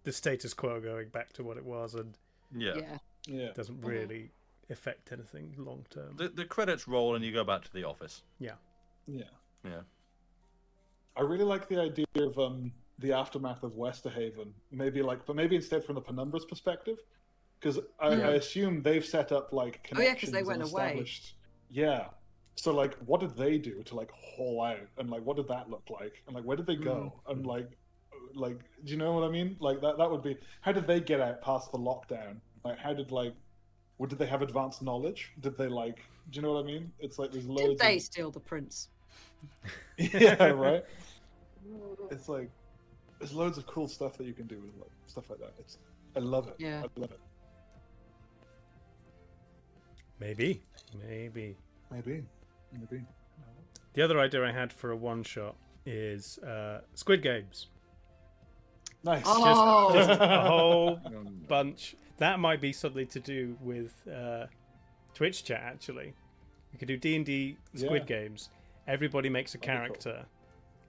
the status quo going back to what it was, and Yeah. yeah, it doesn't really affect anything long term. The credits roll and you go back to the office. yeah. Yeah. I really like the idea of the aftermath of Westerhaven. Maybe instead from the Penumbra's perspective, because I assume they've set up like Oh yeah, connections because they went and away. established. Yeah. So like, what did they do to like haul out, and like, what did that look like, and like, where did they go, and like, do you know what I mean? Like that would be. How did they get out past the lockdown? Like, how did like, did they have advanced knowledge? Did they like? Do you know what I mean? It's like there's loads. Did they steal the prince? Yeah, right. It's like there's loads of cool stuff that you can do with like stuff like that. I love it. Yeah. I love it. Maybe. Maybe. The other idea I had for a one shot is Squid Games. Nice. Oh, Just a whole bunch. That might be something to do with Twitch chat. Actually, we could do D&D Squid Games. Everybody makes a character,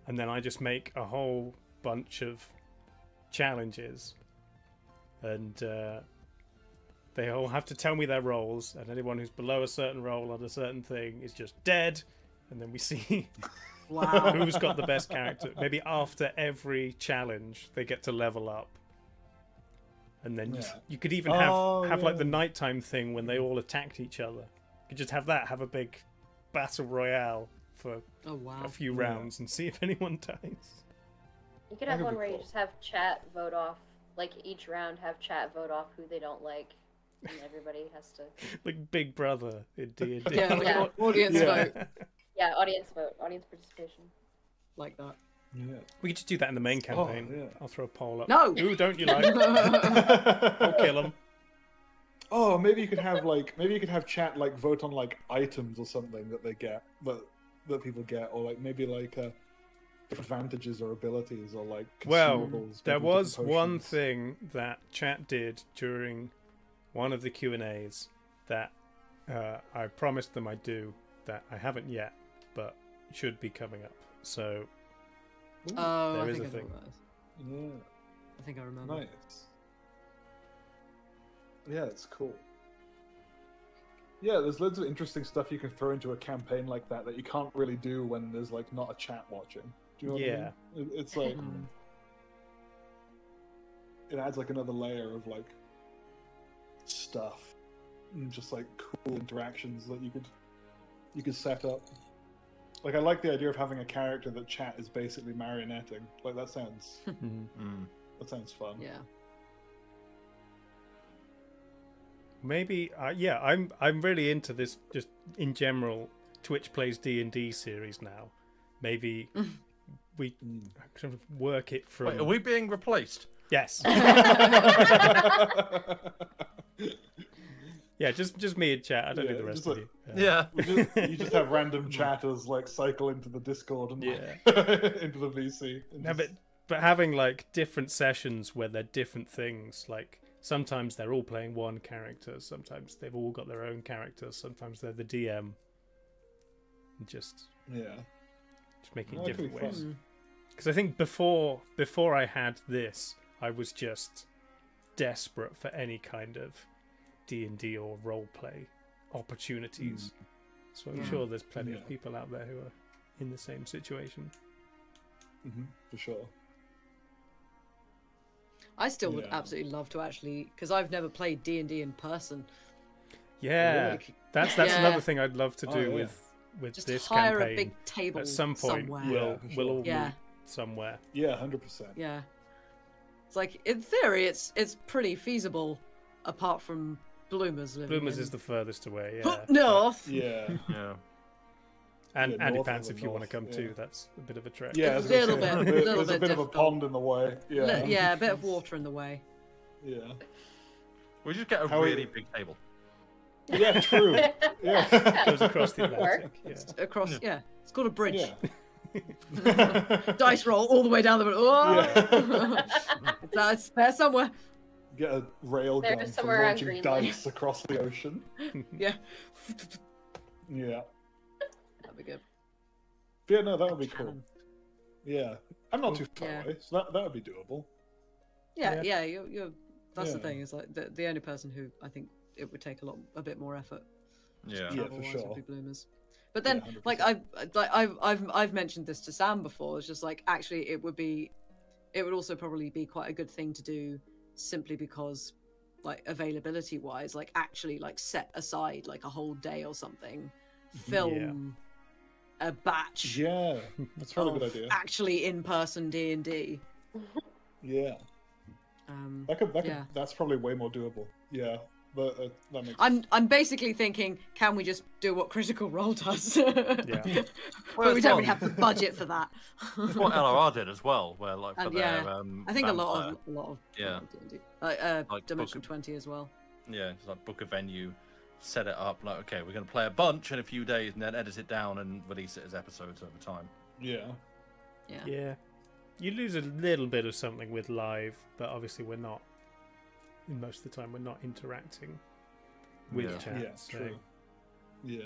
and then I just make a whole bunch of challenges, and they all have to tell me their roles, and anyone who's below a certain role on a certain thing is just dead, and then we see wow. who's got the best character. Maybe after every challenge, they get to level up. And then you could even have like the nighttime thing when they all attacked each other. You could just have a big battle royale for a few rounds and see if anyone dies. You could have one where you just have chat vote off, like each round have chat vote off who they don't like, and everybody has to. Like Big Brother in D&D. Yeah, like Yeah. audience vote. Yeah, audience vote, audience participation. Like that. Yeah. We could just do that in the main campaign. yeah. I'll throw a poll up. No! Who don't you like? I'll kill them. Oh, maybe you could have chat like vote on like items or something that they get, that people get, or like maybe like advantages or abilities or like consumables. Well, there maybe was different one potions. thing that chat did during one of the Q&As that I promised them I'd do that I haven't yet, but should be coming up. So Oh, There I is think a I know thing. what that is. Yeah. I think I remember. Nice. Yeah, it's cool. Yeah, there's loads of interesting stuff you can throw into a campaign like that you can't really do when there's like not a chat watching. Do you know what I mean? It's like it adds like another layer of like stuff and just like cool interactions that you could set up. Like I like the idea of having a character that chat is basically marionetting. Like that sounds fun. Yeah. maybe, I'm really into this. Just in general, Twitch plays D&D series now. Maybe we kind of work it from. Wait, are we being replaced? Yes. Yeah, just me and chat. I don't do the rest just of you. Yeah. You just have random chatters like cycle into the Discord and into the VC. And No, just- but having like different sessions where they're different things, like sometimes they're all playing one character, sometimes they've all got their own characters, sometimes they're the DM. And just yeah. making Oh, that could different be ways. fun. Because I think before I had this, I was just desperate for any kind of D&D or roleplay opportunities. So I'm sure there's plenty of people out there who are in the same situation. For sure. I still would absolutely love to actually, because I've never played D&D in person. Yeah, Like, that's another thing I'd love to do with just this hire campaign. a big table At some point, somewhere. we'll all meet somewhere. Yeah, 100%. Yeah, it's like in theory, it's pretty feasible, apart from Bloomers living. Bloomers in... is the furthest away. Yeah. North. Yeah. Yeah. And Yeah, Andy north Pants, of the if you want to north, come too, that's a bit of a trek. Yeah, It's a little bit there's a bit of a difficult. pond in the way. Yeah. Yeah, a bit of water in the way. Yeah. We just get a How are really you- big table. Yeah, true. Yeah. Goes across the Work. Atlantic. Yeah. Across, it's called a bridge. Yeah. Dice roll all the way down the road. Oh! Yeah. That's there somewhere. Get a rail There's gun for somewhere on launching Greenland. dice across the ocean. Yeah, Yeah. that'd be good. But yeah, no, that would be cool. Cannon. Yeah. I'm not too far Yeah. away, so that would be doable. Yeah, you're. That's the Yeah. thing. Is like the only person who I think it would take a bit more effort. Yeah. Yeah, for travel-wise sure. would be Bloomers. But then, Yeah, 100%. like I've mentioned this to Sam before. It's just like actually it would also probably be quite a good thing to do, simply because, like availability wise, like actually like set aside like a whole day or something, film a batch. Yeah. That's probably a good of idea. Actually, in person D&D. Yeah. That could, Yeah. that's probably way more doable. Yeah. But that makes I'm basically thinking, can we just do what Critical Role does? Yeah. But we it's don't not- really have the budget for that. It's what LRR did as well, where like for And, their I think a lot vampire- of Yeah. D&D. Like Dimension Book 20 as well. Yeah, it's like book a venue, set it up like, okay, we're going to play a bunch in a few days and then edit it down and release it as episodes over time. Yeah. Yeah. Yeah. You lose a little bit of something with live, but obviously we're not. Most of the time, we're not interacting with Yeah. chat. Yeah, so- true. Yeah.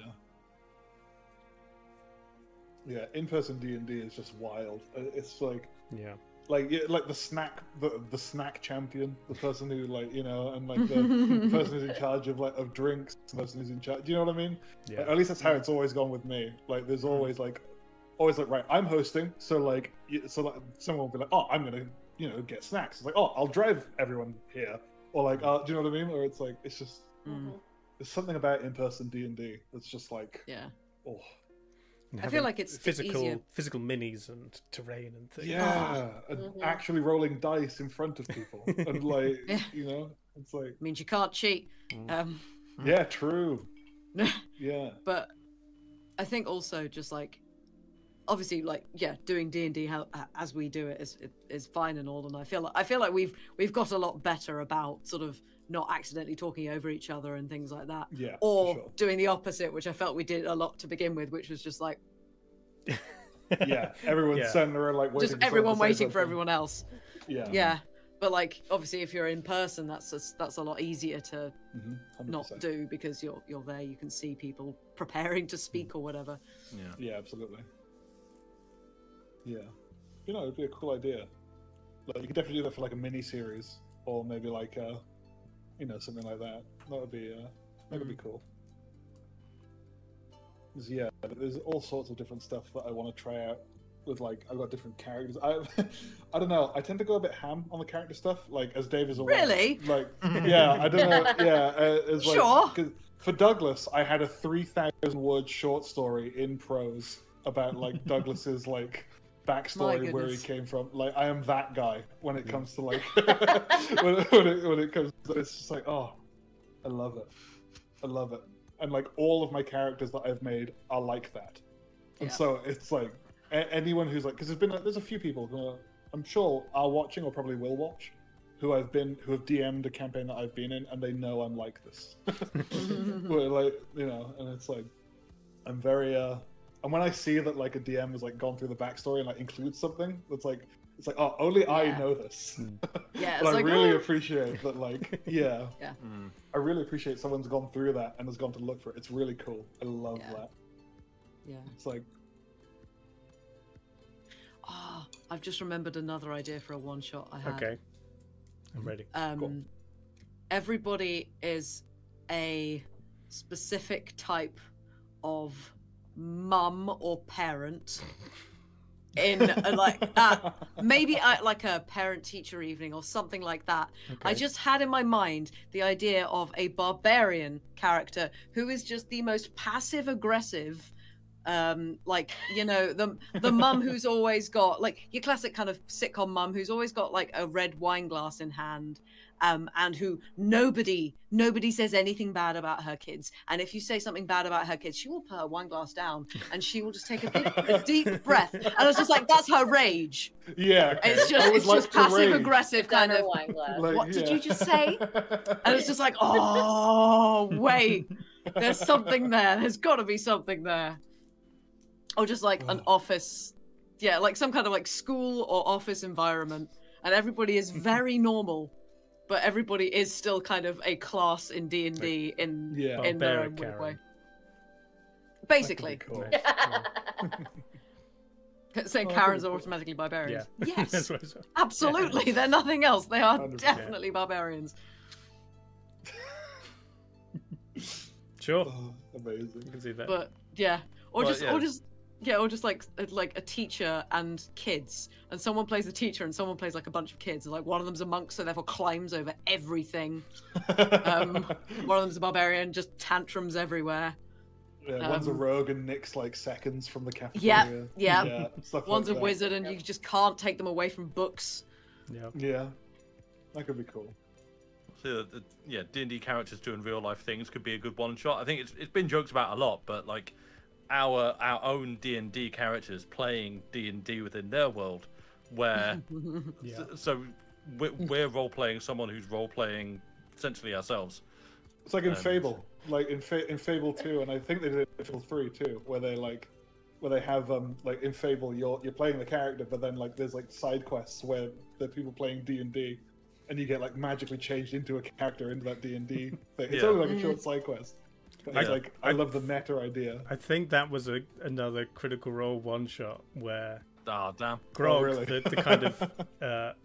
Yeah, in-person D&D is just wild. It's like Yeah. like the snack champion, the person who like, you know, and like the person who's in charge of like of drinks, the person who's in charge. Do you know what I mean? Yeah. Like, at least that's how it's always gone with me. Like there's always like right, I'm hosting, so like someone will be like, oh, I'm gonna, you know, get snacks. It's like, oh, I'll drive everyone here, or like, do you know what I mean? Or it's like, it's just there's something about in-person D&D that's just like, Yeah. oh. And I feel having like it's physical easier. minis and terrain and things. Yeah, and actually rolling dice in front of people, and like, Yeah. you know, it's like, Means you can't cheat. yeah, true, yeah, But I think also just like, obviously, like doing D&D as we do it is fine and all, and I feel like we've got a lot better about sort of not accidentally talking over each other and things like that. yeah, Or for sure. doing the opposite, which I felt we did a lot to begin with, which was just like Yeah, everyone's Yeah. standing around like waiting just for everyone someone to say waiting for something. everyone else. Yeah, Yeah. But like obviously if you're in person, that's a lot easier to 100%. not do, because you're there, you can see people preparing to speak or whatever. Yeah. Yeah, absolutely. Yeah, you know, it'd be a cool idea. Like, you could definitely do that for like a mini series, or maybe like you know, something like that. That would be cool. 'Cause, yeah, there's all sorts of different stuff that I want to try out. With like, I've got different characters. I don't know. I tend to go a bit ham on the character stuff. Like, as Dave is aware. Really? Like, yeah, I don't know. Yeah, it's like, Sure. 'cause for Douglas, I had a 3,000 word short story in prose about like Douglas's like backstory, where he goodness. came from. Like, I am that guy when it comes to like when it comes. It's just like, oh, I love it. I love it. And like all of my characters that I've made are like that. And Yeah. so it's like anyone who's like, because there's a few people who are, I'm sure are watching or probably will watch, who have DM'd a campaign that I've been in, and they know I'm like this. Where like, you know, and it's like, I'm very and when I see that like a DM has like gone through the backstory and like includes something that's like, it's like, oh, only I Yeah. know this. Yeah, But it's I like, really oh. appreciate that, like, yeah. Yeah. I really appreciate someone's gone through that and has gone to look for it. It's really cool. I love Yeah. that. Yeah. It's like, I've just remembered another idea for a one shot I had. Okay, I'm ready. Cool. Everybody is a specific type of mum or parent in maybe like a parent-teacher evening or something like that. Okay. I just had in my mind the idea of a barbarian character who is just the most passive-aggressive, like, you know, the mum who's always got like your classic kind of sitcom mum who's always got like a red wine glass in hand, and who nobody says anything bad about her kids, and if you say something bad about her kids, she will put her wine glass down and she will just take a deep breath, and it's just like that's her rage. Yeah, okay. It's just passive aggressive kind of wine glass. Like, what did you just say? And it's just like, oh wait, there's something there, there's got to be something there. Or just like an office, yeah, like some kind of like school or office environment, and everybody is very normal, but everybody is still kind of a class in D&D in their own weird way. Basically. Cool. Saying Karens are automatically barbarians. Yeah. Yes, absolutely. They're nothing else. They are 100%. definitely barbarians. Sure. Oh, amazing. You can see that. But yeah, or Well, just like a teacher and kids, and someone plays the teacher and someone plays like a bunch of kids, and like one of them's a monk, so therefore climbs over everything. One of them's a barbarian, just tantrums everywhere. Yeah, one's a rogue and nicks like seconds from the cafeteria. Yeah. Stuff One's like a that. wizard, and you just can't take them away from books. Yeah. Yeah, that could be cool. So, yeah, D&D characters doing real life things could be a good one shot. I think it's been joked about a lot, but like our own D&D characters playing D&D within their world, where so we're role playing someone who's role playing essentially ourselves. It's like in Fable, like in Fable 2, and I think they did it in Fable 3 too, where they have like in Fable you're playing the character, but then like there's like side quests where the people playing D&D, and you get like magically changed into a character into that D&D thing. It's only like a short side quest. But it's like I love the meta idea. I think that was another Critical Role one shot where Ah, damn. Grog, really? the kind of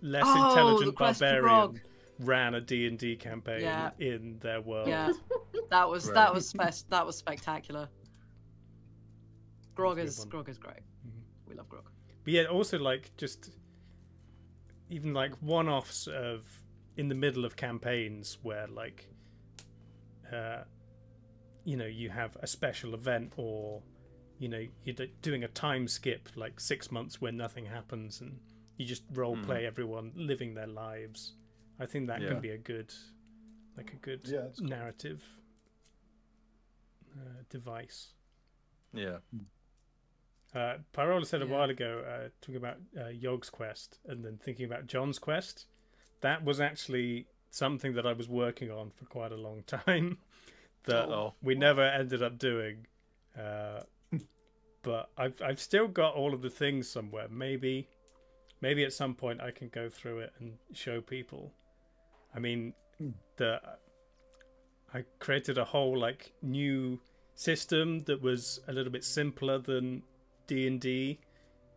less Oh, intelligent the quest for barbarian, Grog. ran a D&D campaign Yeah. in their world. Yeah, that was spectacular. Grog is great. We love Grog. But yeah, also like just even like one-offs of in the middle of campaigns where like you know, you have a special event, or you know, you're doing a time skip like 6 months where nothing happens, and you just role play everyone living their lives. I think that can be a good narrative device. Yeah. Pyrola said a while ago, talking about Yogg's quest and then thinking about John's quest. That was actually something that I was working on for quite a long time that we never ended up doing. But I've still got all of the things somewhere. Maybe at some point I can go through it and show people. I mean, I created a whole like new system that was a little bit simpler than D&D,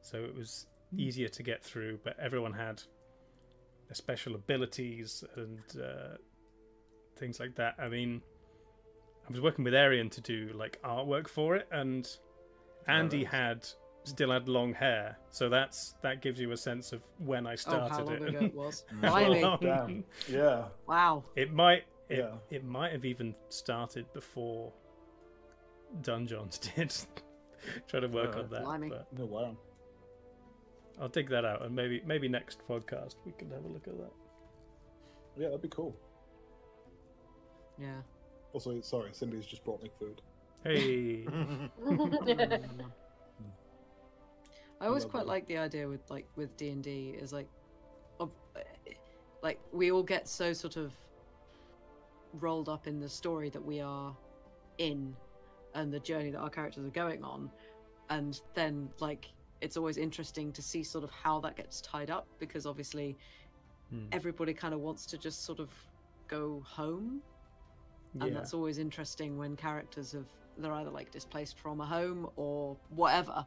so it was easier to get through, but everyone had their special abilities and things like that. I mean, I was working with Arian to do like artwork for it, and Andy still had long hair, so that gives you a sense of when I started how long it. ago it was. Damn. Yeah. Wow. It might have even started before Dungeons did. Try to work on that. But Oh wow. I'll dig that out, and maybe next podcast we can have a look at that. Yeah, that'd be cool. Yeah. Also, sorry, Cindy's just brought me food. Hey. I always quite like the idea with D&D is like we all get so sort of rolled up in the story that we are in and the journey that our characters are going on, and then like it's always interesting to see sort of how that gets tied up, because obviously everybody kind of wants to just sort of go home, and that's always interesting when characters they're either like displaced from a home or whatever,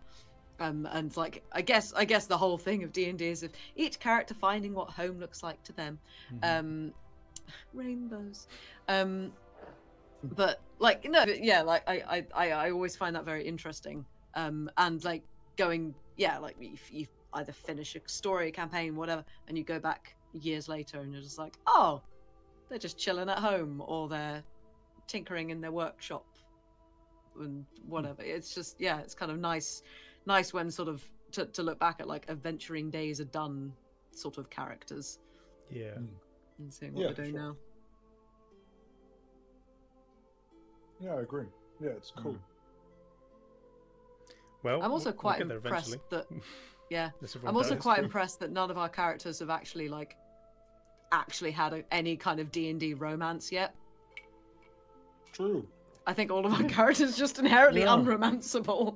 And like I guess the whole thing of D&D is if each character finding what home looks like to them. Rainbows. But like like I always find that very interesting. And like going like if you either finish a story, a campaign, whatever, and you go back years later and you're just like, oh, they're just chilling at home or they're tinkering in their workshop and whatever. It's just it's kind of nice when sort of to look back at like adventuring days are done sort of characters. Yeah. And seeing what they're doing now. Yeah, I agree. Yeah, it's cool. Well, I'm also quite we'll get there impressed that Everyone I'm also dies. quite impressed that none of our characters have actually had any kind of D&D romance yet. True. I think all of our characters are just inherently Yeah. unromanceable.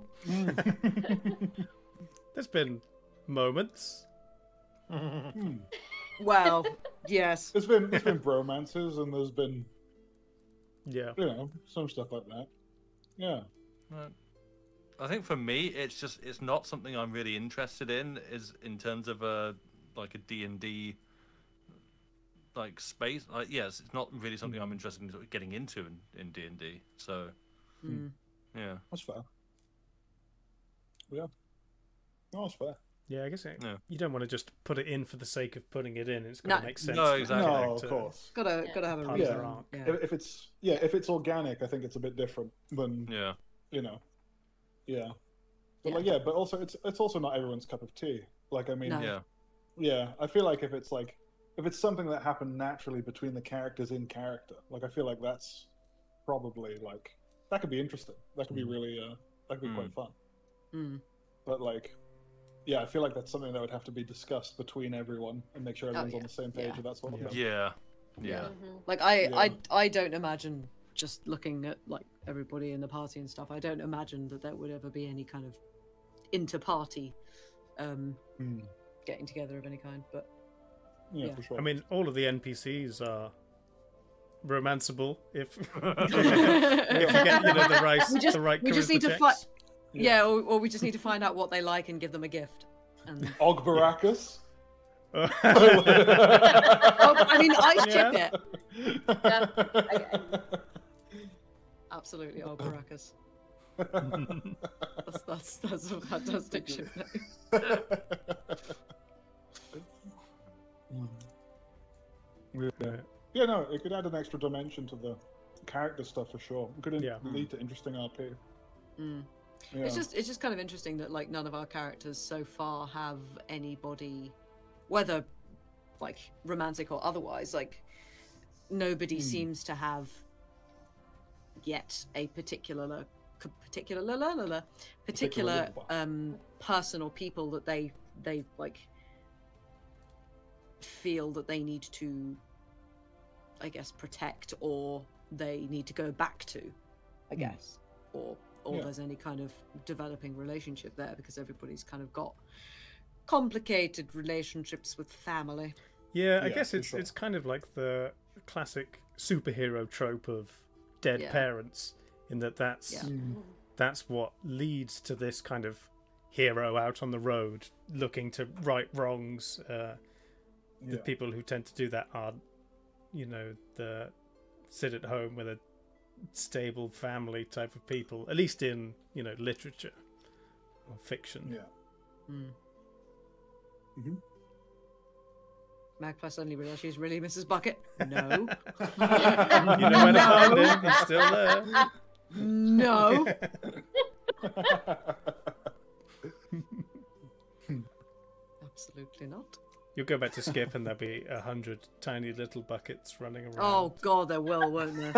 There's been moments. Well, yes. There's been bromances and there's been Yeah. some stuff like that. Yeah. Right. I think for me, it's not something I'm really interested in. Is in terms of a D&D like space. Yes, it's not really something I'm interested in sort of getting into in D&D. So, yeah, That's fair. Yeah. No, that's fair. Yeah, I guess you don't want to just put it in for the sake of putting it in. It's got to No. make sense. No, for the exactly. No, character. of course. Gotta have a Part of reason. their arc. Yeah. If it's organic, I think it's a bit different than yeah, Yeah. But but also it's also not everyone's cup of tea. Like I mean, No. yeah. I feel like if it's something that happened naturally between the characters in character, like I feel like that's probably like that could be interesting. That could be really that could be quite fun. But like I feel like that's something that would have to be discussed between everyone and make sure everyone's on the same page with that sort of thing. Yeah. Like I don't imagine, just looking at like everybody in the party and stuff, I don't imagine that there would ever be any kind of inter-party getting together of any kind. But Yeah, for sure. I mean, all of the NPCs are romanceable if you get the right we just charisma need to checks. find or we just need to find out what they like and give them a gift. And Og Baracus. I mean, I ship it. Absolutely, old Baracus. That's a fantastic ship name. Yeah, no, it could add an extra dimension to the character stuff for sure. It could lead to interesting RP. Yeah. It's just kind of interesting that like none of our characters so far have anybody, whether like romantic or otherwise, like nobody seems to have yet a particular person or people that they like feel that they need to, I guess, protect, or they need to go back to, I guess, or there's any kind of developing relationship there, because everybody's kind of got complicated relationships with family. Yeah, I guess it's kind of like the classic superhero trope of dead parents, in that's what leads to this kind of hero out on the road looking to right wrongs. The people who tend to do that are, the sit at home with a stable family type of people, at least in, literature or fiction. Yeah. Magpie suddenly realised she's really Mrs. Bucket. No. You know where to find him. He's still there. No. Absolutely not. You'll go back to Skip and there'll be 100 tiny little buckets running around. Oh god, there will, won't there?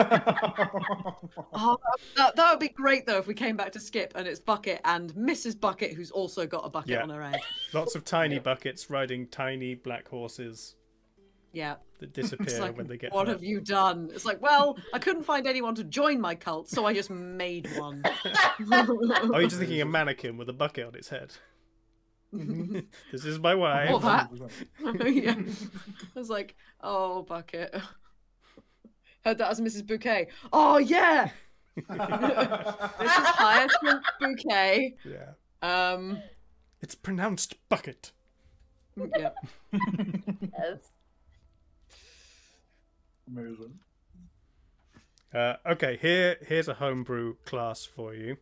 Oh, that would be great though if we came back to Skip and it's Bucket and Mrs. Bucket, who's also got a bucket on her head. Lots of tiny buckets riding tiny black horses. Yeah. That disappear like, when they get what hurt. have you done? It's like, well, I couldn't find anyone to join my cult, so I just made one. Oh, you're just thinking a mannequin with a bucket on its head. This is my wife. Or that. Yeah. I was like, oh, Bucket. Heard that as Mrs. Bouquet. Oh, yeah! This is Hyacinth Bouquet. Yeah. It's pronounced bucket. Yep. Yes. Amazing. Okay, here's a homebrew class for you.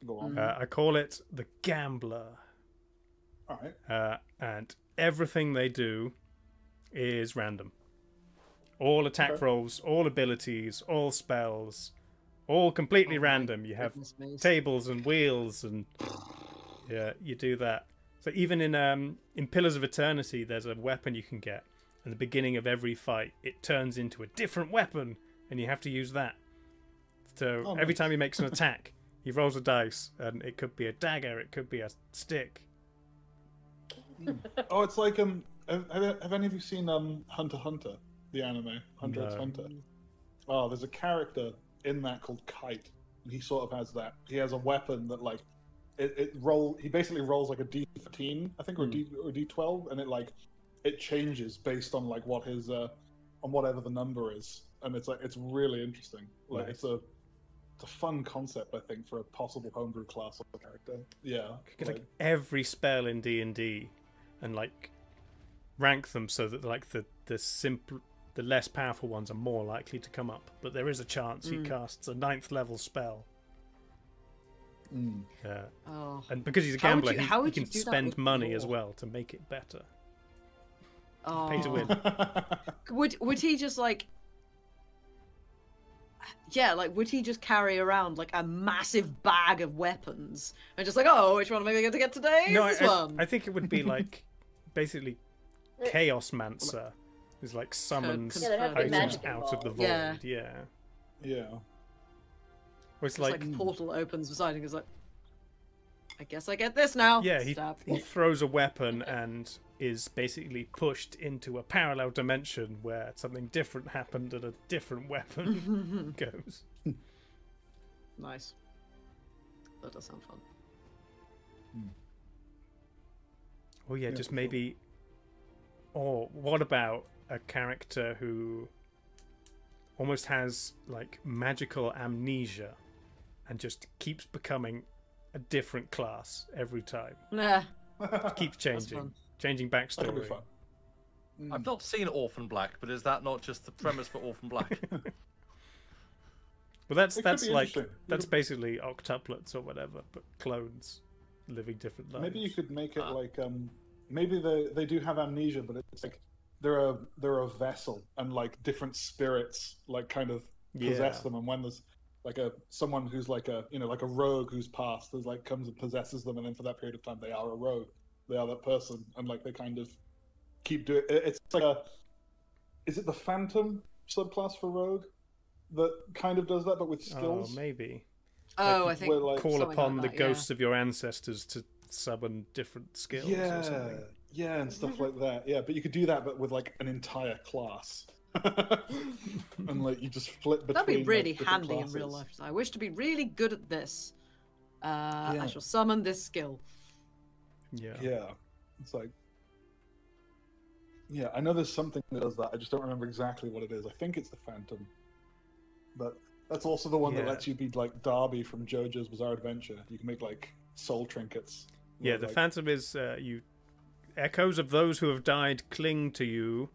Go on. I call it the Gambler. All right. And everything they do is random. All attack rolls, all abilities, all spells, all completely random. You have tables and wheels, and yeah, you do that. So even in Pillars of Eternity, there's a weapon you can get. At the beginning of every fight, it turns into a different weapon, and you have to use that. So every time he makes an attack, he rolls a dice, and it could be a dagger, it could be a stick. Oh, it's like have any of you seen Hunter x Hunter, the anime Hunter x Hunter? Oh, there's a character in that called Kite, and he sort of has that. He has a weapon that like he basically rolls like a D15, I think, or a D12, and it changes based on like what his on whatever the number is, and it's really interesting. Like it's a fun concept, I think, for a possible homebrew class of a character. Yeah, like every spell in D&D, and like rank them so that like the less powerful ones are more likely to come up. But there is a chance he casts a 9th level spell. And because he's a gambler, he can spend money as well to make it better. Pay to win. Would he just like? Yeah, like would he just carry around like a massive bag of weapons and just like, oh, which one am I going to get today? No, this one. I think it would be like basically Chaos Mancer, who's like summons items out of the void. Yeah. Or it's like a portal opens beside him. He's like, I guess I get this now. Yeah, he throws a weapon and is basically pushed into a parallel dimension where something different happened and a different weapon goes. Nice. That does sound fun. Oh yeah, just maybe. Or what about a character who almost has like magical amnesia and just keeps becoming a different class every time? Nah. Keeps changing backstory. I've not seen Orphan Black, but is that not just the premise for Orphan Black? Well, that's basically octuplets or whatever, but clones living different lives. Maybe you could make it like maybe they do have amnesia, but it's like they're a vessel, and like different spirits like kind of possess them, and when there's like someone who's like a rogue who's passed, there's like comes and possesses them, and then for that period of time they are a rogue. They are that person, and like they kind of keep doing it. It's like is it the Phantom subclass for rogue that kind of does that, but with skills? Oh, maybe. Oh, like, I think like, call upon the ghosts of your ancestors to summon different skills. Yeah, or something. Yeah, and stuff like that. Yeah, but you could do that, but with like an entire class. And like you just flip between. That'd be really like, handy classes. in real life. I wish to be really good at this. I shall summon this skill. Yeah, it's like, yeah, I know there's something that does that. I just don't remember exactly what it is. I think it's the Phantom, but that's also the one that lets you be like Darby from JoJo's Bizarre Adventure. You can make like soul trinkets. Yeah, the Phantom is you. Echoes of those who have died cling to you.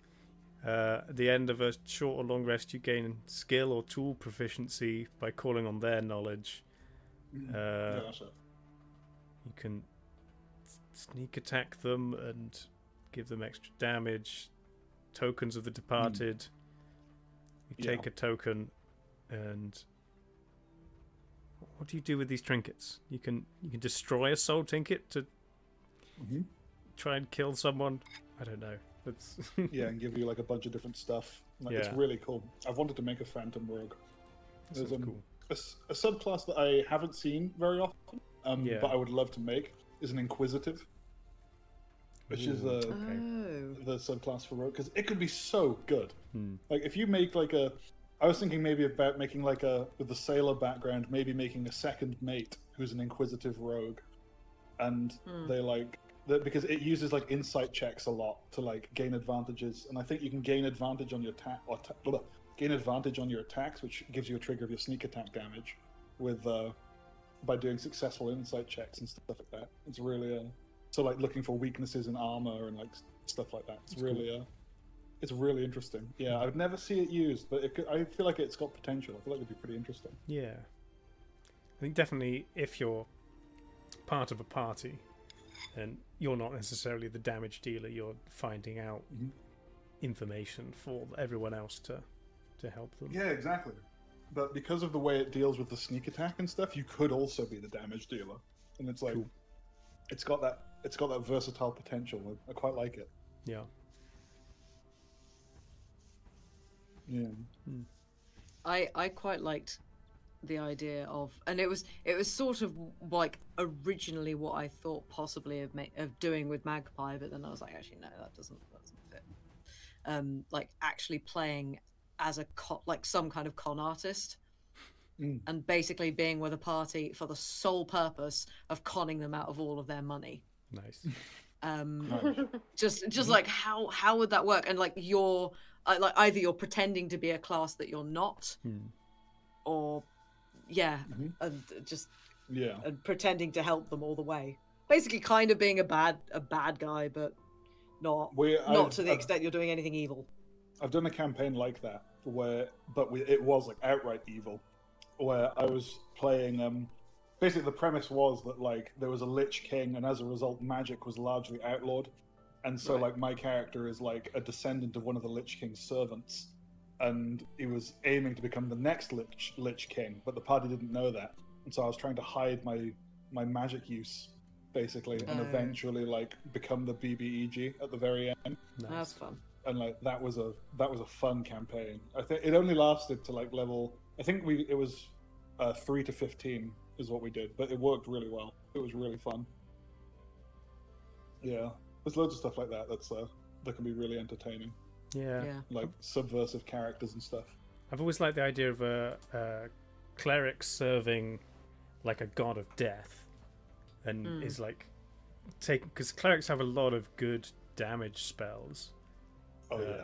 At the end of a short or long rest, you gain skill or tool proficiency by calling on their knowledge. That's it. You can sneak attack them and give them extra damage. Tokens of the departed. You take a token, and what do you do with these trinkets? You can destroy a soul trinket to try and kill someone. I don't know. That's yeah, and give you like a bunch of different stuff. Like, it's really cool. I've wanted to make a Phantom Rogue. There's cool. a subclass that I haven't seen very often, but I would love to make is an Inquisitive, which is the subclass for Rogue, because it could be so good. Like if you make like I was thinking maybe about making like with the sailor background, maybe making a second mate who's an Inquisitive Rogue, and because it uses like insight checks a lot to like gain advantages, and I think you can gain advantage on your gain advantage on your attacks, which gives you a trigger of your sneak attack damage with by doing successful insight checks and stuff like that. It's really so like looking for weaknesses in armor and like stuff like that. It's really it's really interesting. Yeah, I would never see it used, but I feel like it's got potential. I feel like it'd be pretty interesting. Yeah. I think definitely if you're part of a party and you're not necessarily the damage dealer, you're finding out information for everyone else to help them. Yeah, exactly. But because of the way it deals with the sneak attack and stuff, you could also be the damage dealer. And it's like it's got that versatile potential. I quite like it. Yeah. Yeah. I quite liked the idea of, and it was sort of like originally what I thought possibly of doing with Magpie, but then I was like, actually no, that doesn't fit. Like actually playing as like some kind of con artist, and basically being with a party for the sole purpose of conning them out of all of their money. Nice. Just like how would that work? And like you're like either you're pretending to be a class that you're not, or and just and pretending to help them all the way. Basically, kind of being a bad guy, but not to the extent you're doing anything evil. I've done a campaign like that it was like outright evil, where I was playing. Basically, the premise was that like there was a Lich King, and as a result, magic was largely outlawed. And so, like, my character is like a descendant of one of the Lich King's servants, and he was aiming to become the next Lich King, but the party didn't know that. And so I was trying to hide my magic use, basically, and eventually like become the BBEG at the very end. Nice. That's fun. And like that was a fun campaign. I think it only lasted to like level. I think it was 3 to 15 is what we did, but it worked really well. It was really fun. Yeah, there's loads of stuff like that that can be really entertaining. Yeah. Like subversive characters and stuff. I've always liked the idea of a cleric serving like a god of death, and is like taking, because clerics have a lot of good damage spells.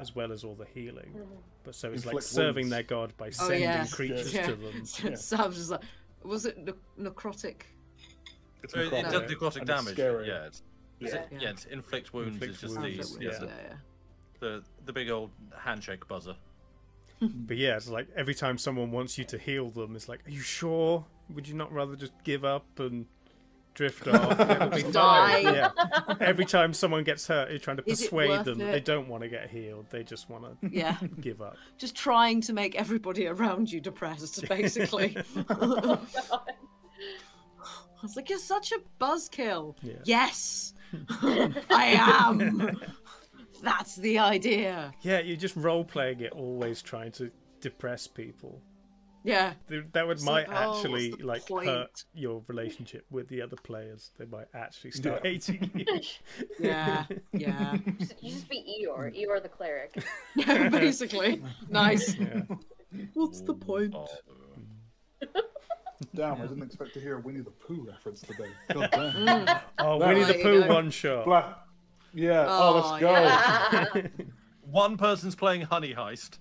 As well as all the healing, but so it's like serving their god by sending creatures to them. Sam's just like, was it necrotic? It's necrotic damage. It's inflict wounds. It's just the big old handshake buzzer. But yeah, it's like every time someone wants you to heal them, it's like, are you sure? Would you not rather just give up and drift off? It'll be fine. Yeah. Every time someone gets hurt, you're trying to persuade them that they don't want to get healed. They just want to give up. Just trying to make everybody around you depressed, basically. I was like, you're such a buzzkill. Yeah. Yes, I am. That's the idea. Yeah, you're just role-playing it, always trying to depress people. Yeah, that might actually like hurt your relationship with the other players. They might actually start hating you. Yeah. You just be Eeyore the cleric. Yeah, basically. Nice. Yeah. What's the point? Damn, I didn't expect to hear a Winnie the Pooh reference today. God damn. Winnie the Pooh one shot. Yeah. Let's go. Yeah. One person's playing Honey Heist.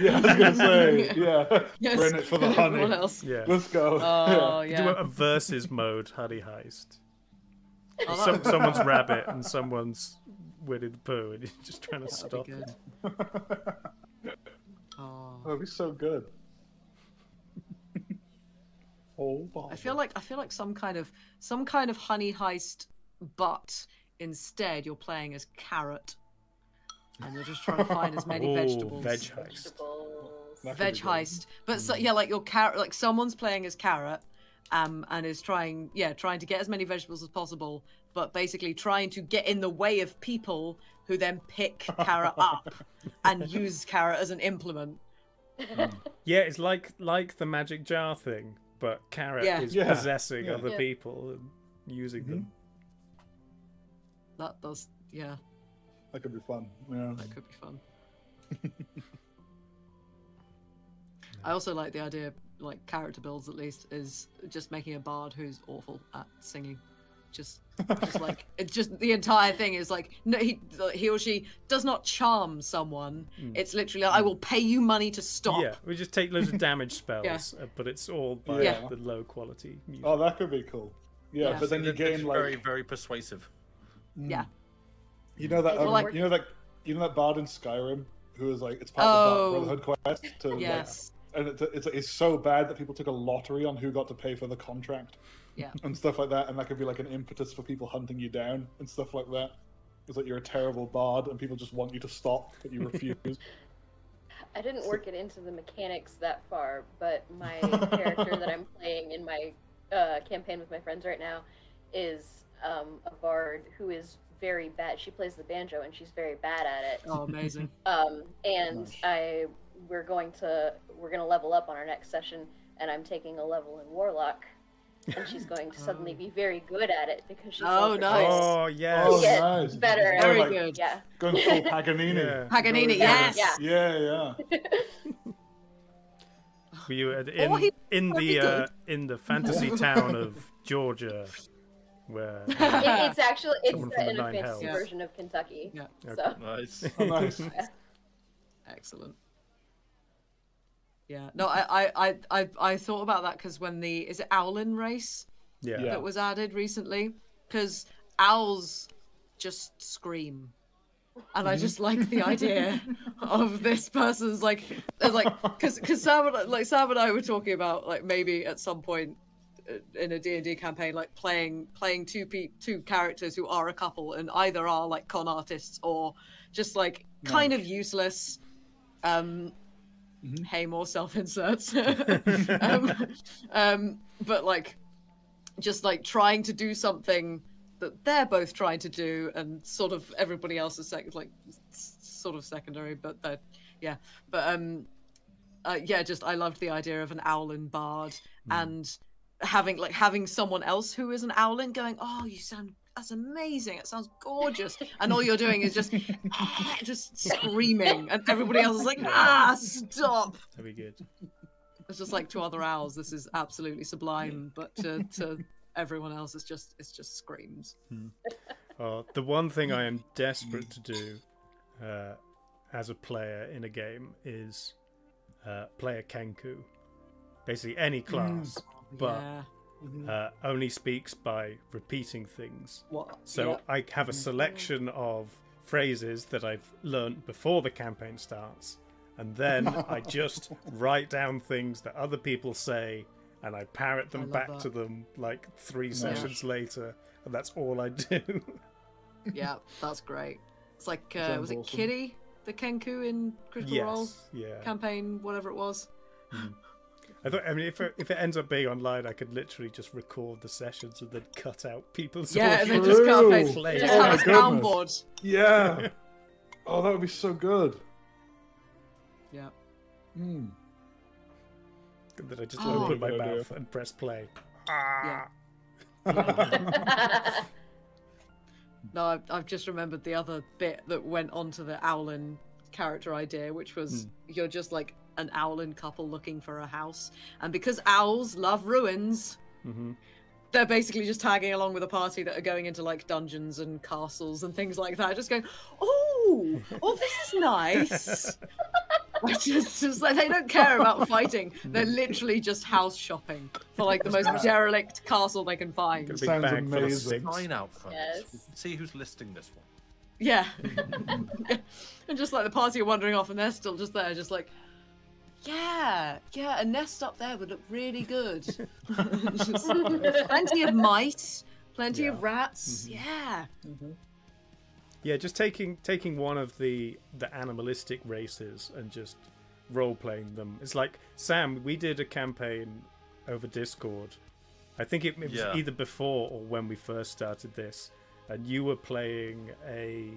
Yeah, I was gonna say, we're in it for the honey. What else? Yeah. Let's go. Do a versus mode Honey Heist. Someone's rabbit and someone's Winnie the Pooh, and you're just trying to stop it. That'd be so good. I feel like some kind of Honey Heist, but instead you're playing as Carrot. And you're just trying to find as many vegetables. Veg heist. Veg heist. But like your carrot, like someone's playing as Carrot, and is trying to get as many vegetables as possible, but basically trying to get in the way of people who then pick Carrot up and use Carrot as an implement. Yeah, it's like the magic jar thing, but Carrot is possessing other people and using them. That does, That could be fun. Yeah. That could be fun. I also like the idea, like character builds at least, is just making a bard who's awful at singing. just like it's just the entire thing is like no, he or she does not charm someone. It's literally I will pay you money to stop. Yeah, we just take loads of damage spells, Yeah. but it's all by Yeah. the low quality music. Oh, that could be cool. Yeah, Yeah. but then you It's gain like very, very persuasive. Yeah. you know that Well, like- you know that bard in Skyrim who is like it's part Oh. of the Brotherhood quest to like, Yes. and it's so bad that people took a lottery on who got to pay for the contract. Yeah. And stuff like that, and that could be like an impetus for people hunting you down and stuff like that. It's like you're a terrible bard and people just want you to stop, but you refuse. I didn't work it into the mechanics that far, but my character that I'm playing in my campaign with my friends right now is a bard who is very bad. She plays the banjo and she's very bad at it. Oh, amazing. And we're gonna level up on our next session, and I'm taking a level in Warlock, and she's going to suddenly be very good at it because she's Oh, so nice. Oh yes. Oh, get nice. better. Very like, good. Yeah. Going full Paganini. Yeah. Paganini, Yeah, yes. yeah. Yeah. Were you Good. in the fantasy town of Georgia, where It's actually Someone from the in a Nine fantasy Hells. version of Kentucky. Yeah. So Nice. Oh, nice. Excellent. Yeah. No, I thought about that because when is it Owlin race yeah. Yeah. that was added recently? Because owls just scream. And I just like the idea of this person's like, because Sam and I were talking about like maybe at some point in a D&D campaign, like playing two characters who are a couple and either are like con artists or just like kind of useless. Hey, more self-inserts. But like, just like trying to do something that they're both trying to do, and sort of everybody else is sort of secondary. But yeah, just I loved the idea of an Owlin bard and having someone else who is an Owlin going, oh, that's amazing. It sounds gorgeous. And all you're doing is just screaming, and everybody else is like, stop. That'd be good. It's just like to other owls, this is absolutely sublime, but to everyone else, it's just screams. The one thing I am desperate to do as a player in a game is play a Kenku. Basically any class, but Yeah. only speaks by repeating things. What? So Yeah. I have a selection of phrases that I've learnt before the campaign starts, and then I just write down things that other people say, and I parrot them love back that. to them like 3 sessions later, and that's all I do. Yeah, that's great. It's like Sounds was it awesome. Kitty, the Kenku in Critical Role Yes, yeah. campaign, whatever it was? I mean, if it ends up being online, I could literally just record the sessions and then cut out people's Yeah, and audio. then just True. can't Play. just Oh have my a soundboard. Yeah. Oh, that would be so good. Yeah. And then I just Oh. open my Good idea. mouth and press play. Yeah. No, I've just remembered the other bit that went onto the Owlin character idea, which was you're just like an Owlin couple looking for a house, and because owls love ruins, they're basically just tagging along with a party that are going into like dungeons and castles and things like that, just going, oh, this is nice. just like they don't care about fighting. They're literally just house shopping for like the most derelict castle they can find. Got a big Sounds bag full of amazing. sticks. Sign out front. Yes. We can see who's listing this one. Yeah. And just like the party are wandering off and they're still just there, just like, yeah, a nest up there would look really good. Just plenty of mice, plenty of rats. Yeah. Yeah, just taking one of the animalistic races and just role playing them. It's like, Sam, we did a campaign over Discord. I think it was either before or when we first started this, and you were playing a.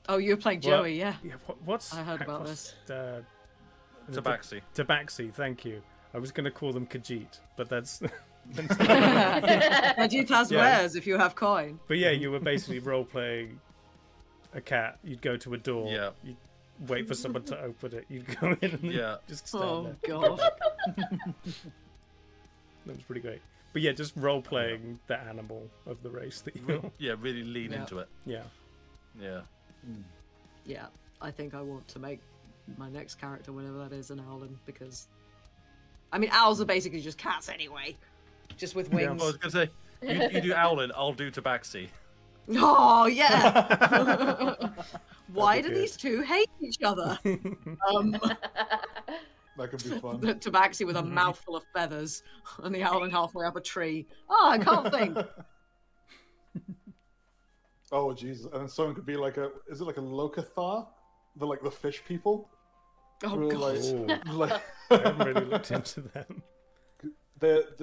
Oh, you were playing Joey, yeah. What's I heard about what's, Tabaxi. Tabaxi, thank you. I was going to call them Khajiit, but that's. Khajiit has wares if you have coin. But yeah, you were basically role playing a cat. You'd go to a door. Yeah. You'd wait for someone to open it. You'd go in and Yeah. just stand Oh there. god. That was pretty great. But yeah, just role playing the animal of the race that you. Yeah, really lean into it. Yeah. Yeah. Yeah, I think I want to make my next character, whenever that is, an owlin, because I mean, owls are basically just cats anyway, just with wings. I was gonna say, you do Owlin, I'll do Tabaxi. Oh yeah. Why do good. these two hate each other? That could be fun. The Tabaxi with a mouthful of feathers, and the owlin halfway up a tree. Oh, I can't think. Oh Jesus! And then someone could be like is it like a Locathar? The fish people? Oh Who are god. like, I haven't really looked into them.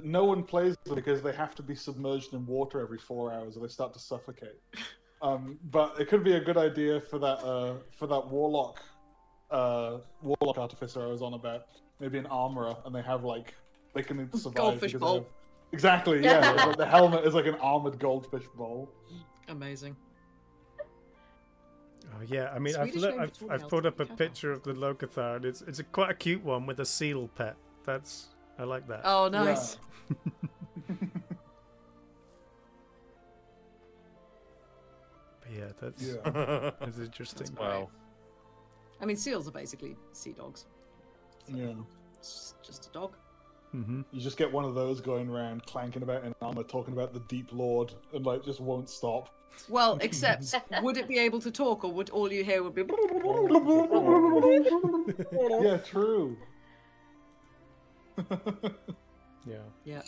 no one plays them because they have to be submerged in water every 4 hours or they start to suffocate. But it could be a good idea for that warlock artificer I was on about. Maybe an armorer, and they have they can survive. Goldfish because bowl. they have... Exactly, yeah. It's like the helmet is like an armored goldfish bowl. Amazing. Oh yeah, I mean, Swedish name for tall I've owls, put up a Locathar. picture of the Locathar, and it's quite a cute one with a seal pet. I like that. Oh, nice. But yeah, that's interesting. Wow. I mean, seals are basically sea dogs. Yeah. It's just a dog. Mm-hmm. You just get one of those going around clanking about in armor, talking about the Deep Lord, and just won't stop. Well, except, would it be able to talk, or would all you hear would be? Yeah, true. Yeah. Yeah.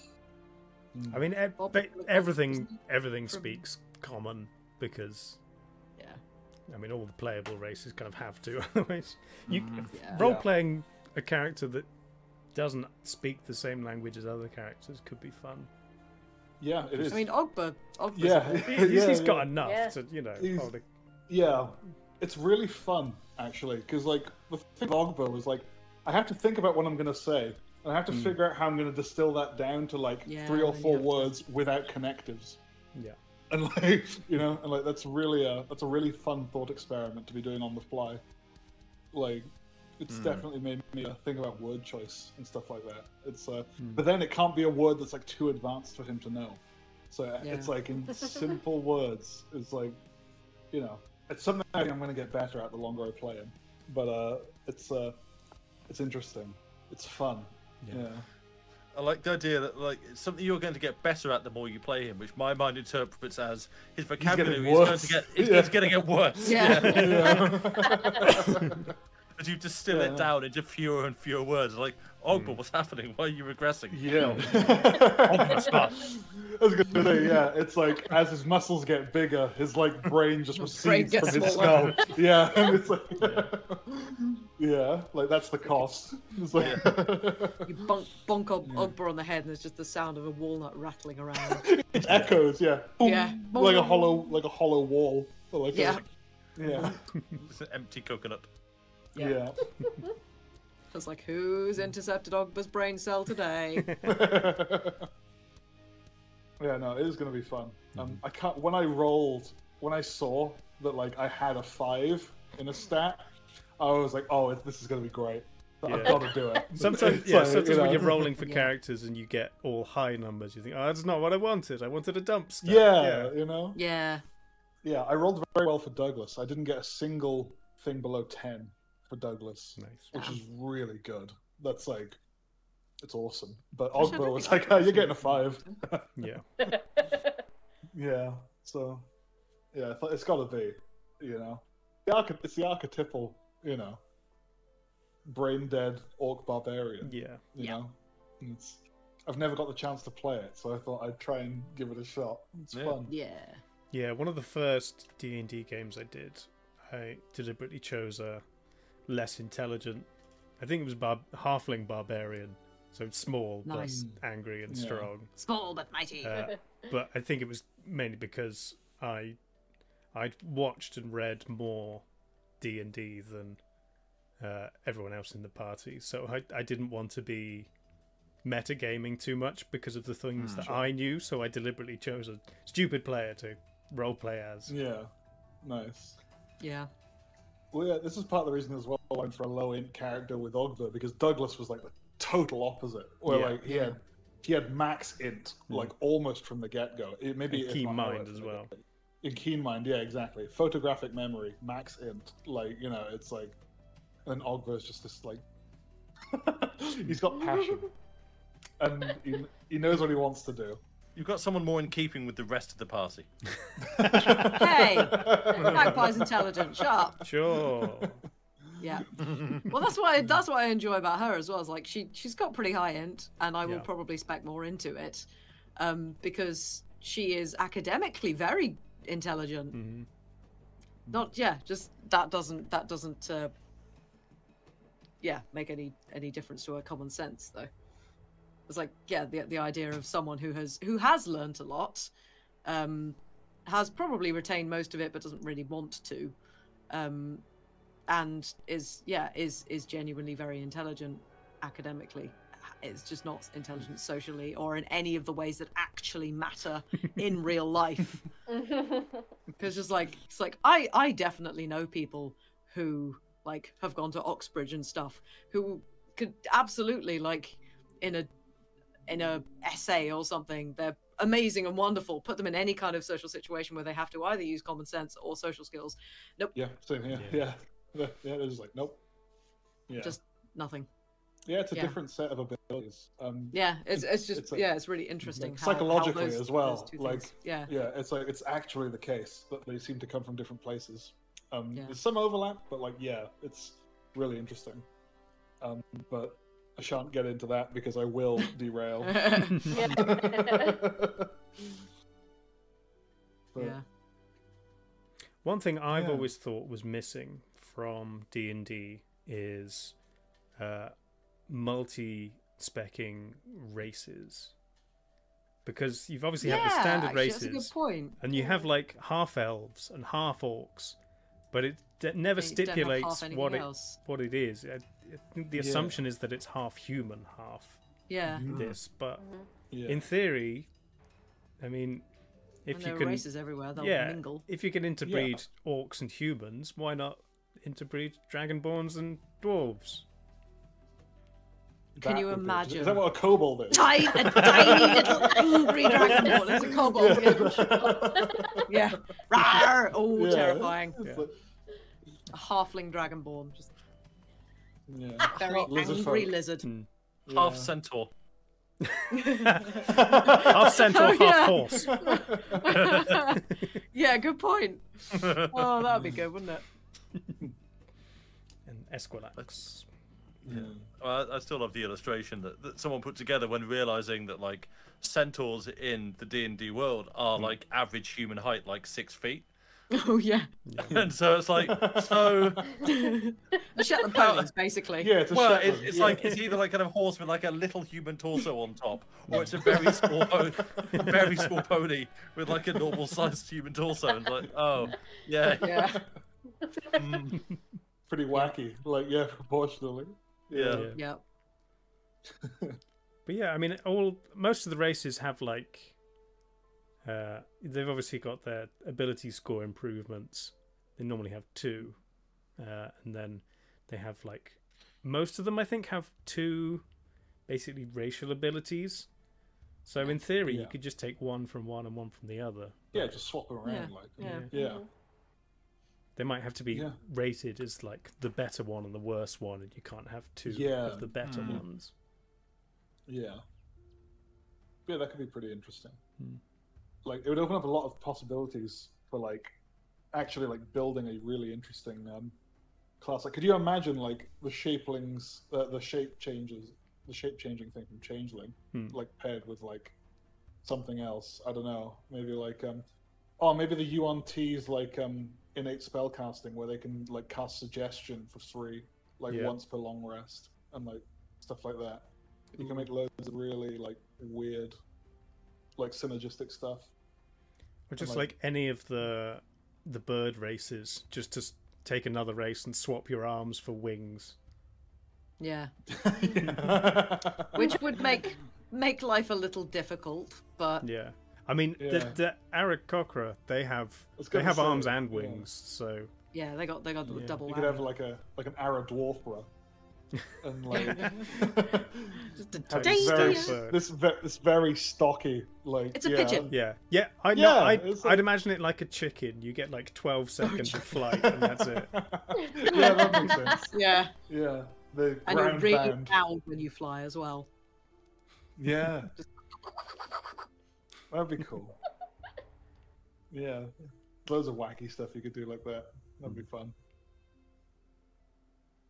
I mean, Bob- everything from- speaks common because Yeah. I mean, all the playable races kind of have to. Otherwise, Yeah. role playing a character that doesn't speak the same language as other characters could be fun. Yeah, it is. I mean, Ogber's yeah, He's got enough Yeah. to, He's- hold a- yeah, it's really fun actually, because the thing with Ogba was I have to think about what I'm gonna say, and I have to figure out how I'm gonna distill that down to Yeah, 3 or then you 4 have to- words without connectives. yeah. And that's really a really fun thought experiment to be doing on the fly. It's definitely made me think about word choice and stuff like that. It's but then it can't be a word that's too advanced for him to know. So it's in simple words. It's it's something I think I'm going to get better at the longer I play him. But it's interesting. It's fun. Yeah. I like the idea that it's something you're going to get better at the more you play him, which my mind interprets as his vocabulary is going to get it's going to get worse. Yeah. As you distill it down into fewer and fewer words, Ogba, what's happening? Why are you regressing? Yeah. Ogba spot. I was gonna say, yeah, it's as his muscles get bigger, his brain just brain recedes gets from his smaller. skull. Yeah, and it's yeah, that's the cost. It's You bonk Ogber on the head, and there's just the sound of a walnut rattling around. it echoes, yeah. Boom, Yeah. like a hollow wall. Yeah. Yeah. It's an empty coconut. Yeah. It's who's intercepted Ogber's brain cell today? Yeah, no, it is gonna be fun. I can't. When I saw that I had a 5 in a stat, I was like, oh, this is gonna be great. I've got to do it. Sometimes, It's sometimes when you're rolling for Yeah. characters and you get all high numbers, you think, oh, that's not what I wanted. I wanted a dump stat. Yeah, Yeah. Yeah, I rolled very well for Douglas. I didn't get a single thing below 10 for Douglas, Nice. which is really good. That's it's awesome. But Gosh, I Ogba don't was think oh, I you're getting a 5. Yeah. Yeah, so yeah, it's got to be, it's the archetypal, brain dead orc barbarian. Yeah. You know, I've never got the chance to play it, so I thought I'd try and give it a shot. It's fun. Yeah. Yeah, one of the first D&D games I did, I deliberately chose a less intelligent, I think it was halfling barbarian, so it's small Nice. but angry and Yeah. strong. Small but mighty. But I think it was mainly because I'd watched and read more D&D than everyone else in the party, so I didn't want to be metagaming too much because of the things that I knew, so I deliberately chose a stupid player to roleplay as. Yeah, nice. Yeah. Well, yeah, this is part of the reason as well I went for a low int character with Ogba, because Douglas was the total opposite. Where Yeah. he had he had max int, like almost from the get-go. Maybe And if keen not mind lower as from the well. get-go. In keen mind, yeah, exactly. Photographic memory, max int. Like, you know, it's like, and Ogva's just this like, he's got passion, and he knows what he wants to do. You've got someone more in keeping with the rest of the party. Hey, Magpie's intelligent. Shut up. Sure. Yeah. Well, that's what I enjoy about her as well. Is like she's got pretty high int, and I will Yeah. probably spec more into it, because she is academically very intelligent. Mhm. Not just that doesn't make any difference to her common sense though. It's like the idea of someone who has learnt a lot, has probably retained most of it but doesn't really want to, and is genuinely very intelligent academically. It's just not intelligent socially or in any of the ways that actually matter in real life. Because it's like I definitely know people who like have gone to Oxbridge and stuff who could absolutely like in a essay or something, they're amazing and wonderful. Put them in any kind of social situation where they have to either use common sense or social skills. Nope. Yeah, same here. Yeah. They're just like, nope. Yeah. Just nothing. Yeah, it's a different set of abilities. Yeah, it's just like, it's really interesting psychologically how those, as well. those two Like, things, yeah, it's like it's actually the case that they seem to come from different places. Yeah. There's some overlap, but like, yeah, it's really interesting. But I shan't get into that because I will derail. But, yeah. One thing I've Yeah. always thought was missing from D&D is multi-specking races. Because you've obviously had the standard actually, races, that's a good point. and you have like half elves and half orcs, but it never And you don't have stipulates half anything what else. it is. I think the assumption is that it's half human, half Yeah, this. But yeah. in theory, I mean, if and you there can, are races everywhere, they'll mingle. if you can interbreed orcs and humans, why not interbreed dragonborns and dwarves? Can you That would be- imagine? Is that what a kobold is? A tiny little angry dragonborn. It's a kobold. Yeah. Rawr! Oh, Yeah. terrifying. It's like- A halfling dragonborn. Just yeah. very Lizard angry folk. lizard. Half centaur. Half centaur, Oh, half yeah. horse. Yeah, good point. Oh, that'd be good, wouldn't it? And Esquilax. Well, I still love the illustration that someone put together when realizing that like centaurs in the D&D world are like average human height, like 6 feet. Oh, yeah. And so it's like, so The Shetland ponies, basically. Yeah, it's a well, Shetland, it's yeah. like it's either like kind of horse with like a little human torso on top, or it's a very small pony with like a normal sized human torso. And like, oh, yeah, Yeah. Pretty wacky. Like, yeah, proportionally. yeah. Yeah. But yeah, I mean, most of the races have like, they've obviously got their ability score improvements. They normally have 2, and then they have like, most of them I think have 2, basically racial abilities. So in theory, you Yeah. could just take one from one and one from the other. Yeah, just swap them around. Yeah, Like, yeah. yeah. They might have to be Yeah. rated as like the better one and the worst one, and you can't have 2 Yeah. of the better ones. Yeah. Yeah, that could be pretty interesting. Hmm. Like, it would open up a lot of possibilities for, like, actually, like, building a really interesting class. Like, could you imagine, like, the shapelings, the shape changing thing from Changeling, like, paired with, like, something else? I don't know. Maybe, like, maybe the UNT's, like, innate spellcasting, where they can, like, cast suggestion for free, like, once per long rest, and, like, stuff like that. You can make loads of really like weird, like synergistic stuff. Or just like any of the bird races, just to take another race and swap your arms for wings. Yeah. Which would make life a little difficult, but Yeah, I mean the Aarakocra, they have arms and wings, so yeah, they got the double. You could have like an Ara Dwarfra. and like Just a have Tiny very, step this very stocky like It's a yeah. pigeon. Yeah, yeah. No, Yeah, it's like- I'd imagine it like a chicken. You get like 12 seconds of flight, and that's it. Yeah, that makes sense. Yeah. Yeah, the And you're ground really bound. loud when you fly as well. Yeah, that'd be cool. Yeah, loads of wacky stuff you could do like that. That'd be fun.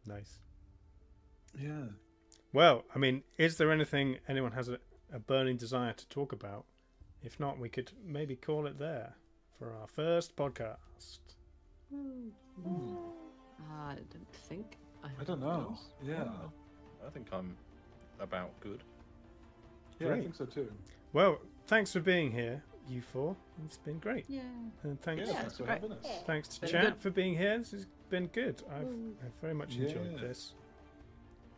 Nice. Yeah. Well, I mean, is there anything anyone has a burning desire to talk about? If not, we could maybe call it there for our first podcast. I don't think. I don't know. Yeah. I think I'm about good. Yeah, Great. I think so too. Well, thanks for being here, you four. It's been great. Yeah. And thanks, Yeah, thanks for great. having us. thanks to Been Chat good. for being here. This has been good. I've very much enjoyed Yeah. this.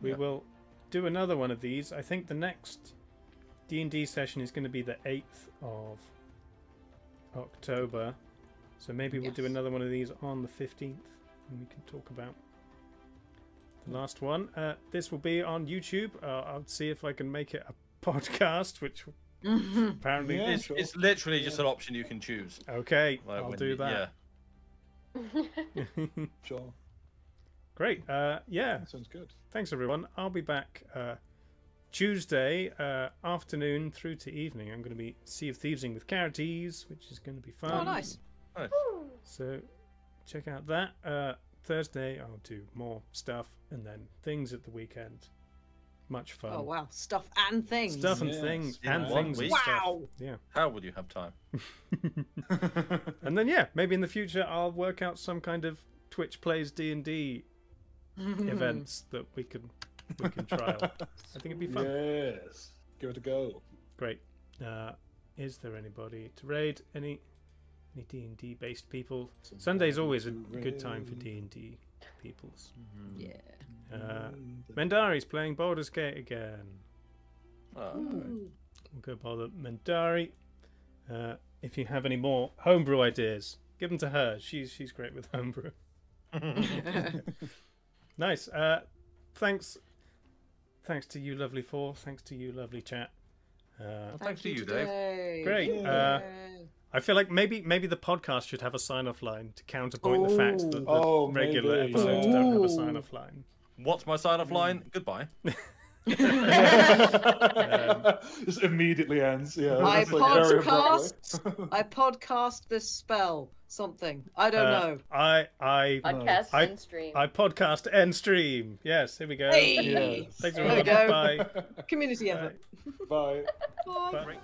We Yeah. will do another one of these. I think the next D&D session is going to be the 8th of October. So maybe we'll do Yes. another one of these on the 15th, and we can talk about the last one. This will be on YouTube. I'll see if I can make it a podcast, which apparently Yeah. is. Sure. It's literally just an option you can choose. Okay, Like I'll when do you- that. Sure. Great. Yeah. That sounds good. Thanks, everyone. I'll be back Tuesday afternoon through to evening. I'm going to be Sea of Thievesing with Carities, which is going to be fun. Oh, nice. Nice. So check out that. Thursday, I'll do more stuff, and then things at the weekend. Much fun. Oh wow, stuff and things. Stuff and Yes, things, yeah. and One things and week. stuff. Wow. Yeah. How will you have time? And then, yeah, maybe in the future, I'll work out some kind of Twitch plays D&D events that we can trial. I think it'd be fun. Yes. Give it a go. Great. Is there anybody to raid? Any D&D based people? Sunday's always a good time for D&D peoples. Yeah. Mendari's playing Baldur's Gate again. Oh, We'll go bother Mendari. If you have any more homebrew ideas, give them to her. She's great with homebrew. Nice. Thanks to you, lovely four. Thanks to you, lovely chat. thanks to you, Dave. today. Great. Yay. I feel like maybe the podcast should have a sign-off line to counterpoint the fact that the Oh, regular maybe, episodes yeah. don't have a Ooh. sign-off line. What's my sign-off line? Goodbye. Just immediately ends. Yeah. I that's, like, very abruptly. I podcast this spell. Something. I don't know. I Podcast I- and stream. I podcast and stream. Yes, here we go. Hey! Yes. Thanks There we everyone. go. Bye. Community effort. Bye. Bye. Bye. Great.